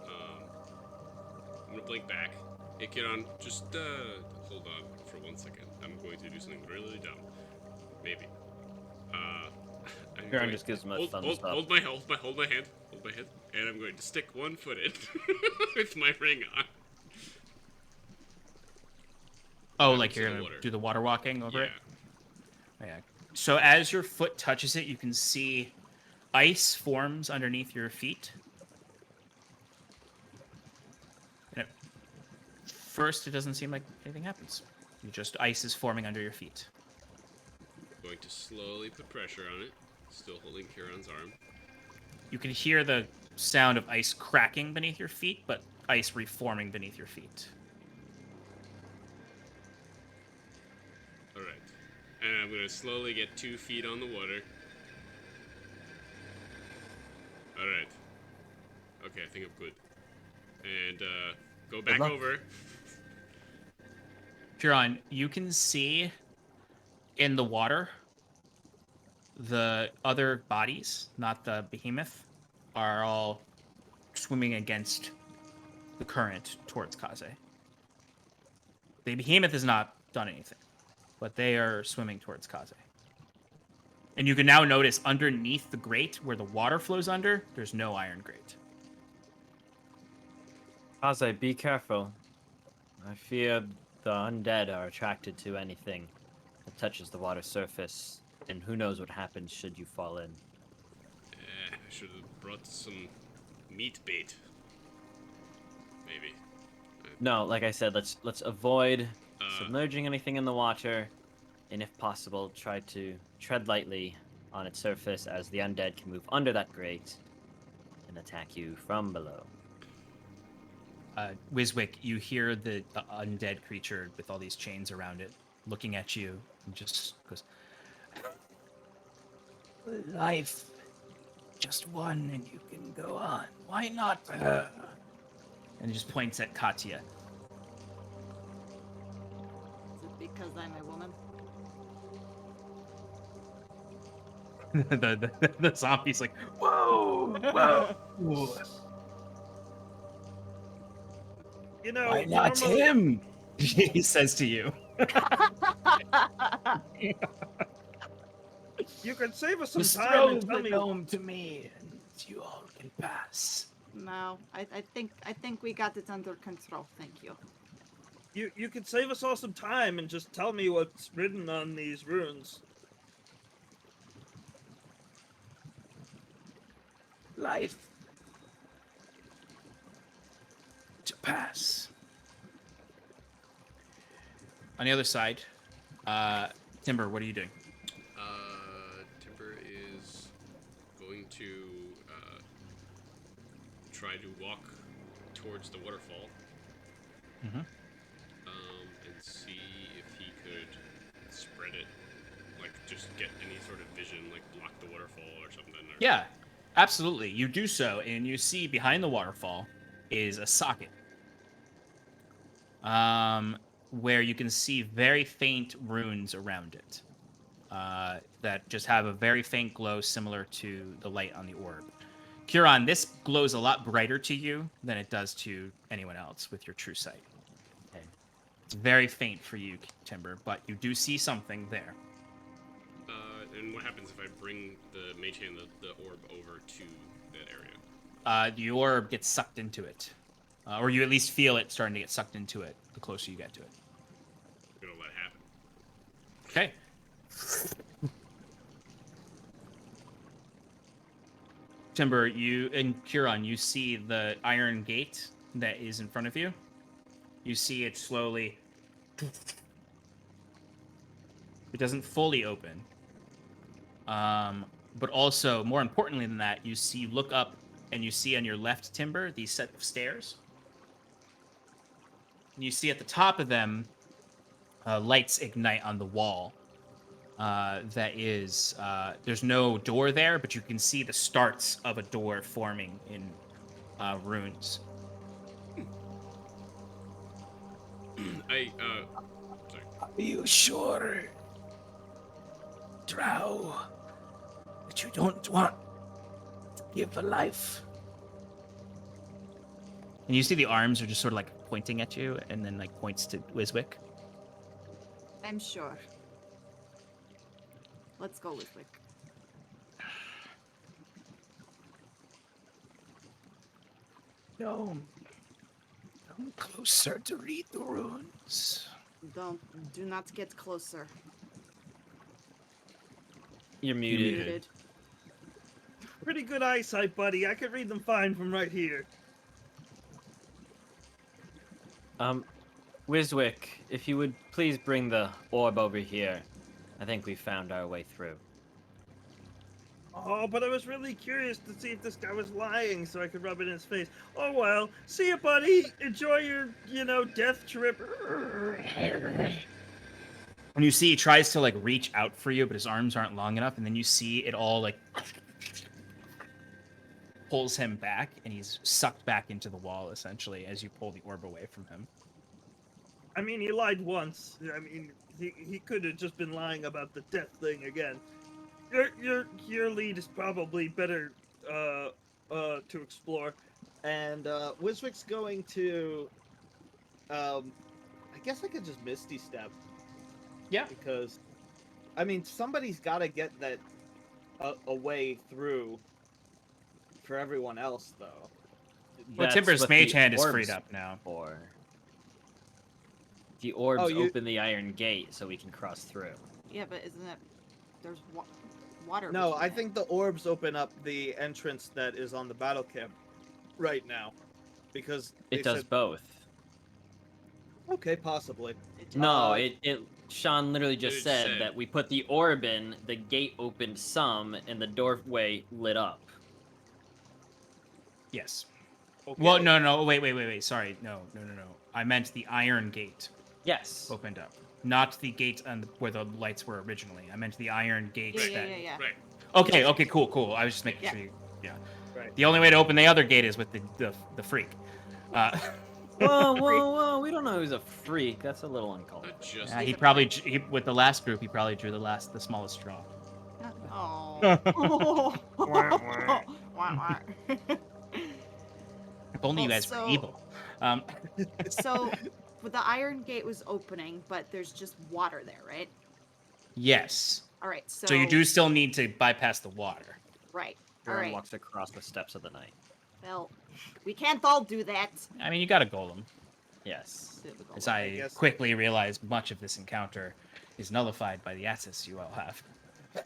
I'm gonna blink back. Hey, Kieran, just hold on for 1 second. I'm going to do something really dumb. Maybe. Kieran just gives him a thumbs up. Hold my hand, and I'm going to stick 1 foot in with my ring on. Oh, like you're gonna do the water walking over it? Yeah. So as your foot touches it, you can see ice forms underneath your feet. And first, it doesn't seem like anything happens. Ice is forming under your feet. Going to slowly put pressure on it, still holding Kieran's arm. You can hear the sound of ice cracking beneath your feet, but ice reforming beneath your feet. Alright. And I'm going to slowly get 2 feet on the water. Alright. Okay, I think I'm good. And, go back over. Huron, you can see in the water the other bodies, not the behemoth, are all swimming against the current towards Kaze. The behemoth has not done anything, but they are swimming towards Kaze. And you can now notice underneath the grate, where the water flows under, there's no iron grate. Kaze, be careful. I fear the undead are attracted to anything that touches the water surface, and who knows what happens should you fall in. I should have brought some meat bait. Maybe. No, like I said, let's avoid submerging anything in the water, and if possible, try to tread lightly on its surface, as the undead can move under that grate and attack you from below. Wiswick, you hear the undead creature with all these chains around it looking at you and just goes, Life. Just one and you can go on. Why not her? and he just points at Katya. Is it because I'm a woman? the zombie's like, Whoa! Whoa! You know, Why not normally- him? he says to you. You can save us some Just time throw and the tell me. gnome to me, and you all can pass. No, I think we got it under control. Thank you. You can save us all some time and just tell me what's written on these runes. Life. To pass. On the other side, Timber, what are you doing? Timber is going to try to walk towards the waterfall. Mhm. And see if he could spread it, like just get any sort of vision, like block the waterfall or something. Or... Yeah, absolutely. You do so, and you see behind the waterfall is a socket. Where you can see very faint runes around it. That just have a very faint glow similar to the light on the orb. Huron, this glows a lot brighter to you than it does to anyone else with your true sight. Okay. It's very faint for you, Timber, but you do see something there. And what happens if I bring the mage hand, the orb over to that area? The orb gets sucked into it. Or you at least feel it starting to get sucked into it the closer you get to it. I'm gonna let it happen. Okay. Timber, you and Huron, you see the iron gate that is in front of you. You see it slowly. It doesn't fully open. But also, more importantly than that, you look up and you see on your left, Timber, these set of stairs. And you see at the top of them, lights ignite on the wall. There's no door there, but you can see the starts of a door forming in runes. Sorry. Are you sure, Drow, that you don't want to give a life? And you see the arms are just sort of like pointing at you, and then like points to Wiswick. I'm sure. Let's go, Wiswick. No. Come closer to read the runes. Do not get closer. You're muted. Pretty good eyesight, buddy. I could read them fine from right here. Wiswick, if you would please bring the orb over here. I think we found our way through. Oh, but I was really curious to see if this guy was lying so I could rub it in his face. Oh well. See ya, buddy. Enjoy your, death trip. And you see he tries to like reach out for you, but his arms aren't long enough, and then you see it all like pulls him back, and he's sucked back into the wall essentially as you pull the orb away from him. I mean, he lied once. I mean, he could have just been lying about the death thing again. Your lead is probably better to explore, and Wiswick's going to. I guess I could just Misty Step. Yeah. Because, I mean, somebody's got to get that a way through for everyone else, though. Well, That's Timber's what mage the hand is orb's freed up now. for. The orbs you- open the iron gate so we can cross through. Yeah, but isn't it? There's water. No, between I it. think the orbs open up the entrance that is on the battle camp right now, because It they does said- both. Okay, possibly. No, Uh, it Sean literally just It said said- that we put the orb in, the gate opened some, and the doorway lit up. Yes. Okay. Well, no. Wait. Sorry. No. I meant the iron gate Yes. opened up, not the gate where the lights were originally. I meant the iron gate. Yeah. Right. Okay, cool. I was just making Yeah. sure you... Yeah. Right. The only way to open the other gate is with the freak. Whoa, we don't know who's a freak. That's a little uncalled Not for. just. He probably... with the last group, he probably drew the smallest straw. Oh. If only you Well, guys were so- evil. So, the iron gate was opening, but there's just water there, right? Yes. All right. So. So you do still need to bypass the water. Right. All Aaron right. walks across the steps of the night. Well, we can't all do that. I mean, you got a golem. Yes. As I guess- quickly realize much of this encounter is nullified by the access you all have.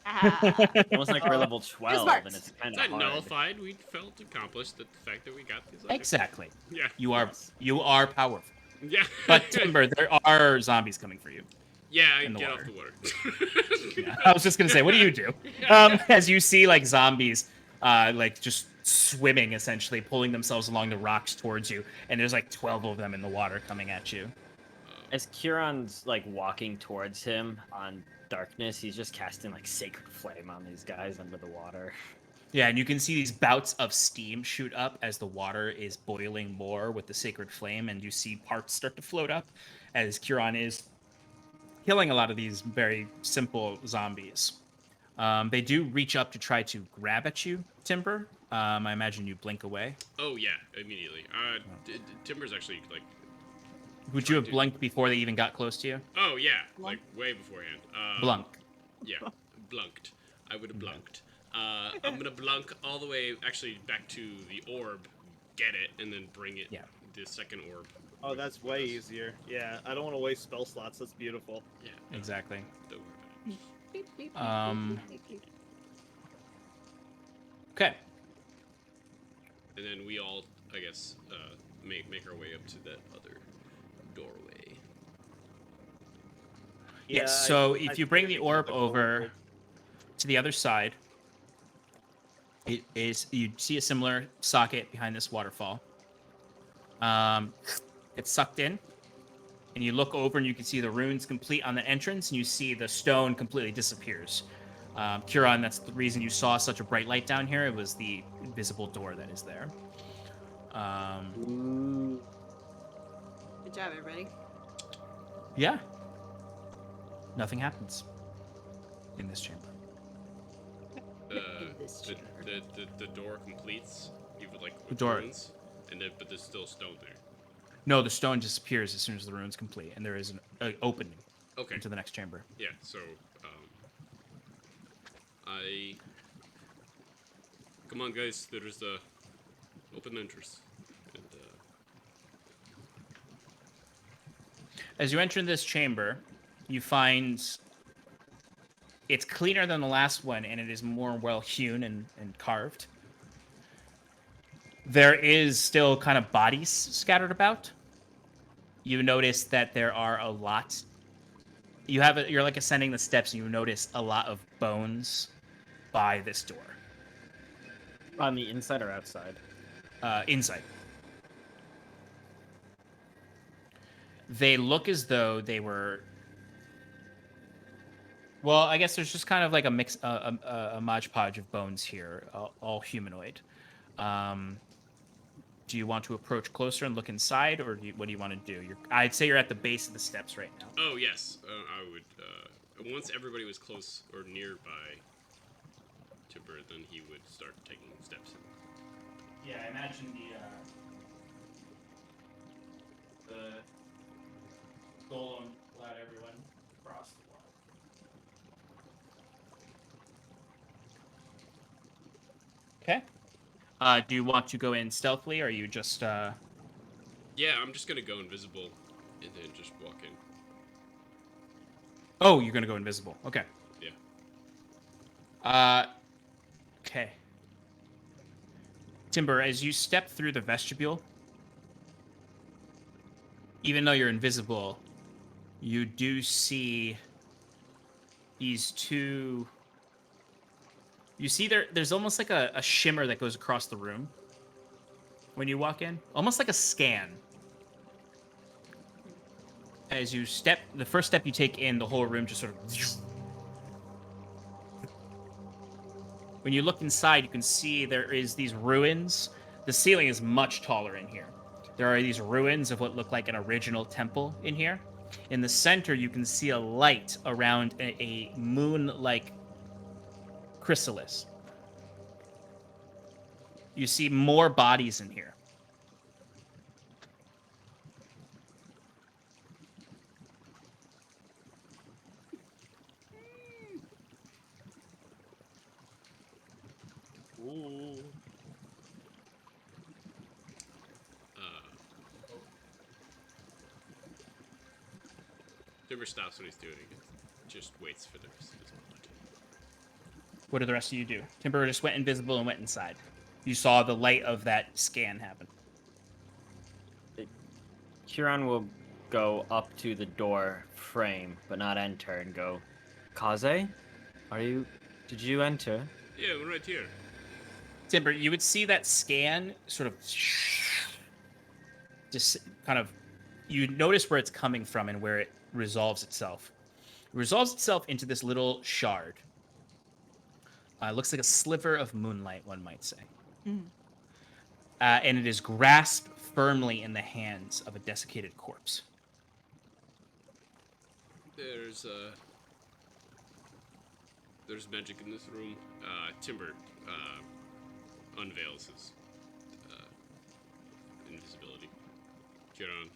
Ah. Almost like we're level 12, smart. and it's kind It's of not hard. nullified. We felt accomplished that the fact that we got these. Items. Exactly. Yeah. You are powerful. Yeah. But Timber, there are zombies coming for you. Yeah, I in the get water. off the water. Yeah, I was just gonna say, what do you do? As you see like zombies, like just swimming essentially, pulling themselves along the rocks towards you, and there's like 12 of them in the water coming at you. As Kieran's like walking towards him on darkness, he's just casting like sacred flame on these guys under the water. Yeah, and you can see these bouts of steam shoot up as the water is boiling more with the sacred flame, and you see parts start to float up as Kiran is killing a lot of these very simple zombies. They do reach up to try to grab at you, Timber. I imagine you blink away. Oh yeah, immediately. Timber's actually like. Would you have to- blinked before they even got close to you? Oh yeah, Blunk. like way beforehand. Blunk. Yeah, blunked. I would have blunked. I'm gonna blunk all the way actually back to the orb, get it, and then bring it. Yeah. The second orb. Oh, with that's way us. easier. Yeah, I don't want to waste spell slots. That's beautiful. Yeah. Exactly. Don't worry about it. Beep, beep, beep, Um, beep, beep, beep. Okay. And then we all, I guess, make our way up to that other doorway. Yes, so I if you bring the figured orb the over gold- to the other side, it is you see a similar socket behind this waterfall. It's sucked in, and you look over and you can see the runes complete on the entrance, and you see the stone completely disappears. Kiran, that's the reason you saw such a bright light down here. It was the invisible door that is there. Good job, everybody. Yeah. Nothing happens in this chamber. This The, chamber. the door completes, even like The with door- runes, and then but there's still stone there. No, the stone disappears as soon as the rune's complete, and there is an opening Okay. into the next chamber. Yeah. So, I. Come on, guys. There is the open entrance. And, As you enter this chamber, you find it's cleaner than the last one, and it is more well hewn and carved. There is still kind of bodies scattered about. You notice that there are a lot. You're like ascending the steps, and you notice a lot of bones by this door. On the inside or outside? Inside. They look as though they were. Well, I guess there's just kind of like a mix, a modge podge of bones here, all humanoid. Do you want to approach closer and look inside, or what do you want to do? I'd say you're at the base of the steps right now. oh yes, I would. Once everybody was close or nearby Timber, then he would start taking steps. Yeah, I imagine the golem allowed everyone across the water. Okay. Do you want to go in stealthily, or are you just Yeah, I'm just gonna go invisible, and then just walk in. Oh, you're gonna go invisible. Okay. Yeah. Okay. Timber, as you step through the vestibule, even though you're invisible, you do see these two. You see there's almost like a shimmer that goes across the room when you walk in, almost like a scan. As you step, the first step you take in, the whole room just sort of. When you look inside, you can see there is these ruins. The ceiling is much taller in here. There are these ruins of what look like an original temple in here. In the center, you can see a light around a moon-like chrysalis. You see more bodies in here. Ooh. Timber stops what he's doing and just waits for the rest of his moment. What did the rest of you do? Timber just went invisible and went inside. You saw the light of that scan happen. Huron will go up to the door frame, but not enter, and go, Kaze? Did you enter? Yeah, we're right here. Timber, you would see that scan sort of just kind of, you notice where it's coming from and where it resolves itself. It resolves itself into this little shard. Looks like a sliver of moonlight, one might say. Mhm. And it is grasped firmly in the hands of a desiccated corpse. There's magic in this room. Timber unveils his invisibility. Kieran,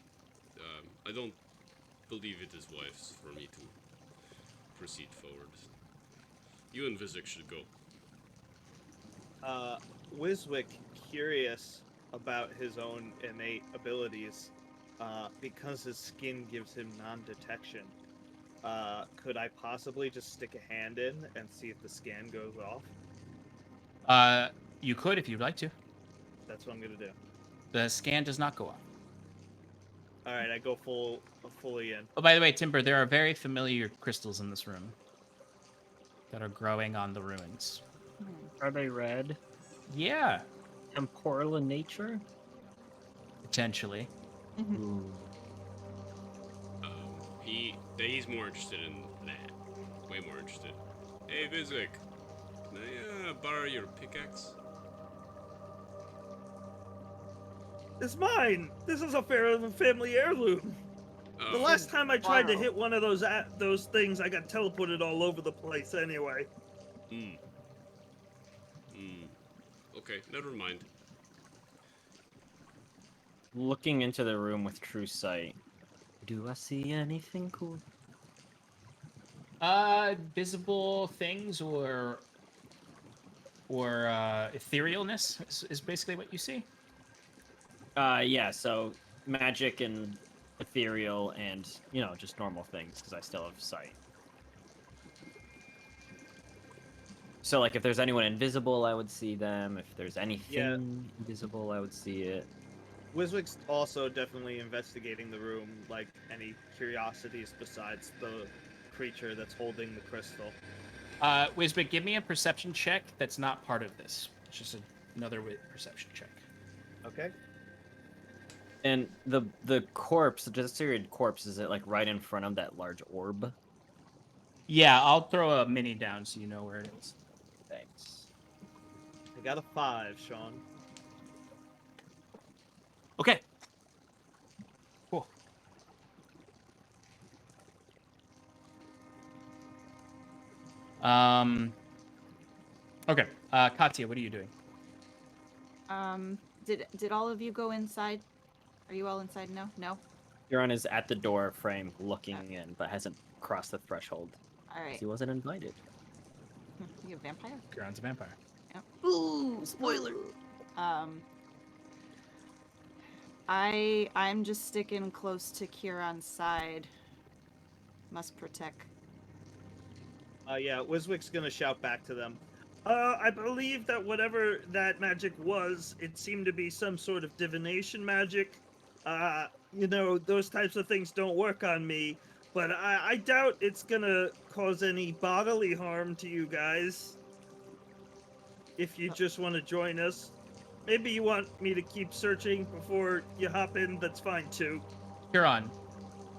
I don't believe it is wise for me to proceed forward. You and Vizik should go. Wiswick, curious about his own innate abilities, because his skin gives him non-detection. Could I possibly just stick a hand in and see if the scan goes off? You could if you'd like to. That's what I'm gonna do. The scan does not go off. All right, I go fully in. Oh, by the way, Timber, there are very familiar crystals in this room that are growing on the ruins. Are they red? Yeah, Temporal in nature? potentially. Mhm. He's more interested in that. Way more interested. Hey, Vizik, can I borrow your pickaxe? It's mine. This is a family heirloom. The last time I tried to hit one of those things, I got teleported all over the place. Anyway. Okay, never mind. Looking into the room with true sight. Do I see anything cool? Visible things or etherealness is basically what you see. Yeah, so magic and ethereal and, just normal things, because I still have sight. So, like, if there's anyone invisible, I would see them. If there's anything invisible, I would see it. Wiswick's also definitely investigating the room, like any curiosities besides the creature that's holding the crystal. Wisbit, give me a perception check that's not part of this. It's just another perception check. Okay. And the corpse, the desiccated corpse, is it, like, right in front of that large orb? Yeah, I'll throw a mini down so you know where it is. Thanks. I got a 5, Sean. Okay. Cool. Okay. Katya, what are you doing? Did all of you go inside? Are you all inside? No. Huron is at the door frame looking in, but hasn't crossed the threshold. All right. He wasn't invited. You a vampire? Huron's a vampire. Yep. Ooh, spoiler. I'm just sticking close to Kieran's side. Must protect. Yeah, Wiswick's gonna shout back to them. I believe that whatever that magic was, it seemed to be some sort of divination magic. Those types of things don't work on me, but I doubt it's gonna cause any bodily harm to you guys. If you just want to join us. Maybe you want me to keep searching before you hop in, that's fine too. Huron,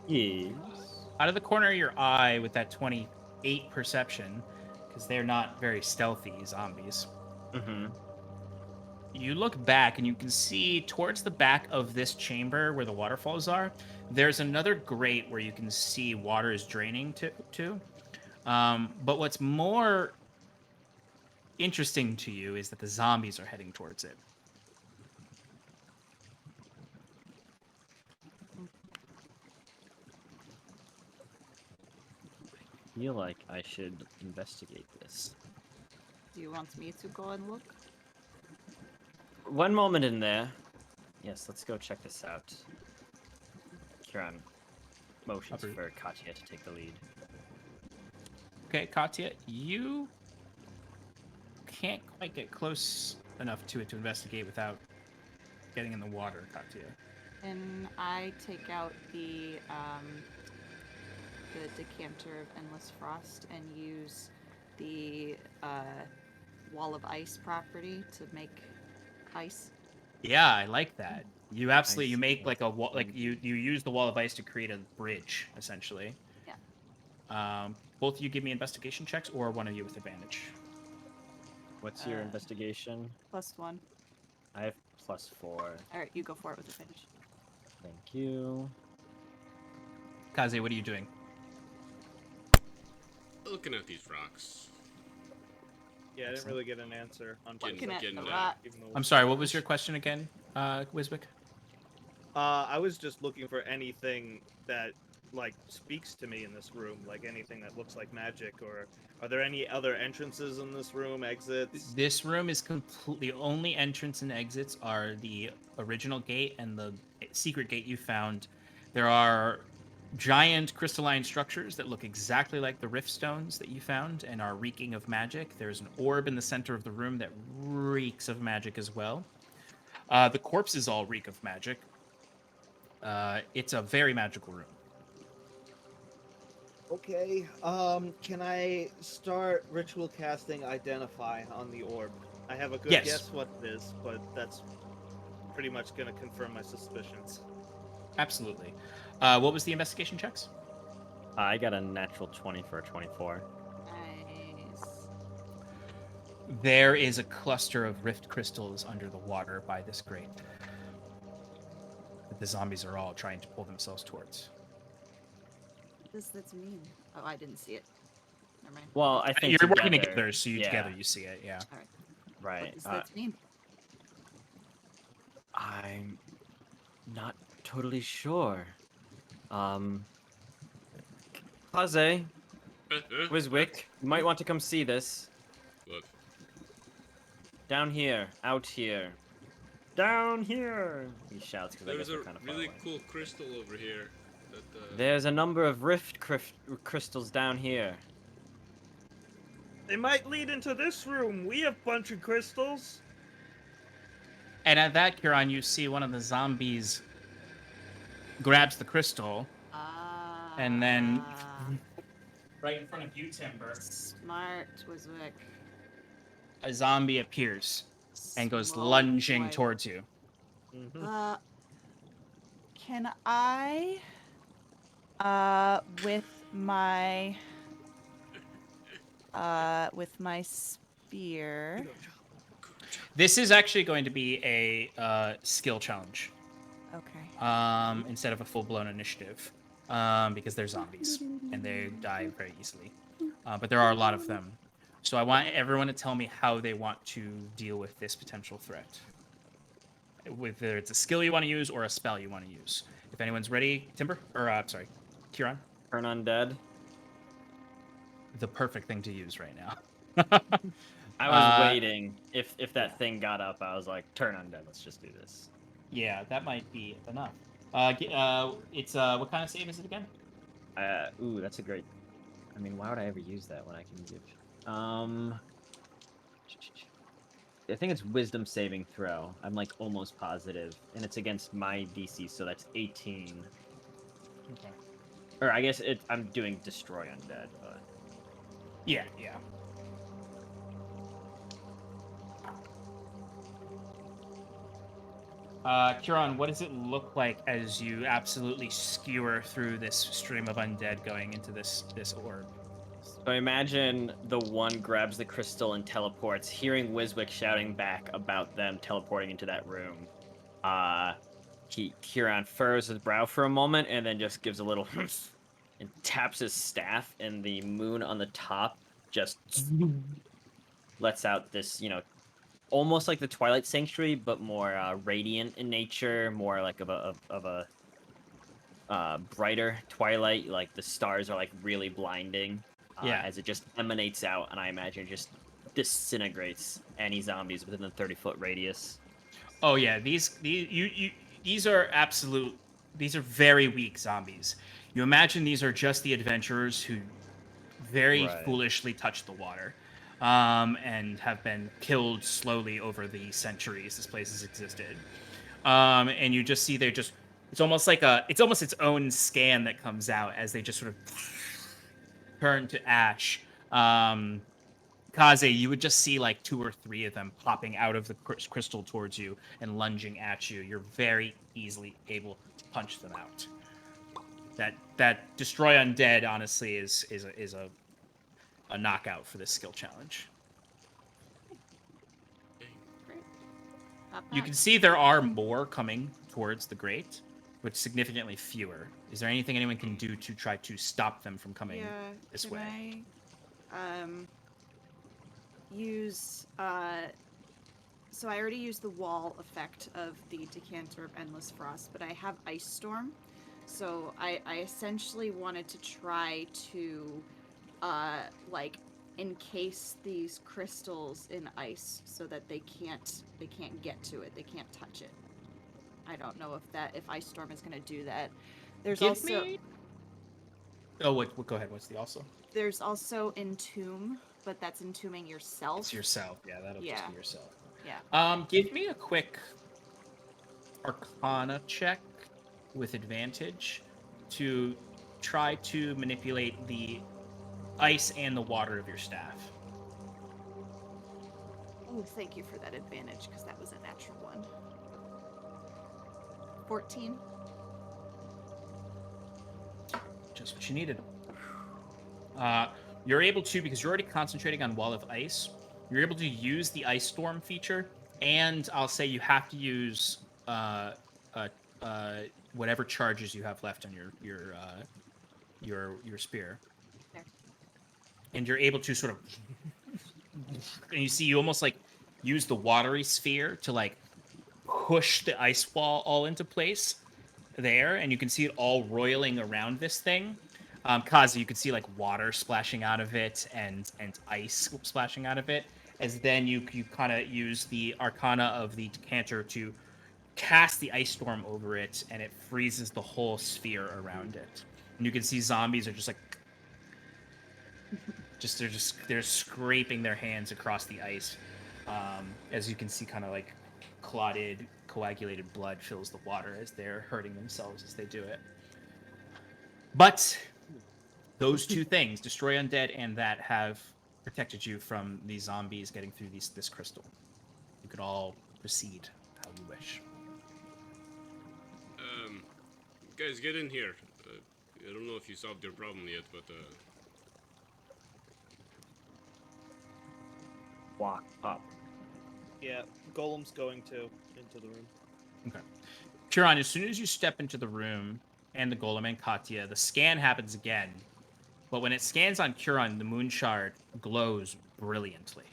Yes. out of the corner of your eye with that 28 perception, because they're not very stealthy zombies, Mm-hmm. you look back and you can see towards the back of this chamber where the waterfalls are, there's another grate where you can see water is draining to. But what's more interesting to you is that the zombies are heading towards it. I feel like I should investigate this. Do you want me to go and look? One moment in there. Yes, let's go check this out. Huron motions Upper- for Katya to take the lead. Okay, Katya, you can't quite get close enough to it to investigate without getting in the water, Katya. And I take out the decanter of endless frost and use the wall of ice property to make ice. Yeah, I like that. You absolutely Ice you make wall. like a wall, like you use the wall of ice to create a bridge essentially. Yeah. Both of you give me investigation checks, or one of you with advantage. What's your Uh, investigation? +1. I have +4. All right, you go for it with advantage. Thank you. Kaze, what are you doing? Looking at these rocks. Yeah, I didn't Excellent. really get an answer on Looking at getting, the uh, rock. even though I'm sorry, what was your question again, Wiswick? I was just looking for anything that like speaks to me in this room, like anything that looks like magic, or are there any other entrances in this room, exits? This room is the only entrance and exits are the original gate and the secret gate you found. There are giant crystalline structures that look exactly like the rift stones that you found and are reeking of magic. There's an orb in the center of the room that reeks of magic as well. The corpses all reek of magic. It's a very magical room. Okay. Can I start ritual casting Identify on the orb? I have a good Yes. guess what it is, but that's pretty much gonna confirm my suspicions. Absolutely. What was the investigation checks? I got a natural 20 for a 24. Nice. There is a cluster of rift crystals under the water by this grate that the zombies are all trying to pull themselves towards. What does that mean? Oh, I didn't see it. Never mind. Well, I think You're working together, together, so yeah, together you see it, yeah. All right. right. What does that mean? I'm not totally sure. Kaze, Wiswick, you might want to come see this. Look. Down here, out here. Down here! He shouts because I guess There's we're a kind of far really away. cool crystal over here. That, There's a number of rift crystals down here. They might lead into this room. We have a bunch of crystals. And at that, Kieran, you see one of the zombies grabs the crystal, and then right in front of you, Timber, Smart, Wiswick. a zombie appears and goes Small lunging boy. towards you. Mm-hmm. Can I, with my spear? This is actually going to be a skill challenge Okay. instead of a full-blown initiative because they're zombies and they die very easily. But there are a lot of them. So I want everyone to tell me how they want to deal with this potential threat. Whether it's a skill you want to use or a spell you want to use. If anyone's ready, Timber, or sorry, Kieran. Turn undead. The perfect thing to use right now. I was waiting. If that thing got up, I was like, turn undead. Let's just do this. Yeah, that might be enough. It's what kind of save is it again? Ooh, that's a great. I mean, why would I ever use that when I can give? I think it's wisdom saving throw. I'm like almost positive, and it's against my DC, so that's 18. Okay. Or I guess I'm doing destroy undead, but Yeah. Kieran, what does it look like as you absolutely skewer through this stream of undead going into this orb? So imagine the one grabs the crystal and teleports, hearing Wiswick shouting back about them teleporting into that room. Kieran furrows his brow for a moment and then just gives a little and taps his staff, and the moon on the top just lets out this, almost like the Twilight Sanctuary, but more radiant in nature, more like of a brighter twilight. Like the stars are like really blinding. As it just emanates out, and I imagine it just disintegrates any zombies within the 30-foot radius. Oh yeah, these are very weak zombies. You imagine these are just the adventurers who very foolishly touched the water, and have been killed slowly over the centuries this place has existed. And you just see it's almost its own scan that comes out as they just sort of turn to ash. Kaze, you would just see like 2 or 3 of them popping out of the crystal towards you and lunging at you. You're very easily able to punch them out. That destroy undead honestly is a knockout for this skill challenge. stop that? You can see there are more coming towards the grate, but significantly fewer. Is there anything anyone can do to try to stop them from coming this can way? I use so I already used the wall effect of the Decanter of Endless Frost, but I have Ice Storm. So I essentially wanted to try to like encase these crystals in ice so that they can't get to it. They can't touch it. I don't know if Ice Storm is going to do that. There's Give also me... Oh, what? Go ahead. What's the also? there's also Entomb, but that's entombing yourself. It's yourself. Yeah, that'll just Yeah. be yourself. Yeah. Give me a quick Arcana check with advantage to try to manipulate the ice and the water of your staff. Oh, thank you for that advantage, because that was a natural one. 14. Just what you needed. You're able to, because you're already concentrating on Wall of Ice, you're able to use the Ice Storm feature, and I'll say you have to use whatever charges you have left on your spear. There. And you're able to sort of, and you see you almost like use the watery sphere to like push the ice wall all into place there, and you can see it all roiling around this thing. Kazi, you can see like water splashing out of it and ice splashing out of it. As then you kind of use the Arcana of the Decanter to cast the ice storm over it, and it freezes the whole sphere around it. And you can see zombies are just like, they're scraping their hands across the ice. As you can see, kind of like clotted, coagulated blood fills the water as they're hurting themselves as they do it. But those two things, destroy undead and that, have protected you from these zombies getting through this crystal. You could all proceed how you wish. Guys, get in here. I don't know if you solved your problem yet, but Walk up. Yeah, Golem's going into the room. Okay. Kiran, as soon as you step into the room, and the Golem and Katya, the scan happens again. But when it scans on Kiran, the moon shard glows brilliantly.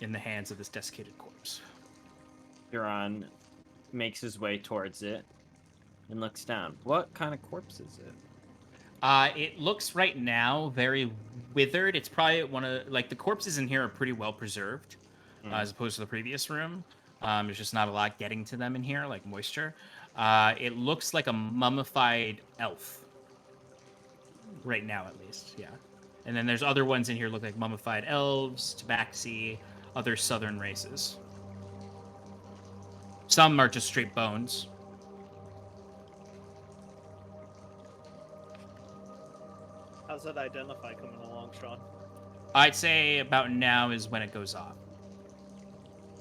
In the hands of this desiccated corpse. Huron makes his way towards it and looks down. What kind of corpse is it? It looks right now very withered. It's probably one of, like, the corpses in here are pretty well preserved, as opposed to the previous room. There's just not a lot getting to them in here, like moisture. It looks like a mummified elf. Right now, at least, yeah. And then there's other ones in here look like mummified elves, tabaxi, other southern races. Some are just straight bones. How's that identify coming along, Sean? I'd say about now is when it goes off.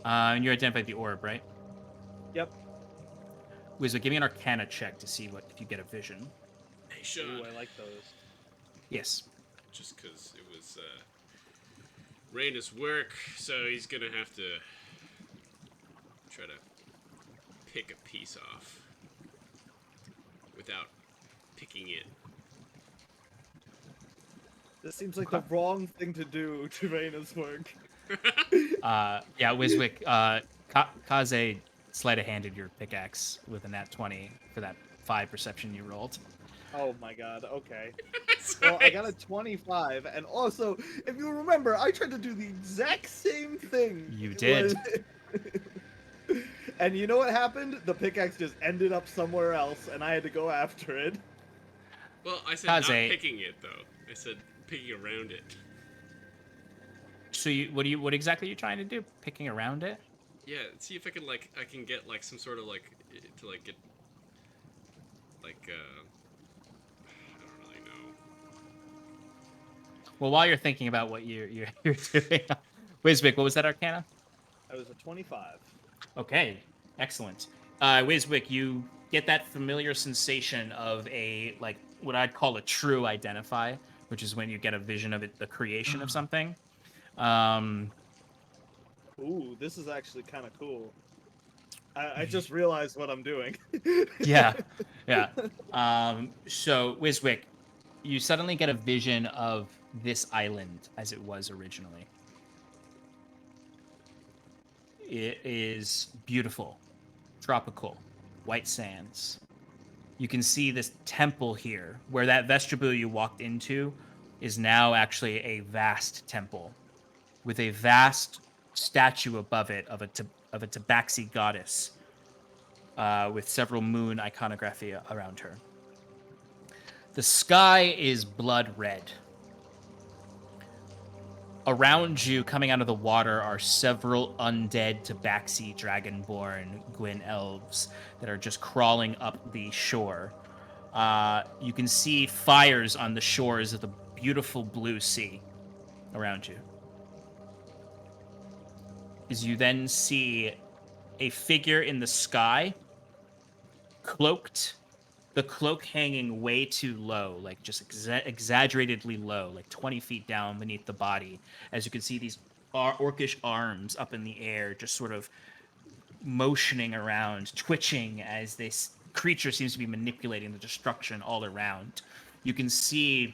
And you identified the orb, right? Yep. Wizard, give me an Arcana check to see if you get a vision. hey, Sean. Ooh, I like those. Yes. Just because it was Raina's work, so he's gonna have to try to pick a piece off without picking it. This seems like the wrong thing to do to Raina's work. Yeah, Wizwick, Kaze sleight-of-handed your pickaxe with a nat 20 for that 5 perception you rolled. Oh my god, okay. Well, I got a 25, and also, if you remember, I tried to do the exact same thing. You did. And you know what happened? The pickaxe just ended up somewhere else, and I had to go after it. Well, I said Kaze. not picking it, though. I said picking around it. So what exactly are you trying to do? Picking around it? Yeah, see if I can I can get some sort of to get I don't really know. Well, while you're thinking about what you're doing, Wizwick, what was that Arcana? I was a 25. Okay, excellent. Wizwick, you get that familiar sensation of what I'd call a true identify which is when you get a vision of it, the creation of something. Ooh, this is actually kind of cool. I just realized what I'm doing. Yeah, yeah. So Wiswick, you suddenly get a vision of this island as it was originally. It is beautiful, tropical, white sands. You can see this temple here, where that vestibule you walked into is now actually a vast temple with a vast statue above it of a tabaxi goddess with several moon iconography around her. The sky is blood red. Around you, coming out of the water, are several undead tabaxi dragonborn Gwyn elves that are just crawling up the shore. You can see fires on the shores of the beautiful blue sea around you. As you then see a figure in the sky, cloaked, the cloak hanging way too low, like just exaggeratedly low, like 20 feet down beneath the body. As you can see these orcish arms up in the air, just sort of motioning around, twitching as this creature seems to be manipulating the destruction all around. You can hear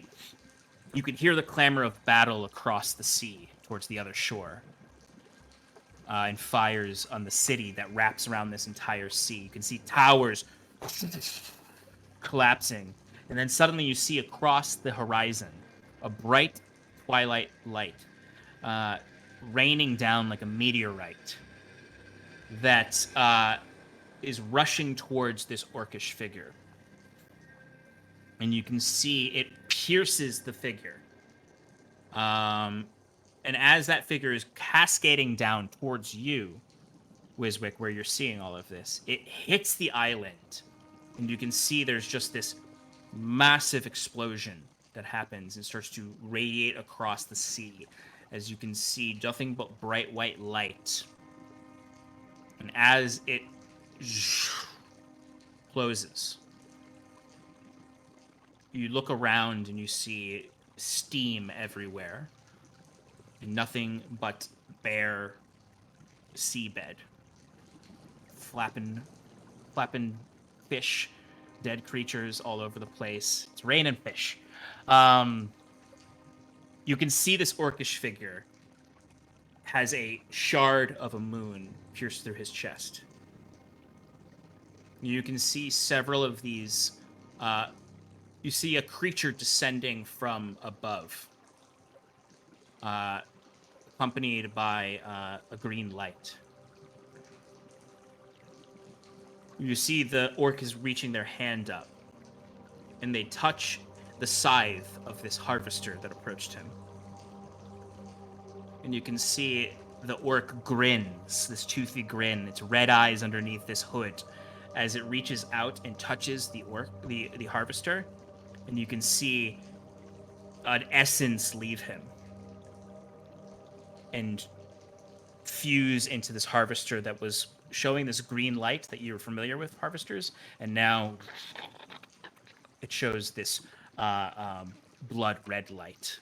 the clamor of battle across the sea towards the other shore. And fires on the city that wraps around this entire sea. You can see towers collapsing, and then suddenly you see across the horizon a bright twilight light raining down like a meteorite that is rushing towards this orcish figure. And you can see it pierces the figure. And as that figure is cascading down towards you, Wiswick, where you're seeing all of this, it hits the island. And you can see there's just this massive explosion that happens and starts to radiate across the sea. As you can see, nothing but bright white light. And as it closes, you look around and you see steam everywhere. And nothing but bare seabed. Flapping fish, dead creatures all over the place. It's raining fish. You can see this orcish figure has a shard of a moon pierced through his chest. You can see several of these. You see a creature descending from above, accompanied by a green light. You see the orc is reaching their hand up, and they touch the scythe of this harvester that approached him. And you can see the orc grins, this toothy grin, its red eyes underneath this hood, as it reaches out and touches the harvester, and you can see an essence leave him and fuse into this harvester that was showing this green light that you're familiar with, harvesters, and now it shows this blood red light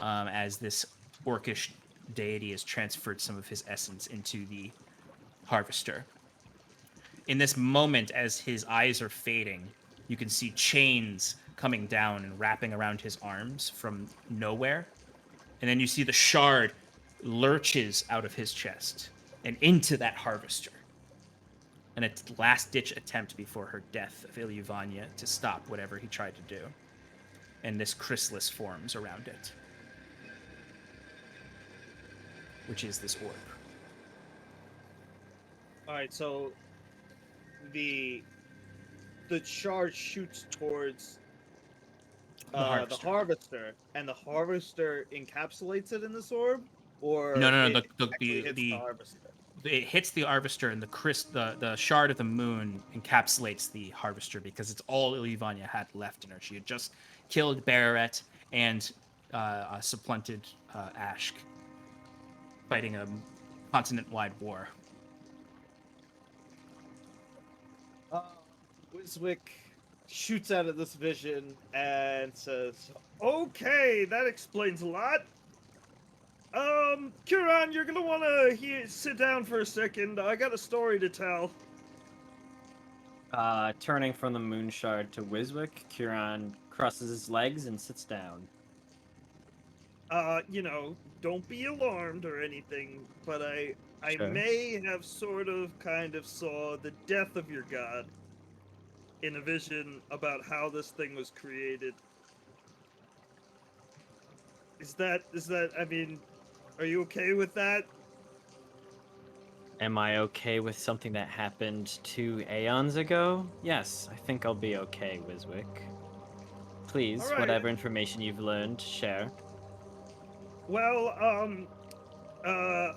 as this orcish deity has transferred some of his essence into the harvester. In this moment, as his eyes are fading, you can see chains coming down and wrapping around his arms from nowhere, and then you see the shard lurches out of his chest and into that harvester. And a last-ditch attempt before her death of Ilyuvania to stop whatever he tried to do. And this chrysalis forms around it, which is this orb. All right, so the charge shoots towards the harvester, and the harvester encapsulates it in this orb, or No. it actually hits the harvester. It hits the harvester, and the shard of the moon encapsulates the harvester because it's all Ilyuvania had left in her. She had just killed Bararet and supplanted Ashk, fighting a continent-wide war. Wiswick shoots out of this vision and says, "Okay, that explains a lot. Kiran, you're gonna want to sit down for a second. I got a story to tell." Turning from the moon shard to Wiswick, Kieran crosses his legs and sits down. Don't be alarmed or anything, but I Sure. may have sort of kind of saw the death of your god in a vision about how this thing was created. Is that, I mean, are you okay with that? Am I okay with something that happened 2 aeons ago? Yes, I think I'll be okay, Wiswick. Please, All right. whatever information you've learned, share. Well, wow.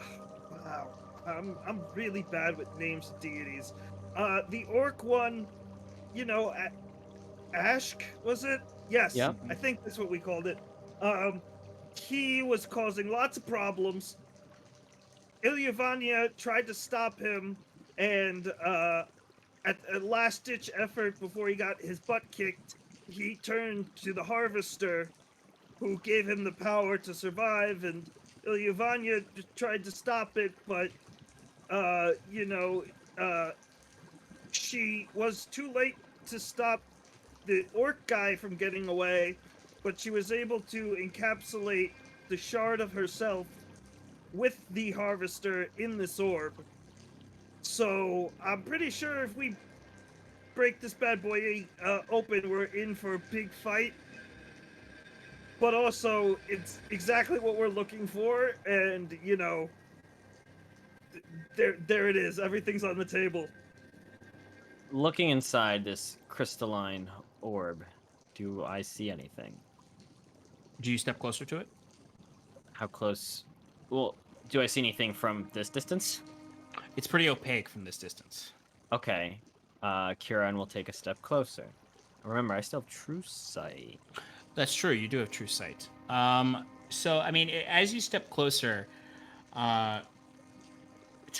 I'm really bad with names of deities. The orc one, Ashk, was it? Yes, Yep. I think that's what we called it. He was causing lots of problems. Ilyavania tried to stop him, and at a last-ditch effort before he got his butt kicked, he turned to the Harvester, who gave him the power to survive, and Ilyavania tried to stop it, but, she was too late to stop the orc guy from getting away, but she was able to encapsulate the shard of herself with the Harvester in this orb. So I'm pretty sure if we break this bad boy open, we're in for a big fight. But also, it's exactly what we're looking for, and there it is. Everything's on the table. Looking inside this crystalline orb, do I see anything? Do you step closer to it? How close? Well, do I see anything from this distance? It's pretty opaque from this distance. Okay. Kieran will take a step closer. Remember, I still have true sight. That's true. You do have true sight. So, I mean, as you step closer to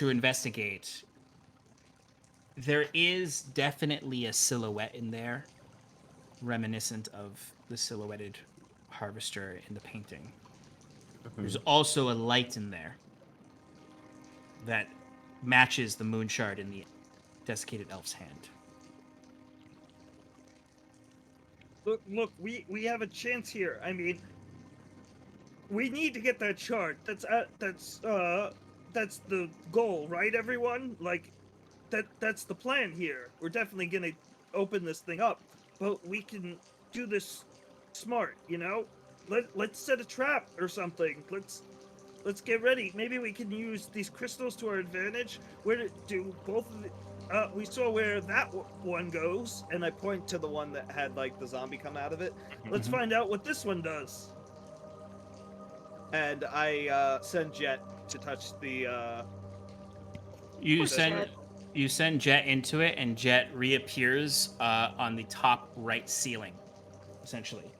investigate, there is definitely a silhouette in there, reminiscent of the silhouetted Harvester in the painting. There's also a light in there that matches the moon shard in the desiccated elf's hand. Look, we have a chance here. I mean, we need to get that shard. That's the goal, right, everyone? Like, that's the plan here. We're definitely gonna open this thing up, but we can do this smart, Let's set a trap or something. Let's get ready. Maybe we can use these crystals to our advantage. Where do both of the... we saw where that one goes, And I point to the one that had, like, the zombie come out of it. let's find out what this one does. And I send Jet to touch the... You Jet. send Jet into it, and Jet reappears on the top right ceiling, essentially.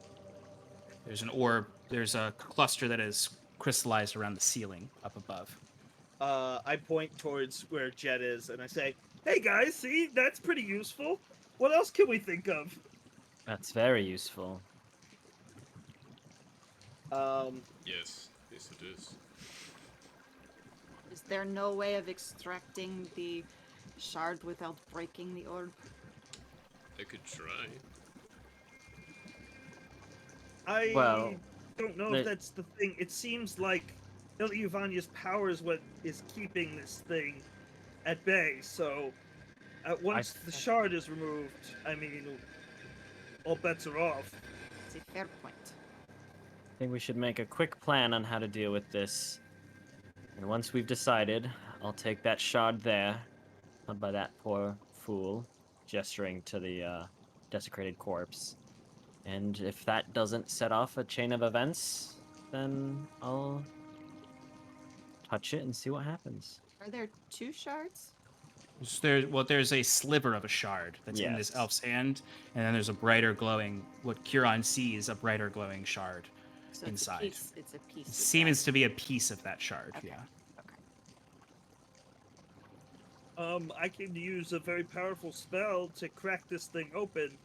There's an orb. There's a cluster that is crystallized around the ceiling up above. I point towards where Jet is, and I say, Hey guys, see? That's pretty useful. What else can we think of? That's very useful. Yes, it is. Is there no way of extracting the shard without breaking the orb? I could try. I Well, don't know if that's the thing. It seems like Ilyavania's power is what is keeping this thing at bay. So, once the shard is removed, I mean, all bets are off. It's a fair point. I think we should make a quick plan on how to deal with this. And once we've decided, I'll take that shard there, not by that poor fool, gesturing to the desecrated corpse. And if that doesn't set off a chain of events, then I'll touch it and see what happens. Are there 2 shards? There's a sliver of a shard that's in this Yes. elf's hand, and then there's a brighter glowing, what Kieran sees, a brighter glowing shard So inside. It's a piece. It of seems that. to be a piece of that shard, Okay. yeah. Okay. I can use a very powerful spell to crack this thing open.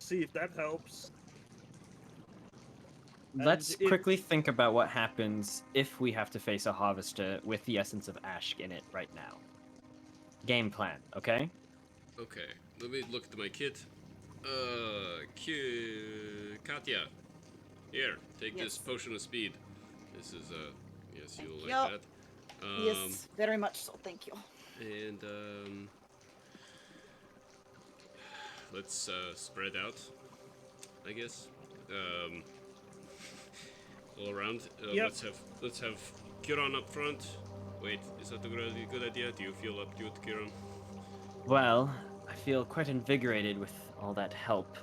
See if that helps. Let's And quickly think about what happens if we have to face a harvester with the essence of ash in it right now. Game plan, okay? Okay, let me look at my kit. Katya, here, take this Yes. potion of speed. This is yes, you'll like Yup. that. Yes, very much so. Thank you. And let's spread out, I guess. All around. Yep. Let's have Kiran up front. Wait, is that a good idea? Do you feel up to it, Kiran? Well, I feel quite invigorated with all that help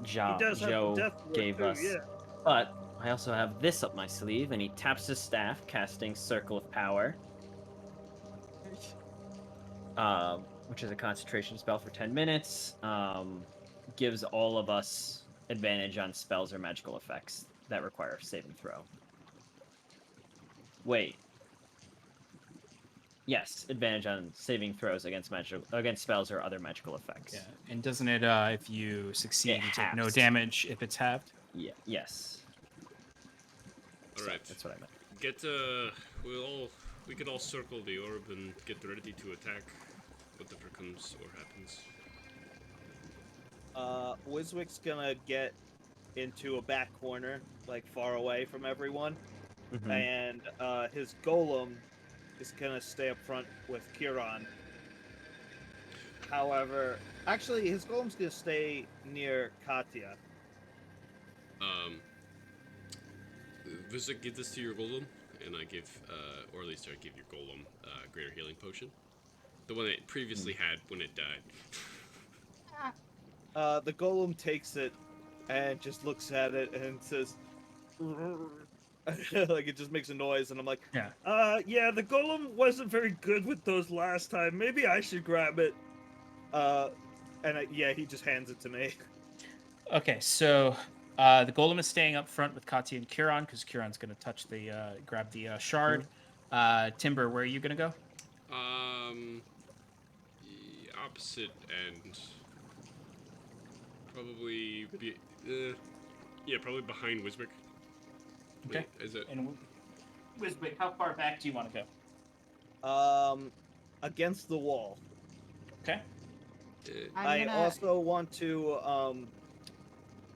He does have Joe the death ward gave too, us. yeah. But I also have this up my sleeve, and he taps his staff, casting Circle of Power, which is a concentration spell for 10 minutes. Gives all of us advantage on spells or magical effects that require a saving throw. Wait. Yes, advantage on saving throws against spells or other magical effects. Yeah, and doesn't it, if you succeed, It you take no halves. damage if it's halved? Yeah. Yes. All So, right. that's what I meant. Get we could all circle the orb and get ready to attack, whatever comes or happens. Wiswick's gonna get into a back corner, like far away from everyone, Mhm. and his golem is gonna stay up front with Kiran. However, actually, his golem's gonna stay near Katya. Visit, give this to your golem, and I give, or at least I give your golem greater healing potion, the one it previously had when it died. The golem takes it and just looks at it and says, like it just makes a noise, and I'm like, Yeah. Yeah, the golem wasn't very good with those last time. Maybe I should grab it. Yeah, he just hands it to me. Okay, so the golem is staying up front with Katya and Kiran because Kiran's going to touch the grab the shard. Timber, where are you going to go? The opposite end. Probably probably behind Wiswick. Okay. Wait, is it? And Wiswick, how far back do you want to go? Against the wall. Okay. I also want to,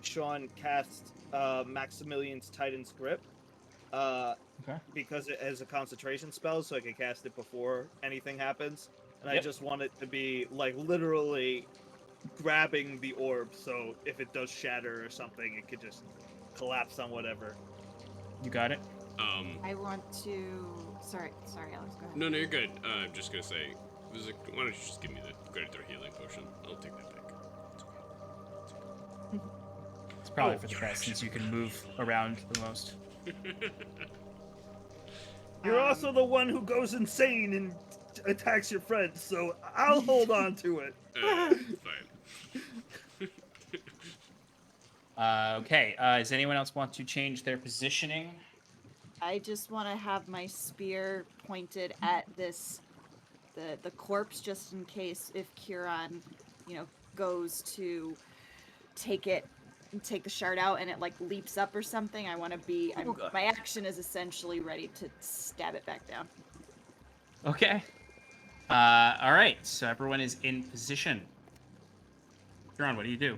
Sean, cast Maximilian's Titan's Grip. Okay. Because it has a concentration spell, so I can cast it before anything happens. And I Yep. just want it to be, like, literally grabbing the orb, so if it does shatter or something, it could just collapse on whatever. You got it. I want to. Sorry, Alex. Go ahead. No, you're good. I'm just gonna say, why don't you just give me the greater healing potion? I'll take that back. It's okay. It's probably Oh, for the you're best since actually you can move around the most. You're also the one who goes insane and attacks your friends, so I'll hold on to it. Fine. Okay. Does anyone else want to change their positioning? I just want to have my spear pointed at the corpse, just in case if Kiran, goes to take the shard out and it like leaps up or something. I want to be. My action is essentially ready to stab it back down. Okay. All right. So everyone is in position. Kiran, what do you do?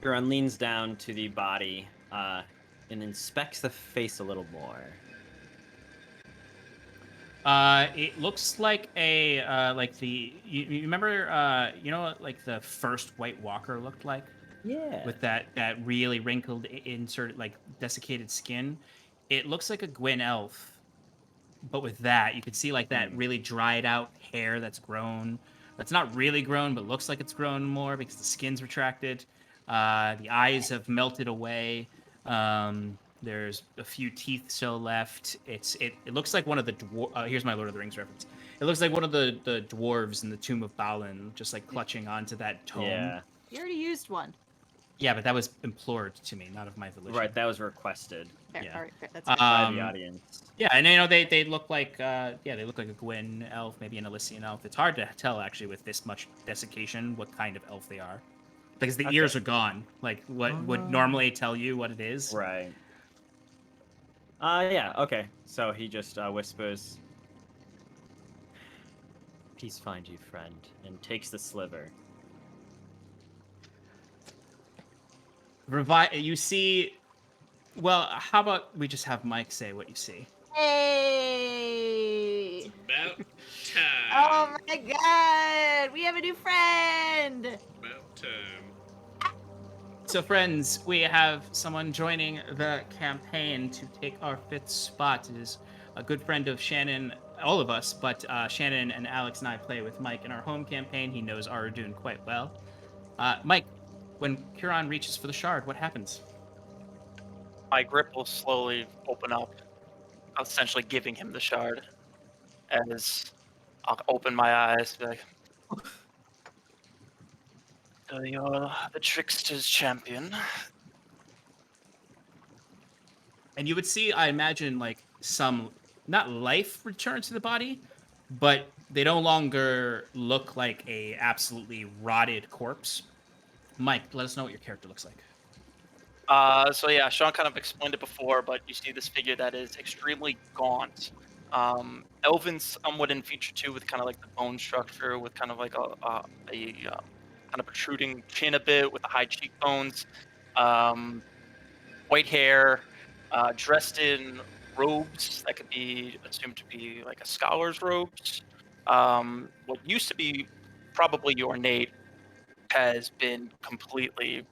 Huron leans down to the body and inspects the face a little more. It looks like a like the you remember like the first White Walker looked like, Yeah. with that really wrinkled insert like desiccated skin. It looks like a Gwyn elf, but with that you could see like that really dried out hair that's grown. That's not really grown, but looks like it's grown more because the skin's retracted. The eyes have melted away. There's a few teeth still left. It looks like one of the here's my Lord of the Rings reference. It looks like one of the dwarves in the Tomb of Balin, just like clutching onto that tome. Yeah. You already used one. Yeah, but that was implored to me, not of my volition. Right, that was requested. Fair, Yeah. all right, fair, that's By the audience. Yeah, and they look like they look like a Gwyn elf, maybe an Elysian elf. It's hard to tell actually with this much desiccation what kind of elf they are. because the Okay. ears are gone. Like what would normally tell you what it is. Right. Yeah, okay. So he just whispers, "Peace find you, friend," and takes the sliver. You see. Well, how about we just have Mike say what you see? Hey! About Oh time. my god! We have a new friend! About time. So, friends, we have someone joining the campaign to take our 5th spot. It is a good friend of Shannon, all of us, but Shannon and Alex and I play with Mike in our home campaign. He knows Aradun quite well. Mike, when Huron reaches for the shard, what happens? My grip will slowly open up, essentially giving him the shard. As I'll open my eyes, be like, "So you're the trickster's champion." And you would see, I imagine, like some, not life return to the body, but they no longer look like a absolutely rotted corpse. Mike, let us know what your character looks like. So yeah, Sean kind of explained it before, but you see this figure that is extremely gaunt. Elven somewhat in feature too, with kind of like the bone structure, with kind of like a kind of protruding chin a bit, with the high cheekbones, white hair, dressed in robes that could be assumed to be like a scholar's robes. What used to be probably ornate has been completely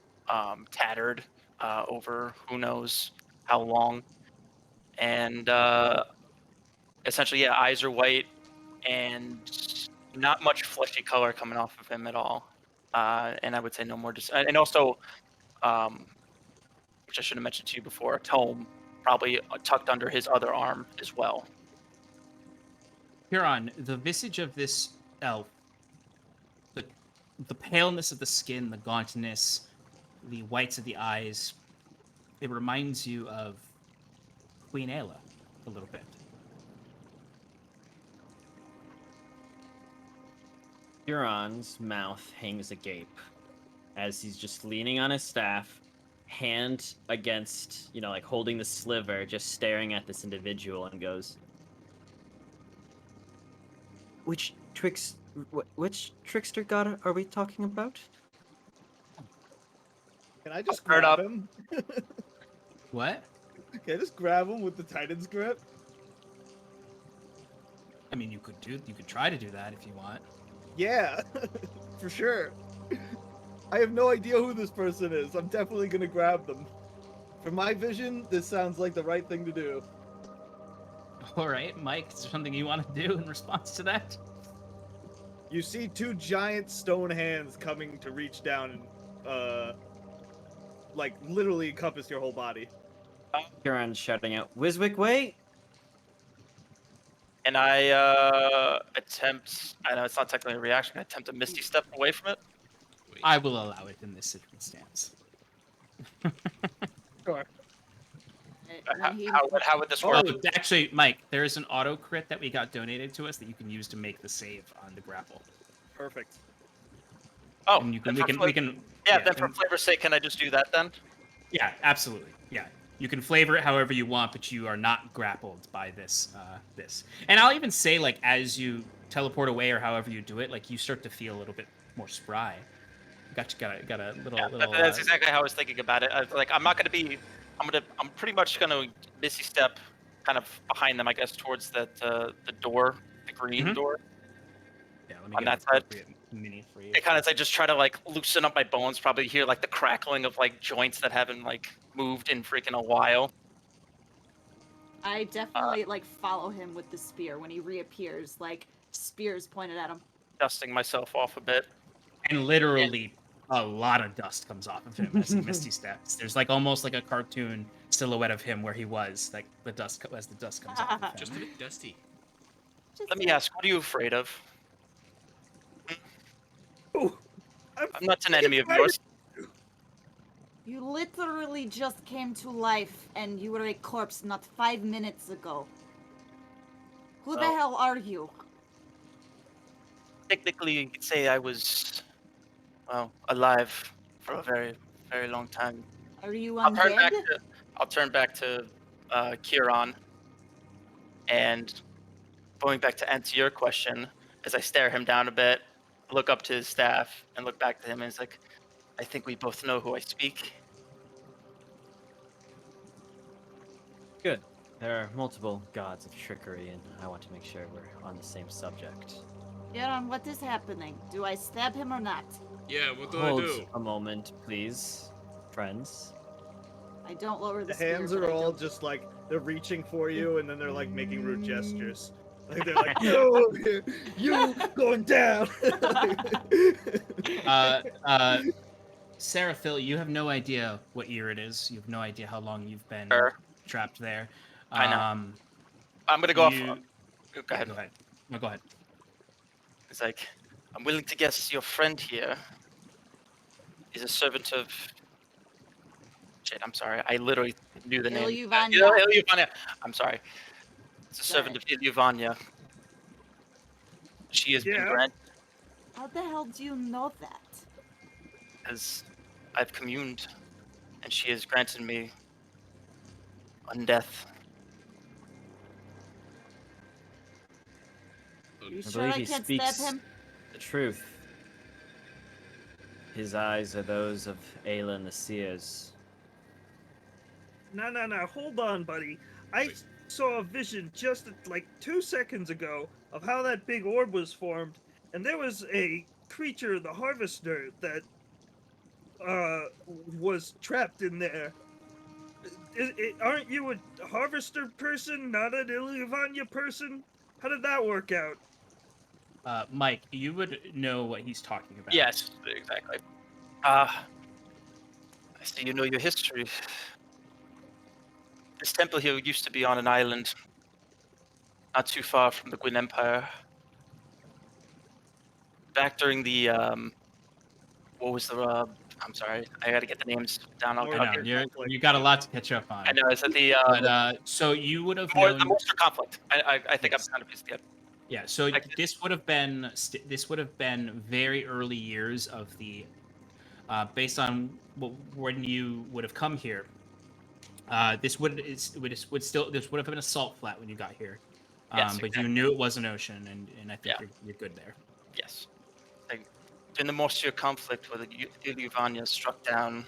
tattered over who knows how long. And essentially, yeah, eyes are white and not much fleshy color coming off of him at all. And I would say no more. And also, which I should have mentioned to you before, a tome probably tucked under his other arm as well. Huron, the visage of this elf, the paleness of the skin, the gauntness, the whites of the eyes, it reminds you of Queen Ayla a little bit. Huron's mouth hangs agape as he's just leaning on his staff, hand against, like holding the sliver, just staring at this individual, and goes, which trickster god are we talking about? Can I just Turn grab up. him? What? Can I just grab him with the Titan's grip? I mean, you could try to do that if you want. Yeah, for sure. I have no idea who this person is. I'm definitely gonna grab them. From my vision, this sounds like the right thing to do. All right, Mike, is there something you want to do in response to that? You see two giant stone hands coming to reach down and, like, literally encompass your whole body. Huron's shouting out, Wiswick, wait! And I attempt, I know it's not technically a reaction, I attempt a misty step away from it. Wait. I will allow it in this circumstance. Sure. How would this Oh, work? actually, Mike, there is an auto crit that we got donated to us that you can use to make the save on the grapple. Perfect. Oh, And you can, then we can. then for flavor's sake, can I just do that then? Yeah, absolutely. Yeah, you can flavor it however you want, but you are not grappled by this. And I'll even say, like, as you teleport away or however you do it, like, you start to feel a little bit more spry. Got a little. Yeah, little that's exactly how I was thinking about it. I was like, I'm pretty much gonna misty step kind of behind them, I guess, towards that the door, the green Mhm. door. Yeah, let me on get an that side. appropriate mini for you. I kind of like just try to like loosen up my bones, probably hear like the crackling of like joints that haven't like moved in freaking a while. I definitely like follow him with the spear when he reappears, like spears pointed at him. Dusting myself off a bit. And literally, a lot of dust comes off of him as he misty steps. There's like almost like a cartoon silhouette of him where he was, like the dust as the dust comes off of him. Just a bit dusty. Just Let me ask, what are you afraid of? Ooh, I'm not an enemy of yours. You literally just came to life and you were a corpse not 5 minutes ago. Who the Well- hell are you? Technically, you could say I was, well, alive for a very, very long time. Are you I'll turn back undead? to Kieran, and going back to answer your question, as I stare him down a bit, look up to his staff, and look back to him, and it's like, I think we both know who I speak. Good. There are multiple gods of trickery, and I want to make sure we're on the same subject. Yaron, what is happening? Do I stab him or not? Yeah, what do Hold I do? a moment, please, friends. I don't lower the The spear, hands but are I all don't- just like they're reaching for you, and then they're like making rude gestures. Like they're like, "No, you going down." Sarah, Phil, you have no idea what year it is. You have no idea how long you've been Sure. trapped there. I know. I'm gonna go off. you- Go ahead. Go ahead. No, go ahead. It's like, I'm willing to guess your friend here is a servant of. Shit, I'm sorry. I literally knew the name. Ilyuvanya. Ilyuvanya. I'm sorry. It's a servant of ahead. Ilyuvanya. She has been Yeah. granted How the hell do you know that? as I've communed, and she has granted me undeath. You I sure believe I he can't speaks stab him? the truth. His eyes are those of Aelin the Seers. No, hold on, buddy. I saw a vision just like 2 seconds ago of how that big orb was formed, and there was a creature, the Harvester, that was trapped in there. Aren't you a Harvester person, not an Ilyuvanya person? How did that work out? Mike, you would know what he's talking about. Yes, exactly. I see you know your history. This temple here used to be on an island not too far from the Gwyn Empire. Back during the, what was the, I'm sorry, I gotta get the names down. Or I know, you got a lot to catch up on. I know, is it the, so you would have the known. Monster Conflict. I think Yes. I'm kind of pissed yet. Yeah, so I- this would have been very early years of the, based on when you would have come here. This would have been a salt flat when you got here. Yes, but exactly. you knew it was an ocean, and I think Yeah. you're good there. Yes. Like, in the Monster Conflict where the Ilyuvanya struck down,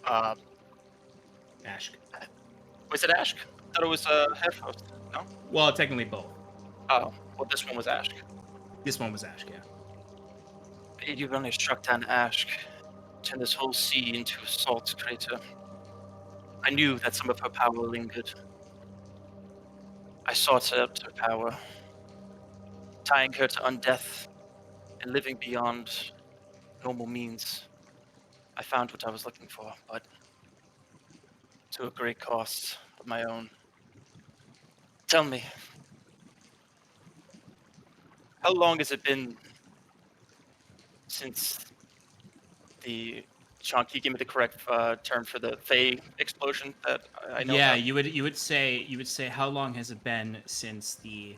Ashk. was it Ashk? I thought it was, Herfrost, no? Well, technically both. Oh, well, this one was Ashk. This one was Ashk, yeah. Ilyuvanya struck down Ashk, turned this whole sea into a salt crater. I knew that some of her power lingered. I sought her power, tying her to undeath and living beyond normal means. I found what I was looking for, but to a great cost of my own. Tell me, how long has it been since the Sean, can you give me the correct term for the Fey explosion that I know Yeah, about? you would say how long has it been since the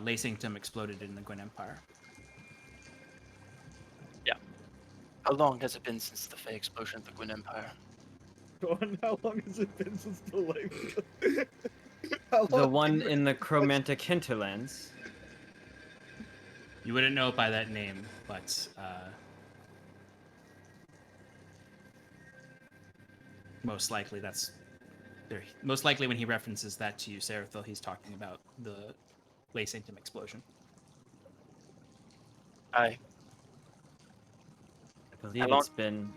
Lay Sanctum exploded in the Gwyn Empire? How long has it been since the Fey explosion of the Gwyn Empire? Gordon, how long has it been since the lake? The one in the Chromantic Hinterlands. You wouldn't know it by that name, but most likely that's there. Most likely when he references that to you, Seraphil, he's talking about the Lay Sanctum explosion. I believe How long- it's been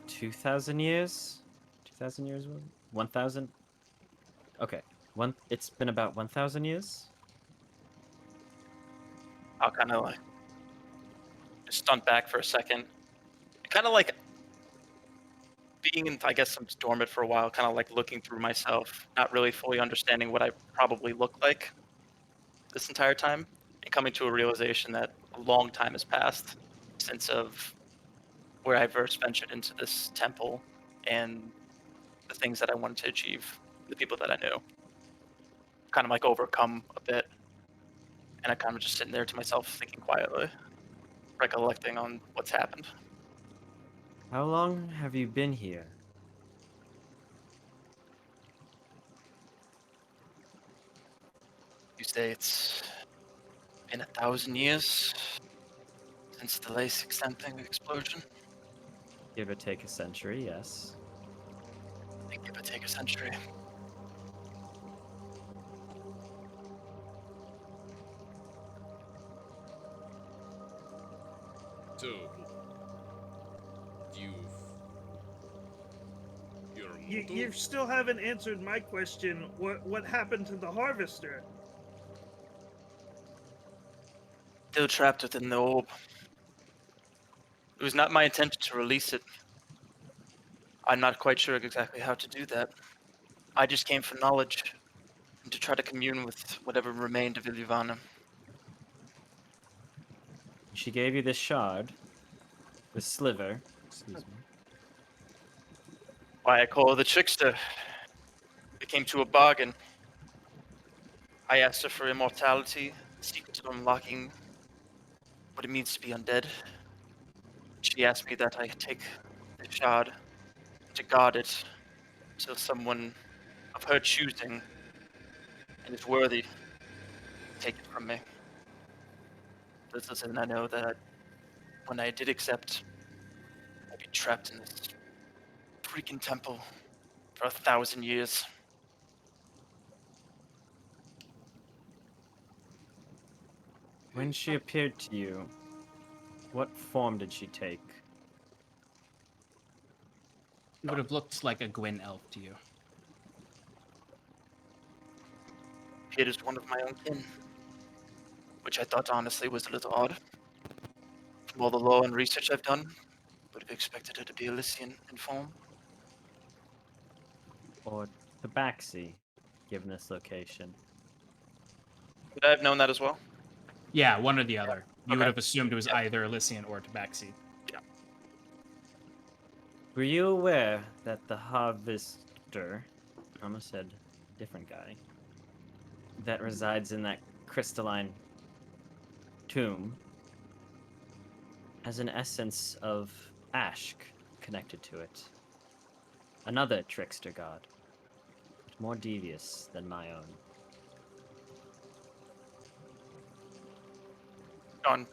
2,000 years. 2,000 years? 1,000? Okay. It's been about 1,000 years. I'll kind of like just stunt back for a second. Kind of like being in, I guess, I'm dormant for a while, kind of like looking through myself, not really fully understanding what I probably look like this entire time, and coming to a realization that a long time has passed since of where I first ventured into this temple and the things that I wanted to achieve, the people that I knew. Kind of like overcome a bit, and I kind of just sitting there to myself, thinking quietly, recollecting on what's happened. How long have you been here? You say it's been 1,000 years since the LASIK something explosion? Give or take a century, yes. I think it would take a century. So, you're immortal? You still haven't answered my question. What happened to the harvester? Still trapped within the orb. It was not my intention to release it. I'm not quite sure exactly how to do that. I just came for knowledge and to try to commune with whatever remained of Ilyvana. She gave you this shard, this sliver, excuse me. Why I call her the trickster. It came to a bargain. I asked her for immortality, the secret to unlocking what it means to be undead. She asked me that I take the shard to guard it till someone of her choosing and is worthy to take it from me. This is, and I know that when I did accept, I'd be trapped in this freaking temple for 1,000 years. When she appeared to you, what form did she take? It would have looked like a Gwyn elf to you. It is one of my own kin, which I thought honestly was a little odd. From all the lore and research I've done, would have expected her to be Elysian in form. Or tabaxi, given this location? Would I have known that as well? Yeah, one or the other. You Okay. would have assumed it was either Elysian or Tabaxi. Were you aware that the harvester, I almost said different guy, that resides in that crystalline tomb has an essence of Ashk connected to it? Another trickster god, more devious than my own. John,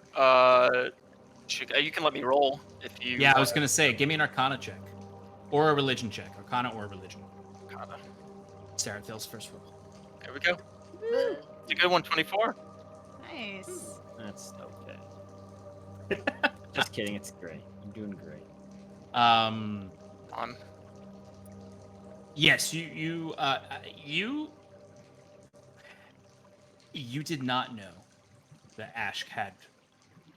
you can let me roll if you. Yeah, I was gonna say, give me an Arcana check, or a Religion check. Arcana or Religion. Arcana. Sarathil's first roll. There we go. It's a good one, 24. Nice. That's okay. Just kidding, it's great. I'm doing great. On. Yes, you did not know that Ashk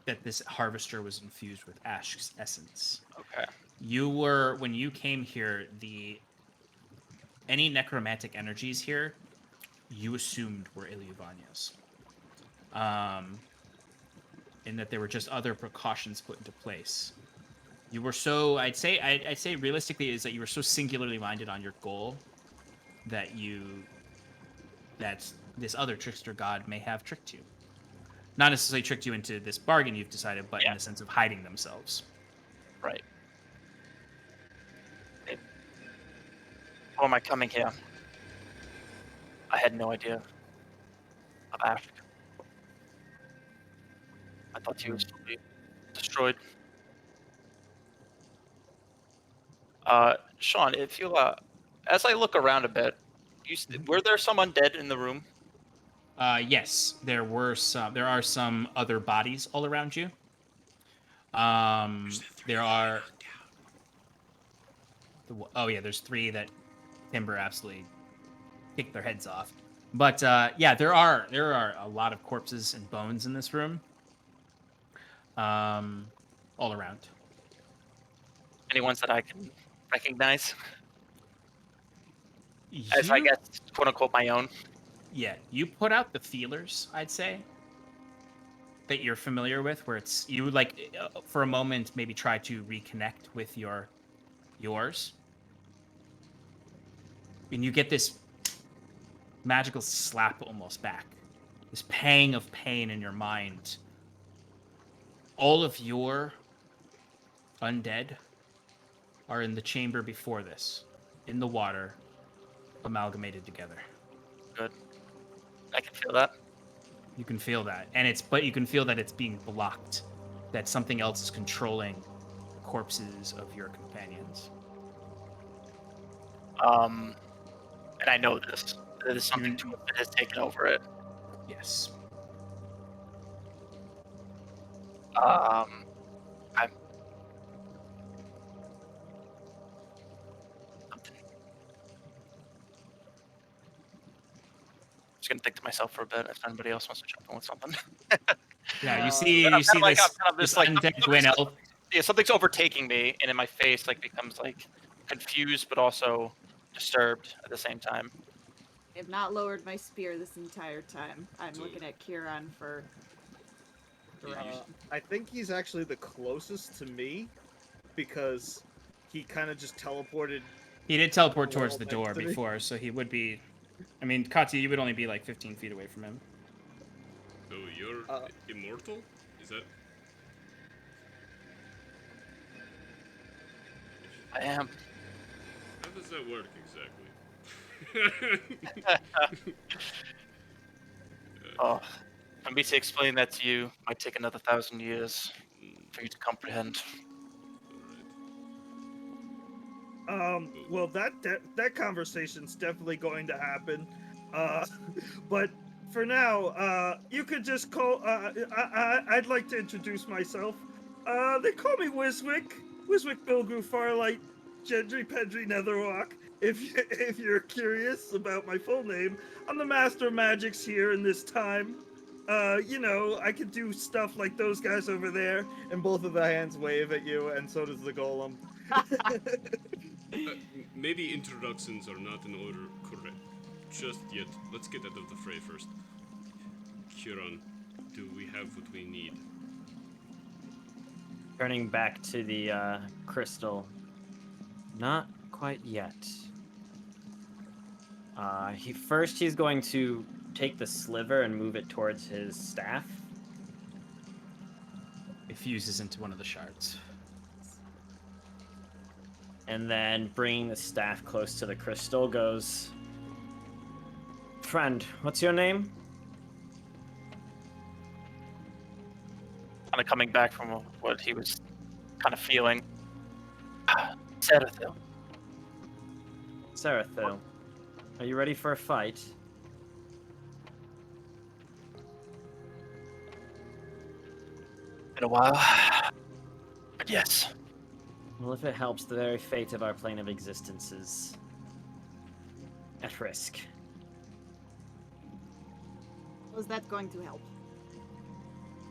that this harvester was infused with Ashk's essence. Okay. When you came here, any necromantic energies here, you assumed were Ilyvania's. And that there were just other precautions put into place. You were so, I'd say realistically is that you were so singularly minded on your goal that this other trickster god may have tricked you. Not necessarily tricked you into this bargain you've decided, but in the sense of hiding themselves. Right. How am I coming here? I had no idea of Ashk. I thought he was fully destroyed. Sean, if you as I look around a bit, were there some undead in the room? Yes, there are some other bodies all around you. There are. There's 3 that Timber absolutely kicked their heads off. But there are a lot of corpses and bones in this room. All around. Any ones that I can recognize? As I guess, quote unquote, my own. Yeah, you put out the feelers, I'd say, that you're familiar with, where it's you for a moment maybe try to reconnect with yours, and you get this magical slap almost back, this pang of pain in your mind. All of your undead are in the chamber before this, in the water, amalgamated together. Good. I can feel that. You can feel that, but you can feel that it's being blocked, that something else is controlling the corpses of your companions. And I know this. There's something to it that has taken over it. Yes. I'm just gonna think to myself for a bit if anybody else wants to jump in with something. Yeah, you see I'm this, kind of this like undead Gwyn elf. yeah, something's overtaking me, and in my face like becomes like confused but also disturbed at the same time. I have not lowered my spear this entire time. I'm So- looking at Kieran for direction. I think he's actually the closest to me because he kind of just teleported. He did teleport Well, towards the door next to me. before, so he would be. I mean, Katya, you would only be like 15 feet away from him. So you're immortal? Is that? I am. How does that work exactly? Oh, for me to explain that to you might take another 1,000 years for you to comprehend. Well, that conversation's definitely going to happen. But for now, you could just call. I'd like to introduce myself. They call me Wiswick. Wiswick Bilgru Farlight, Gendry Pedry Netherwalk. If you're curious about my full name, I'm the Master of Magics here in this time. I could do stuff like those guys over there. And both of the hands wave at you, and so does the golem. Maybe introductions are not in order correct just yet. Let's get out of the fray first. Kieran, do we have what we need? Turning back to the crystal. Not quite yet. He's going to take the sliver and move it towards his staff. It fuses into one of the shards. And then bringing the staff close to the crystal goes, "Friend, what's your name?" Kind of coming back from what he was kind of feeling. Serathil. Serathil. Are you ready for a fight? Been a while. But yes. Well, if it helps, the very fate of our plane of existence is at risk. Was that going to help?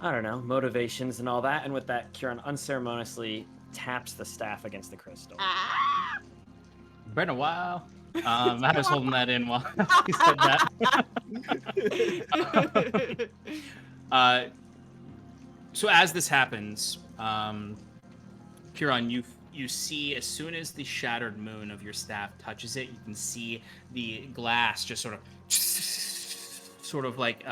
I don't know, motivations and all that, and with that, Kieran unceremoniously taps the staff against the crystal. Ah! Been a while. I was holding that in while he said that. So as this happens, Kieran, you see as soon as the shattered moon of your staff touches it, you can see the glass just sort of like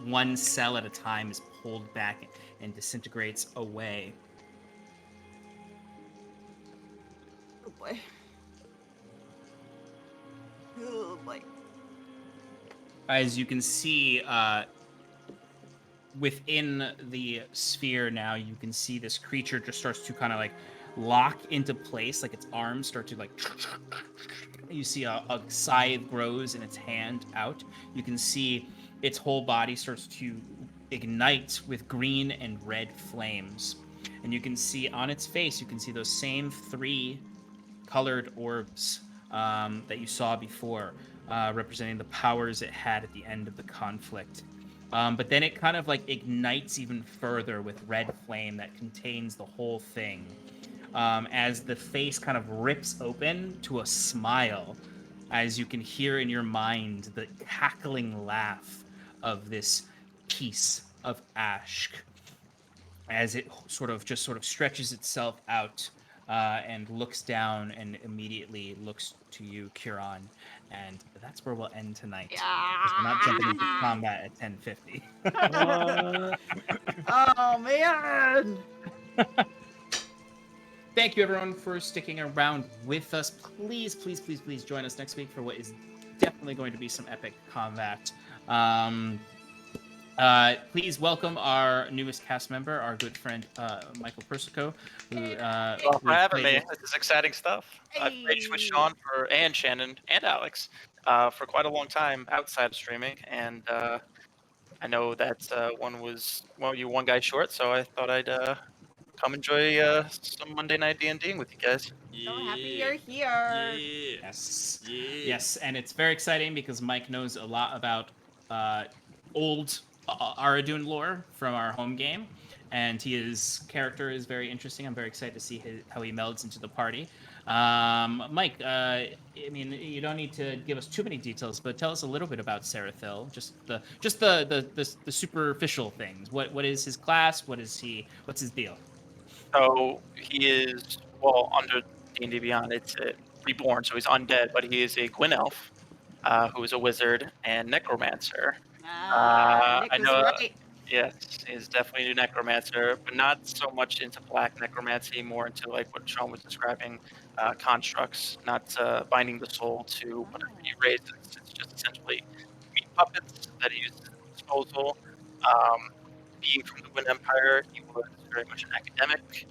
one cell at a time is pulled back and disintegrates away. Oh boy. Oh boy. As you can see, within the sphere now, you can see this creature just starts to kind of like lock into place, like its arms start to like. You see a scythe grows in its hand out. You can see its whole body starts to ignite with green and red flames. And you can see on its face, you can see those same 3 colored orbs that you saw before, representing the powers it had at the end of the conflict. But then it kind of like ignites even further with red flame that contains the whole thing. As the face kind of rips open to a smile, as you can hear in your mind the cackling laugh of this piece of ash, as it sort of stretches itself out and looks down and immediately looks to you, Kieran. And that's where we'll end tonight. Because we're not jumping into combat at 10:50. Oh man! thank you everyone for sticking around with us. Please, please, please, please join us next week for what is definitely going to be some epic combat. Please welcome our newest cast member, our good friend Michael Persico. Well, for having me. This is exciting stuff. I've played with Hey. Sean and Shannon and Alex for quite a long time outside of streaming, and I know that you one guy short, so I thought I'd come enjoy some Monday night D&Ding with you guys. So happy you're here. Yeah. Yes. Yeah. Yes, and it's very exciting because Mike knows a lot about old Aradun lore from our home game, and his character is very interesting. I'm very excited to see how he melds into the party. Mike, I mean, you don't need to give us too many details, but tell us a little bit about Seraphil, just the superficial things. What is his class? What's his deal? So he is, well, under D&D Beyond, it's reborn, so he's undead, but he is a Gwyn elf, who is a wizard and necromancer. Nick I was know. right. Yes, he's definitely a necromancer, but not so much into black necromancy, more into like what Sean was describing, constructs, not binding the soul to whatever you raise. It's just essentially meat puppets that he uses at his disposal. Being from the Wind Empire, he was very much an academic,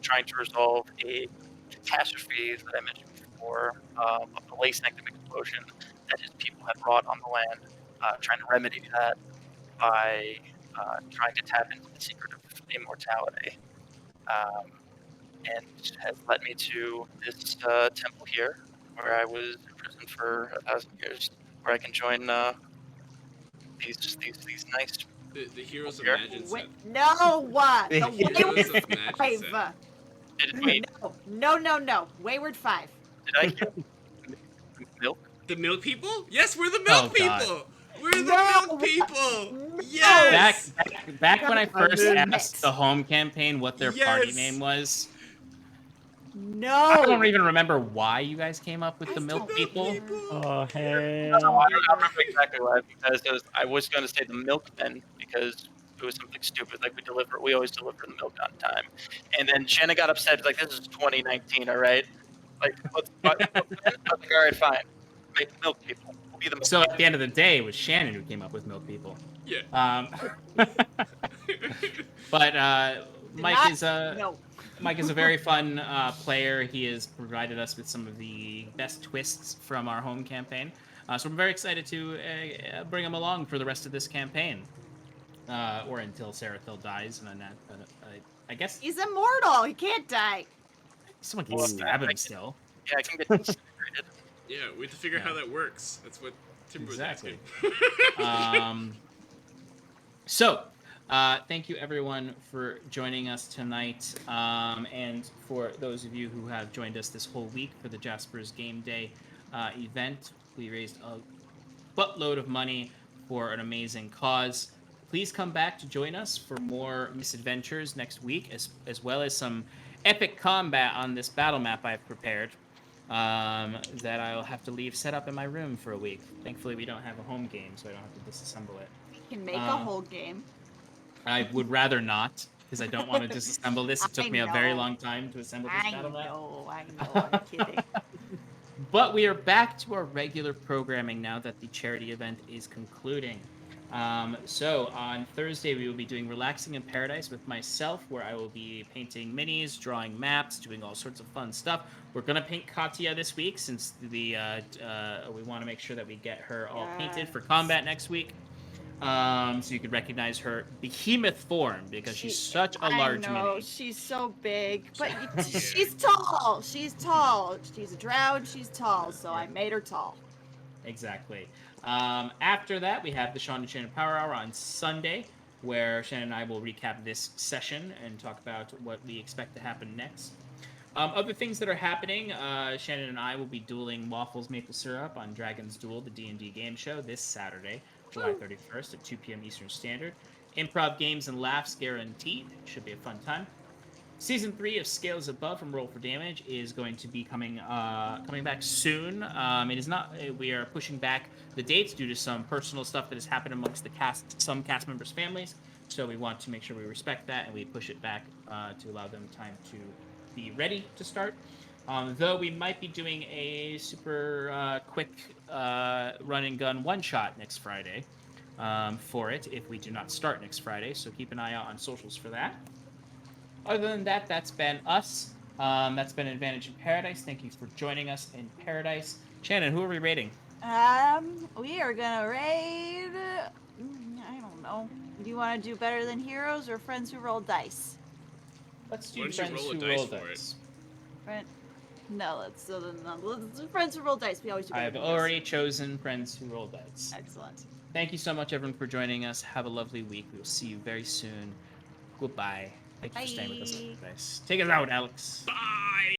trying to resolve a catastrophe that I mentioned before, of the lace nectar explosion that his people had wrought on the land, trying to remedy that by trying to tap into the secret of immortality, and has led me to this temple here, where I was imprisoned for 1,000 years, where I can join these nice. The Heroes Here. Imagine set. No, what? The Heroes of Wayward Imagine set. 5. Wait, No. Wayward 5. did I hear milk? The milk people? Yes, we're the Oh, milk God. people. We're the No. milk people. No. Yes. Back when I first Damn it. asked the home campaign what their party Yes. name was, No. I don't even remember why you guys came up with the milk people. Oh, hey. No, I don't remember exactly why, because I was going to say the milkmen, because it was something stupid, like we always deliver the milk on time. And then Shannon got upset, like, this is 2019, all right? Like, I was like, all right, fine. Make the milk people. We'll be the milk So people. at the end of the day, it was Shannon who came up with milk people. Yeah. But Mike is No. Mike is a very fun player. He has provided us with some of the best twists from our home campaign. So I'm very excited to bring him along for the rest of this campaign, or until Seraphil dies. And then I guess He's immortal. He can't die. someone can stab him still. Yeah, I can get disintegrated. Yeah, we have to figure out how that works. That's what Timber was Exactly. asking. So, thank you everyone for joining us tonight, and for those of you who have joined us this whole week for the Jasper's Game Day event. We raised a buttload of money for an amazing cause. Please come back to join us for more misadventures next week, as well as some epic combat on this battle map I've prepared, that I'll have to leave set up in my room for a week. Thankfully, we don't have a home game, so I don't have to disassemble it. He can make a whole game. I would rather not, because I don't want to disassemble this. It took I me a very know. long time to assemble this I battle map. know. I'm kidding. But we are back to our regular programming now that the charity event is concluding. So on Thursday, we will be doing Relaxing in Paradise with myself, where I will be painting minis, drawing maps, doing all sorts of fun stuff. We're going to paint Katya this week, since we want to make sure that we get her all painted for combat next week. So you could recognize her behemoth form, because she's such a large I know, mini. she's so big, but she's tall. She's tall. She's a drow. She's tall, so I made her tall. Exactly. After that, we have the Sean and Shannon Power Hour on Sunday, where Shannon and I will recap this session and talk about what we expect to happen next. Other things that are happening, Shannon and I will be dueling Waffles Maple Syrup on Dragon's Duel, the D&D game show, this Saturday, July 31st at 2 p.m. Eastern Standard. Improv games and laughs guaranteed. Should be a fun time. Season 3 of Scales Above from Roll for Damage is going to be coming back soon. It is not. We are pushing back the dates due to some personal stuff that has happened amongst some cast members' families. So we want to make sure we respect that, and we push it back to allow them time to be ready to start. Though we might be doing a super quick run and gun one-shot next Friday for it if we do not start next Friday. So keep an eye out on socials for that. Other than that, that's been us. That's been Advantage in Paradise. Thank you for joining us in Paradise. Shannon, who are we rating? We are gonna raid. I don't know. Do you want to do better than heroes or friends who roll dice? Let's do Why don't you friends roll a who dice roll for dice. No, let's do friends who roll dice. We always do I better have than heroes. already chosen friends who roll dice. Excellent. Thank you so much, everyone, for joining us. Have a lovely week. We will see you very soon. Goodbye. Thank you for staying with us. Bye. Nice. Take us out, Alex. Bye!